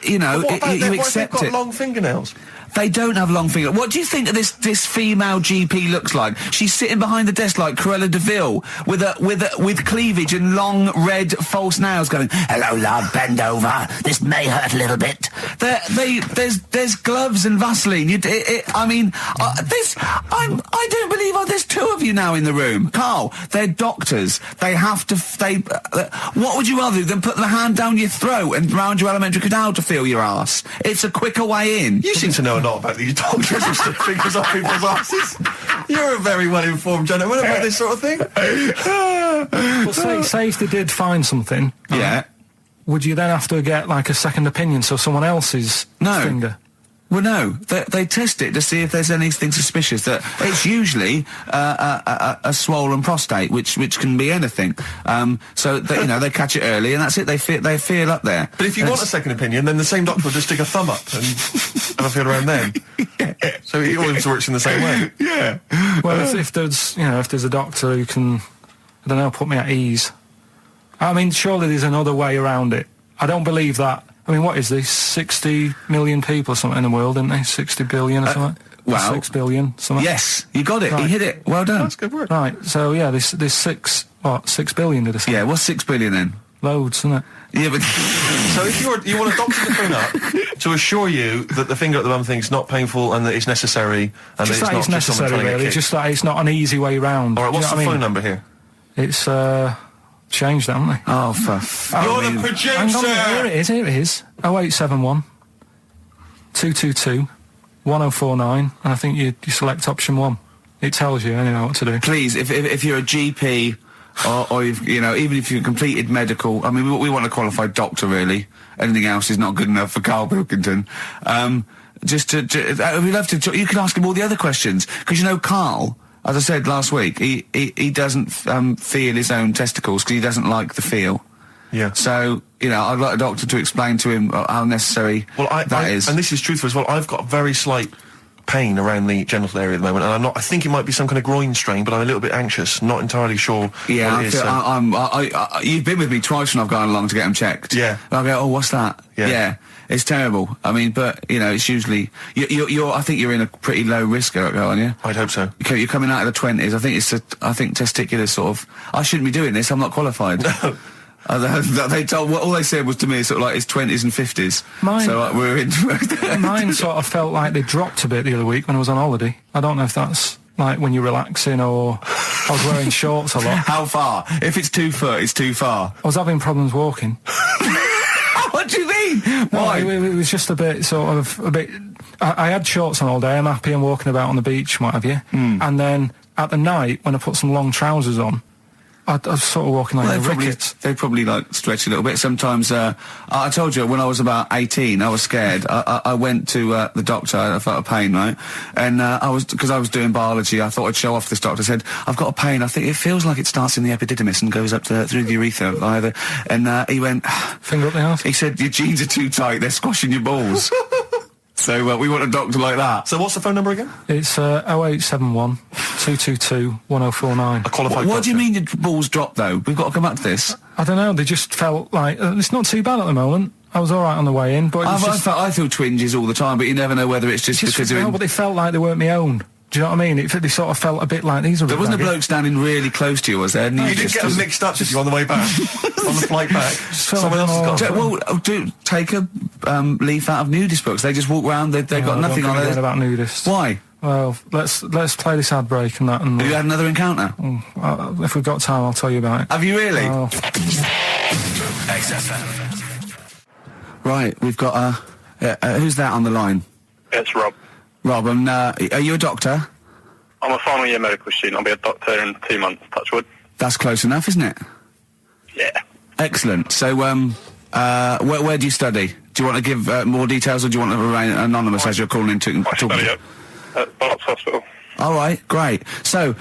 Speaker 1: you know?
Speaker 2: What about
Speaker 1: you
Speaker 2: what
Speaker 1: accept
Speaker 2: if they've
Speaker 1: it.
Speaker 2: got long fingernails?
Speaker 1: They don't have long fingers. What do you think this female GP looks like? She's sitting behind the desk like Cruella de Vil with cleavage and long red false nails going, hello love, bend over. This may hurt a little bit. There's gloves and Vaseline. I don't believe there's 2 of you now in the room. Carl, they're doctors. They have to, what would you rather do than put the hand down your throat and round your alimentary canal to feel your arse? It's a quicker way in.
Speaker 2: You seem to know a lot about these doctors who stick fingers up people's asses. You're a very well-informed gentleman about this sort of thing.
Speaker 3: Well, say if they did find something,
Speaker 1: Yeah.
Speaker 3: would you then have to get like a second opinion, so someone else's finger?
Speaker 1: Well, no. They test it to see if there's anything suspicious. That it's usually a swollen prostate, which can be anything. So you know, they catch it early, and that's it. They feel up there.
Speaker 2: But if you want a second opinion, then the same doctor will just stick a thumb up and have a feel around then.
Speaker 1: Yeah.
Speaker 2: So it always works in the same way.
Speaker 1: Yeah.
Speaker 3: Well, if there's a doctor who can, I don't know, put me at ease. I mean, surely there's another way around it. I don't believe that. I mean, what is this? 60 million people or something in the world, isn't they? 60 billion or something?
Speaker 1: Well,
Speaker 3: 6 billion, something?
Speaker 1: Yes, you got it.
Speaker 3: Right.
Speaker 1: You hit it. Well done.
Speaker 2: That's good work.
Speaker 3: Right, so yeah, there's 6 billion, did I say?
Speaker 1: Yeah, what's 6 billion then?
Speaker 3: Loads, isn't it?
Speaker 1: Yeah, but...
Speaker 2: So if you want a doctor to phone up to assure you that the finger at the bum thing's not painful and that it's necessary and
Speaker 3: Just
Speaker 2: that
Speaker 3: that
Speaker 2: it's
Speaker 3: it's
Speaker 2: not just someone
Speaker 3: necessary,
Speaker 2: trying to
Speaker 3: really.
Speaker 2: get kicked.
Speaker 3: Just that it's not an easy way round.
Speaker 2: All right, what's
Speaker 3: Do
Speaker 2: the
Speaker 3: you know
Speaker 2: phone
Speaker 3: what
Speaker 2: number here?
Speaker 3: I mean? It's changed, haven't they?
Speaker 1: Oh,
Speaker 2: You're the producer!
Speaker 3: Hang on, here it is. 0871 222 1049, and I think you select option 1. It tells you anyway what to do.
Speaker 1: Please, if you're a GP or you've, you know, even if you've completed medical, I mean, we want a qualified doctor, really. Anything else is not good enough for Karl Pilkington. We'd love to talk. You can ask him all the other questions, because, you know, Karl, as I said last week, he doesn't feel his own testicles because he doesn't like the feel.
Speaker 2: Yeah.
Speaker 1: So, you know, I'd like a doctor to explain to him how necessary that is.
Speaker 2: And this is truthful as well. I've got very slight pain around the genital area at the moment, and I think it might be some kind of groin strain, but I'm a little bit anxious, not entirely sure
Speaker 1: Yeah,
Speaker 2: what it is.
Speaker 1: you've been with me twice when I've gone along to get them checked.
Speaker 2: Yeah.
Speaker 1: And I go, oh, what's that?
Speaker 2: Yeah.
Speaker 1: It's terrible. I mean, but, you know, it's usually... I think you're in a pretty low risk, aren't you?
Speaker 2: I'd hope so.
Speaker 1: You're coming out of the 20s. I think testicular sort of... I shouldn't be doing this. I'm not qualified. All they said was to me sort of like it's 20s and 50s. We're in...
Speaker 3: Mine sort of felt like they dropped a bit the other week when I was on holiday. I don't know if that's like when you're relaxing or I was wearing shorts a lot.
Speaker 1: How far? If it's 2 foot, it's too far.
Speaker 3: I was having problems walking.
Speaker 1: What do you mean? Why?
Speaker 3: No, it was just a bit, I had shorts on all day, I'm happy and walking about on the beach and what have you. And then at the night, when I put some long trousers on, I was sort of walking like a ricket.
Speaker 1: They probably like stretch a little bit. Sometimes, I told you when I was about 18, I was scared. I went to the doctor. I felt a pain, right? And because I was doing biology, I thought I'd show off this doctor. I said, I've got a pain. I think it feels like it starts in the epididymis and goes up through the urethra either. And he went,
Speaker 3: finger up the arse.
Speaker 1: He said, your jeans are too tight. They're squashing your balls. So we want a doctor like that.
Speaker 2: So what's the phone number again?
Speaker 3: It's 0871 222 1049.
Speaker 2: A qualified
Speaker 1: What do you
Speaker 2: doctor.
Speaker 1: mean your balls dropped, though? We've got to come back to this.
Speaker 3: I don't know, they just felt like, it's not too bad at the moment. I was alright on the way in, but it was
Speaker 1: I feel twinges all the time, but you never know whether it's just because
Speaker 3: no, but they felt like they weren't my own. Do you know what I mean? They sort of felt a bit like these are.
Speaker 1: There wasn't a bloke standing really close to you, was there?
Speaker 2: You didn't get them mixed up, did you, on the way back? On the flight back? Someone else has got
Speaker 1: Well, take a leaf out of nudist books. They just walk around, they've got nothing on it.
Speaker 3: About nudists.
Speaker 1: Why?
Speaker 3: Well, let's play this ad break and that. And
Speaker 1: Have you had another encounter?
Speaker 3: If we've got time, I'll tell you about it.
Speaker 1: Have you really?
Speaker 4: XFM.
Speaker 1: Right, we've got who's that on the line?
Speaker 5: It's Rob.
Speaker 1: Rob, are you a doctor?
Speaker 5: I'm a final year medical student. I'll be a doctor in 2 months, touch wood.
Speaker 1: That's close enough, isn't it?
Speaker 5: Yeah.
Speaker 1: Excellent. So, where do you study? Do you want to give more details, or do you want to remain anonymous as you're calling in to
Speaker 5: I study at Barts Hospital.
Speaker 1: All right, great. So,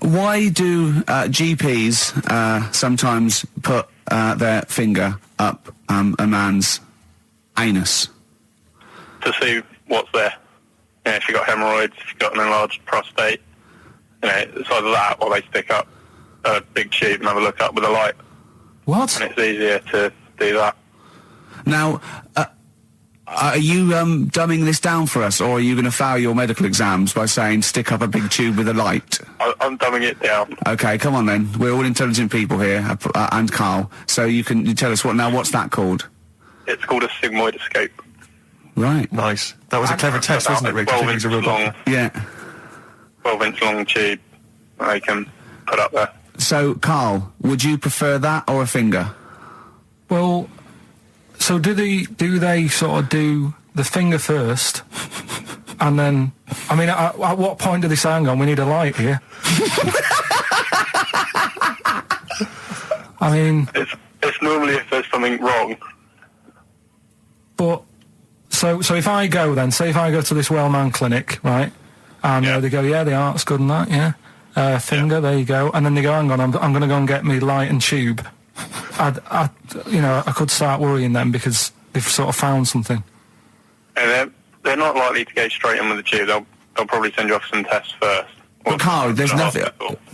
Speaker 1: why do GPs sometimes put their finger up a man's anus?
Speaker 5: To see what's there. You know, if you've got hemorrhoids, if you've got an enlarged prostate, it's either that or they stick up a big tube and have a look up with a light.
Speaker 3: What?
Speaker 5: And it's easier to do that.
Speaker 1: Now, are you dumbing this down for us, or are you going to fail your medical exams by saying stick up a big tube with a light?
Speaker 5: I'm dumbing it down.
Speaker 1: Okay, come on then. We're all intelligent people here, and Carl. So you tell us what's that called?
Speaker 5: It's called a sigmoidoscope.
Speaker 1: Right.
Speaker 2: Nice. That was a clever test, wasn't it, Rick?
Speaker 5: 12
Speaker 2: He's a real
Speaker 5: inch long,
Speaker 2: doctor.
Speaker 1: Yeah.
Speaker 5: 12-inch long tube that they can put up there.
Speaker 1: So, Carl, would you prefer that or a finger?
Speaker 3: Well, so do they sort of do the finger first, and then, I mean, at what point do they say, hang on, we need a light here? I mean...
Speaker 5: It's normally if there's something wrong.
Speaker 3: But, so if I go then, say if I go to this Wellman clinic, right, and they go, yeah, the art's good and that, yeah, finger, there you go, and then they go, hang on, I'm going to go and get me light and tube. I could start worrying then because they've sort of found something.
Speaker 5: And they're not likely to go straight in with the tube. They'll probably send you off some tests first.
Speaker 1: But Carl, there's nothing.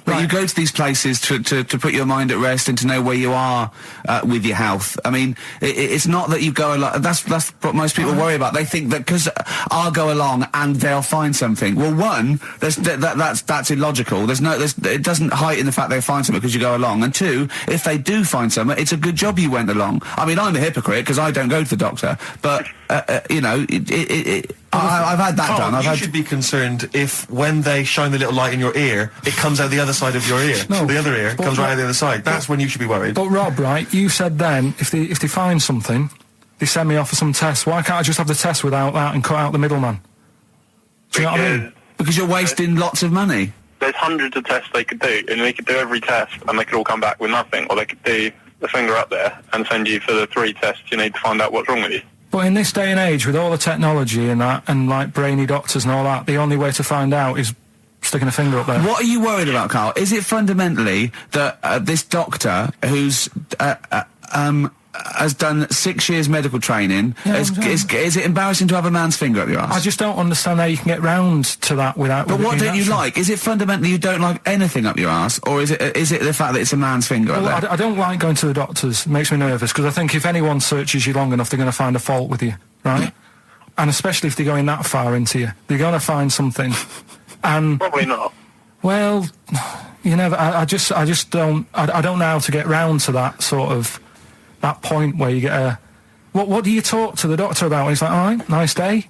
Speaker 1: But you go to these places to put your mind at rest and to know where you are with your health. I mean, it's not that you go along. That's what most people worry about. They think that because I'll go along and they'll find something. Well, one, that's illogical. It doesn't heighten the fact they'll find something because you go along. And two, if they do find something, it's a good job you went along. I mean, I'm a hypocrite because I don't go to the doctor, but I've had that
Speaker 2: Carl,
Speaker 1: done.
Speaker 2: You should be concerned if when they shine the little light in your ear, it comes out the other side of your ear.
Speaker 3: No,
Speaker 2: the other ear comes right out the other side. That's when you should be worried.
Speaker 3: But Rob, right, you said then, if they find something, they send me off for some tests. Why can't I just have the test without that and cut out the middleman? Do you know what I mean?
Speaker 1: Because you're wasting lots of money.
Speaker 5: There's hundreds of tests they could do, and they could do every test, and they could all come back with nothing. Or they could do the finger up there and send you for the 3 tests you need to find out what's wrong with you.
Speaker 3: But in this day and age, with all the technology and that, and like brainy doctors and all that, the only way to find out is sticking a finger up there.
Speaker 1: What are you worried about, Carl? Is it fundamentally that this doctor who's has done 6 years medical training, is it embarrassing to have a man's finger up your ass?
Speaker 3: I just don't understand how you can get round to that without...
Speaker 1: But what don't you like? Is it fundamentally you don't like anything up your ass, or is it the fact that it's a man's finger up there?
Speaker 3: I don't like going to the doctors. It makes me nervous, because I think if anyone searches you long enough, they're going to find a fault with you, right? And especially if they're going that far into you. They're going to find something. And
Speaker 5: Probably not.
Speaker 3: well, you know, I just don't... I don't know how to get round to that sort of... that point where you get a... What do you talk to the doctor about? He's like, all right, nice day.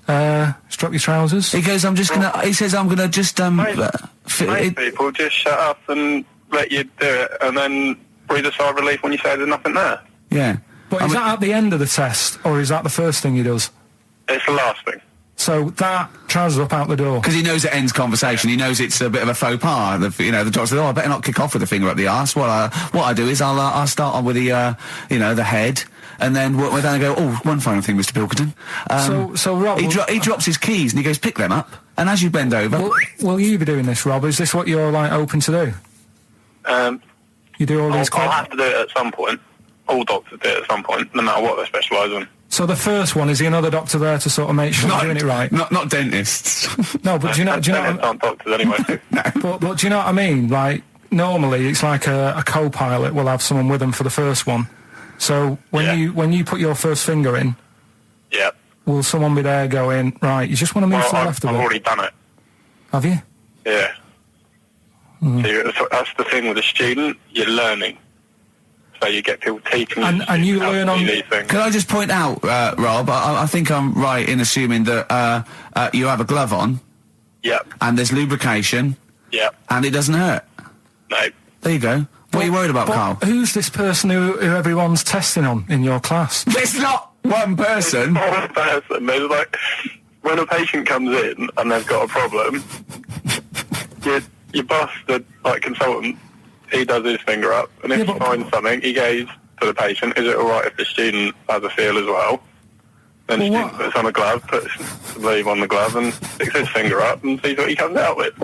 Speaker 3: Strap your trousers.
Speaker 1: He goes, he says, I'm gonna just,
Speaker 5: Most people just shut up and let you do it, and then breathe a sigh of relief when you say there's nothing there.
Speaker 1: Yeah.
Speaker 3: But is that at the end of the test, or is that the first thing he does?
Speaker 5: It's the last thing.
Speaker 3: So that trousers up out the door.
Speaker 1: Because he knows it ends conversation. He knows it's a bit of a faux pas. The doctor says, "Oh, I better not kick off with the finger up the arse." Well, what I do is I'll start on with the the head, and then we're down and go. Oh, one final thing, Mr. Pilkington.
Speaker 3: So Rob,
Speaker 1: he drops his keys and he goes, "Pick them up." And as you bend over,
Speaker 3: will you be doing this, Rob? Is this what you're like open to do? You do all these.
Speaker 5: I'll have to do it at some point. All doctors do it at some point, no matter what they specialise in.
Speaker 3: So the first one, is the another doctor there to sort of make sure you're doing it right?
Speaker 1: Not dentists.
Speaker 3: No, but do you know?
Speaker 5: Aren't doctors anyway.
Speaker 3: But do you know what I mean? Like, normally it's like a co-pilot will have someone with them for the first one. So when you put your first finger in,
Speaker 5: Yeah.
Speaker 3: will someone be there going, right, you just want to move to the left of
Speaker 5: I've
Speaker 3: it?
Speaker 5: already done it.
Speaker 3: Have you?
Speaker 5: Yeah. So that's the thing with a student, you're learning. So you get people teaching
Speaker 3: And you
Speaker 5: how to
Speaker 3: learn
Speaker 5: do
Speaker 3: on...
Speaker 5: these things.
Speaker 1: Can I just point out, Rob, I think I'm right in assuming that you have a glove on,
Speaker 5: Yep.
Speaker 1: and there's lubrication,
Speaker 5: Yep.
Speaker 1: and it doesn't hurt.
Speaker 5: No.
Speaker 1: There you go. What are you worried about,
Speaker 3: But
Speaker 1: Carl?
Speaker 3: who's this person who everyone's testing on in your class?
Speaker 1: It's not one person.
Speaker 5: One person. There's like, when a patient comes in and they've got a problem, your boss, the consultant, he does his finger up, and if he finds something, he goes to the patient, is it alright if the student has a feel as well? Then the student puts on a glove, puts the sleeve on the glove, and sticks his finger up and sees what he comes out with.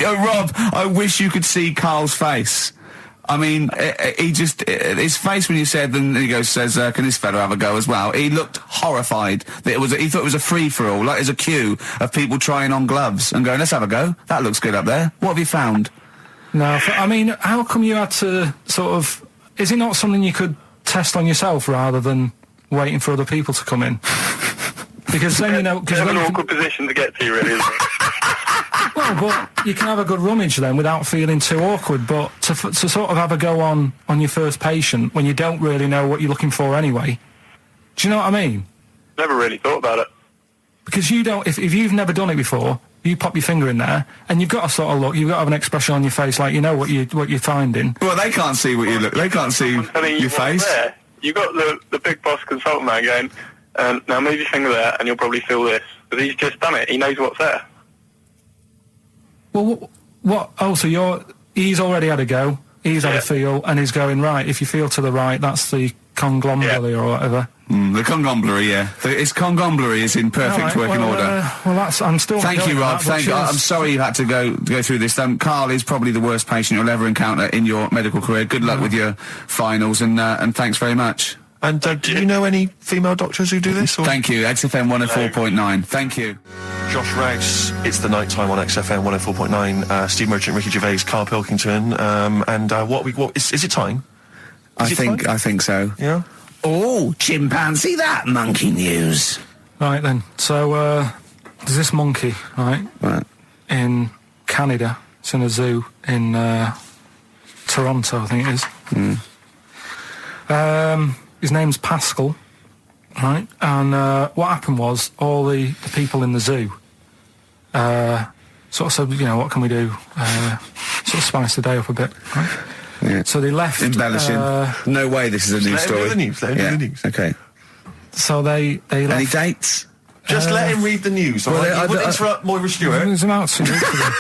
Speaker 1: Rob, I wish you could see Carl's face. I mean, his face when you said, and he says, can this fella have a go as well? He looked horrified. That he thought it was a free-for-all, like there's a queue of people trying on gloves and going, let's have a go. That looks good up there. What have you found?
Speaker 3: No, I mean, how come you had to sort of... Is it not something you could test on yourself rather than waiting for other people to come in? Because then, you know...
Speaker 5: It's an awkward position to get to, really, isn't it?
Speaker 3: Well, but you can have a good rummage then without feeling too awkward, but to sort of have a go on your first patient when you don't really know what you're looking for anyway, do you know what I mean?
Speaker 5: Never really thought about it.
Speaker 3: Because you don't... If you've never done it before... You pop your finger in there, and you've got to sort of look. You've got to have an expression on your face, like you know what you're finding.
Speaker 1: Well, they can't see what you look. They can't see your face.
Speaker 5: There. You got the big boss consultant man going, now move your finger there, and you'll probably feel this. But he's just done it. He knows what's there.
Speaker 3: Well, what? Oh, so he's already had a go. He's had a feel, and he's going right. If you feel to the right, that's the conglomeracy or whatever.
Speaker 1: The congomblery, yeah. Its congomblery is in perfect working order.
Speaker 3: Well, that's... I'm still...
Speaker 1: Thank you, Rob. Thank you. I'm sorry you had to go through this. Carl is probably the worst patient you'll ever encounter in your medical career. Good luck with your finals, and thanks very much.
Speaker 2: And do you know any female doctors who do this? Or?
Speaker 1: Thank you. XFM 104.9. Thank you.
Speaker 2: Josh Rouse, it's the night time on XFM 104.9. Steve Merchant, Ricky Gervais, Karl Pilkington, and what is it time?
Speaker 1: I think so.
Speaker 2: Yeah.
Speaker 1: Oh, chimpanzee, that monkey news.
Speaker 3: Right then. So there's this monkey, right? In Canada. It's in a zoo in Toronto, I think it is. His name's Pascal, right? And what happened was all the people in the zoo sort of said, you know, what can we do? Sort of spice the day up a bit, right?
Speaker 1: Yeah.
Speaker 3: So they left...
Speaker 1: Embellishing. No way this is a news story.
Speaker 2: Let him read the news.
Speaker 1: Okay.
Speaker 3: So they left...
Speaker 1: Any dates?
Speaker 2: Just let him read the news, all right? You wouldn't interrupt Moira Stewart.
Speaker 3: There's about 2 weeks ago.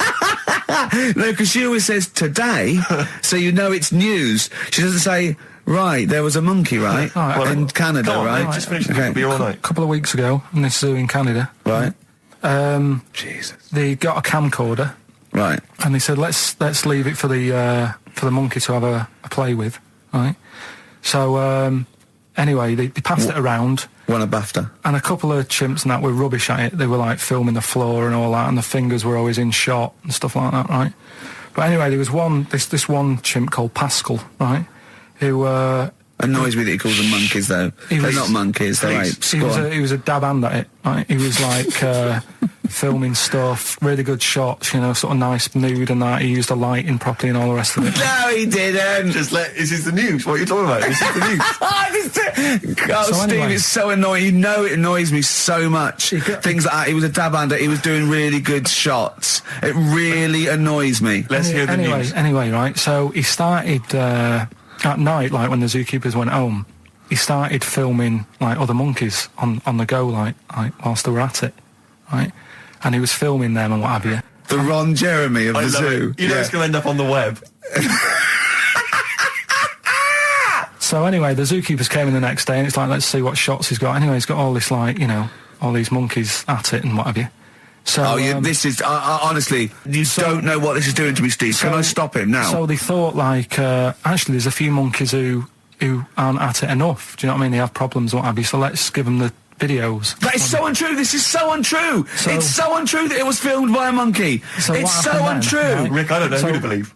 Speaker 1: No, because she always says today, so you know it's news. She doesn't say, right, there was a monkey, right? In Canada,
Speaker 2: Come on,
Speaker 1: right?
Speaker 2: mate, just finish the be all night.
Speaker 3: A couple of weeks ago, in this zoo in Canada.
Speaker 1: Right. Jesus.
Speaker 3: They got a camcorder.
Speaker 1: Right.
Speaker 3: And they said, let's leave it for the monkey to have a play with, right? So, anyway, they passed it around.
Speaker 1: Won a BAFTA.
Speaker 3: And a couple of chimps and that were rubbish at it. They were, like, filming the floor and all that, and the fingers were always in shot and stuff like that, right? But anyway, there was this one chimp called Pascal, right, who...
Speaker 1: Annoys me that he calls them monkeys, though. They're not monkeys, they're apes.
Speaker 3: He was a dab hand at it, right? He was, like, filming stuff, really good shots, you know, sort of nice mood and that. He used the lighting properly and all the rest of it.
Speaker 1: No, he didn't.
Speaker 2: Is this the news? What are you talking about? Is this the news?
Speaker 1: Steve, it's so annoying. You know it annoys me so much. Things like that. He was a dab hand. He was doing really good shots. It really annoys me.
Speaker 2: Let's hear the news.
Speaker 3: Anyway, right, so he started at night, like when the zookeepers went home, he started filming like other monkeys on the go, like whilst they were at it, right? And he was filming them and what have you.
Speaker 1: The Ron Jeremy of the zoo.
Speaker 2: You know it's going to end up on the web.
Speaker 3: So anyway, the zookeepers came in the next day, and it's like, let's see what shots he's got. Anyway, he's got all this, like, you know, all these monkeys at it and what have you. So,
Speaker 1: this is honestly, you don't know what this is doing to me, Steve. Can I stop him now?
Speaker 3: So they thought, like, actually, there's a few monkeys who aren't at it enough. Do you know what I mean? They have problems and what have you. So let's give them the videos.
Speaker 1: That is so untrue. This is so untrue. It's so untrue that it was filmed by a monkey.
Speaker 3: So
Speaker 1: it's so untrue.
Speaker 3: Right?
Speaker 2: Rick, I don't know who to believe.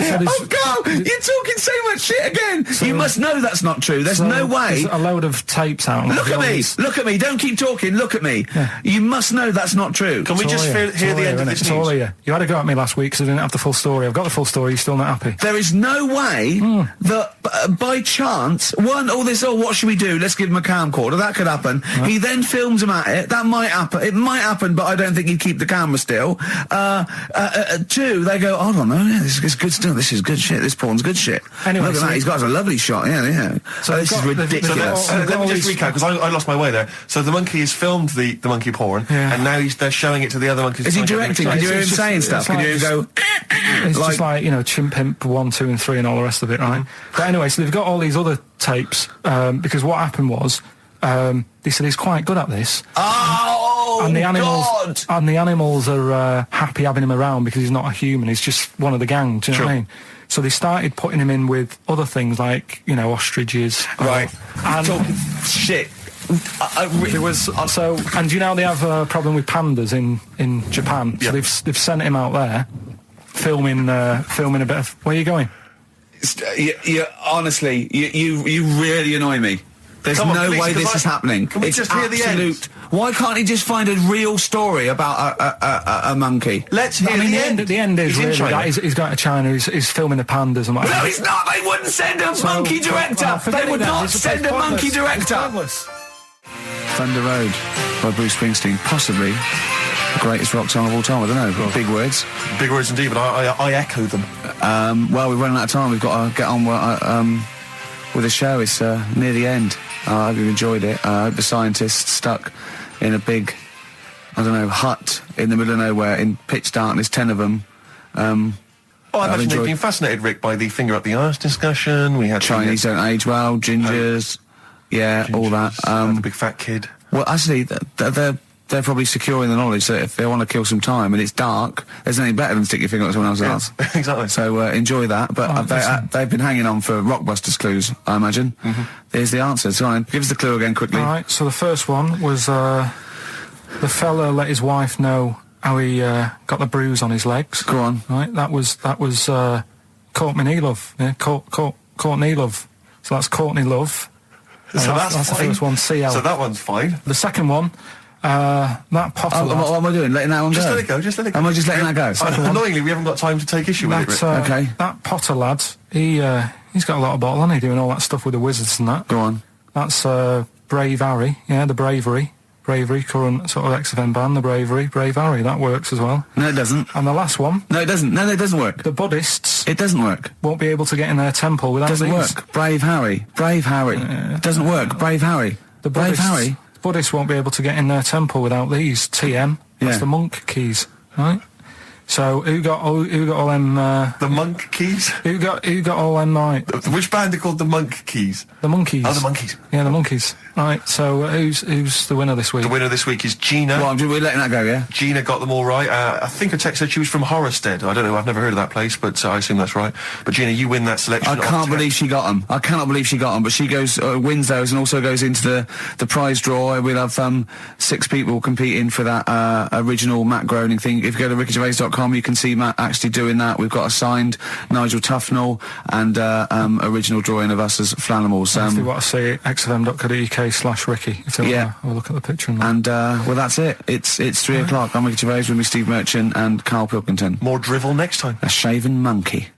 Speaker 1: Oh, Carl, you're talking so much shit again. You must know that's not true. There's no way.
Speaker 3: There's a load of tapes out.
Speaker 1: Look at me. Look at me. Don't keep talking. Look at me. Yeah. You must know that's not true.
Speaker 2: Can we just hear the end of this news?
Speaker 3: All here. You had a go at me last week because I didn't have the full story. I've got the full story. You're still not happy.
Speaker 1: There is no way that by chance, what should we do? Let's give him a camcorder. That could happen. Right. He then films him at it. That might happen. It might happen, but I don't think he'd keep the camera still. Two, they go, I don't know. Yeah, this is good stuff. This is good shit. This porn's good shit. Anyway, look at that. He's got a lovely shot. Yeah. So this is ridiculous.
Speaker 2: Let me just recap, because I lost my way there. So the monkey has filmed the monkey porn, and now they're showing it to the other monkeys.
Speaker 1: Is he directing? Can you hear him saying stuff? Can you hear him go...
Speaker 3: It's just like, you know, Chimp Pimp 1, 2 and 3 and all the rest of it, right? But anyway, so they've got all these other tapes, because what happened was, they said he's quite good at this.
Speaker 1: Oh,
Speaker 3: and the animals,
Speaker 1: God!
Speaker 3: And the animals are happy having him around because he's not a human, he's just one of the gang, do you know what I mean? So they started putting him in with other things like, you know, ostriches.
Speaker 1: Right.
Speaker 3: And
Speaker 1: talking shit.
Speaker 3: There was and do you know they have a problem with pandas in Japan?
Speaker 2: Yeah.
Speaker 3: So they've sent him out there, filming a bit of. Where are you going?
Speaker 1: Honestly, you really annoy me. There's no way this is happening.
Speaker 2: Can we just hear the end?
Speaker 1: Why can't he just find a real story about a monkey?
Speaker 2: Let's hear the end.
Speaker 3: The end is really that he's going to China. He's filming the pandas and what.
Speaker 1: No, he's not. They wouldn't send a monkey director. They would not send a monkey director. Thunder Road by Bruce Springsteen, possibly the greatest rock song of all time. I don't know. Big words.
Speaker 2: Big words indeed, but I echo them.
Speaker 1: Well, we're running out of time. We've got to get on with the show. It's near the end. I hope you enjoyed it. I hope the scientists stuck in a big, I don't know, hut in the middle of nowhere in pitch darkness, 10 of them.
Speaker 2: I imagine they've been fascinated, Rick, by the finger up the arse discussion. We had
Speaker 1: Chinese don't age well, gingers, all that.
Speaker 2: The big fat kid.
Speaker 1: Well, actually, they're probably securing the knowledge that if they want to kill some time and it's dark, there's nothing better than stick your finger up someone else's ass.
Speaker 2: Exactly.
Speaker 1: So enjoy that. But they've been hanging on for Rockbusters clues, I imagine. There's the answer. So on, give us the clue again quickly.
Speaker 3: All right. So the first one was the fella let his wife know how he got the bruise on his legs.
Speaker 1: Go on.
Speaker 3: Right. That was Courtney Love. Yeah. Courtney Love. So that's Courtney Love.
Speaker 2: So that's
Speaker 3: the first one. CL.
Speaker 2: So that one's fine.
Speaker 3: The second one. That Potter lad.
Speaker 1: What am I doing? Letting that one go?
Speaker 2: Just let it go.
Speaker 1: Am I just letting that go?
Speaker 2: Annoyingly, we haven't got time to take issue with it, Rick.
Speaker 1: Okay.
Speaker 3: That Potter lad, he's got a lot of bottle, hasn't he, doing all that stuff with the wizards and that.
Speaker 1: Go on.
Speaker 3: That's Brave Harry, the Bravery, current sort of XFM band, the Brave Harry, that works as well.
Speaker 1: No, it doesn't.
Speaker 3: And the last one.
Speaker 1: No, it doesn't. No, it doesn't work.
Speaker 3: The Buddhists.
Speaker 1: It doesn't work.
Speaker 3: Won't be able to get in their temple without these.
Speaker 1: Doesn't work. Brave Harry. Doesn't work. Brave Harry.
Speaker 3: The Buddhists won't be able to get in their temple without these. TM. That's the monk keys, right? So who got all them?
Speaker 2: The monk keys.
Speaker 3: Who got all them? Right.
Speaker 2: Which band are called the Monk Keys?
Speaker 3: The Monkeys.
Speaker 2: Oh, the Monkeys.
Speaker 3: Yeah, the Monkeys. Right. So who's the winner this week?
Speaker 2: The winner this week is Gina.
Speaker 1: Well, we're letting that go, yeah.
Speaker 2: Gina got them all right. I think her text said she was from Horrorstead. I don't know. I've never heard of that place, but I assume that's right. But Gina, you win that selection.
Speaker 1: I can't believe she got them. I cannot believe she got them. But she goes wins those and also goes into the prize draw. We'll have 6 people competing for that original Matt Groening thing. If you go to rickygervais.com, you can see Matt actually doing that. We've got a signed Nigel Tufnell and original drawing of us as Flanimals.
Speaker 3: Actually, what I say, xfm.co.uk/Ricky. If you have a look at the picture. And
Speaker 1: well, that's it. It's 3 o'clock. I'm Ricky Gervais with me, Steve Merchant and Karl Pilkington.
Speaker 2: More drivel next time.
Speaker 1: A shaven monkey.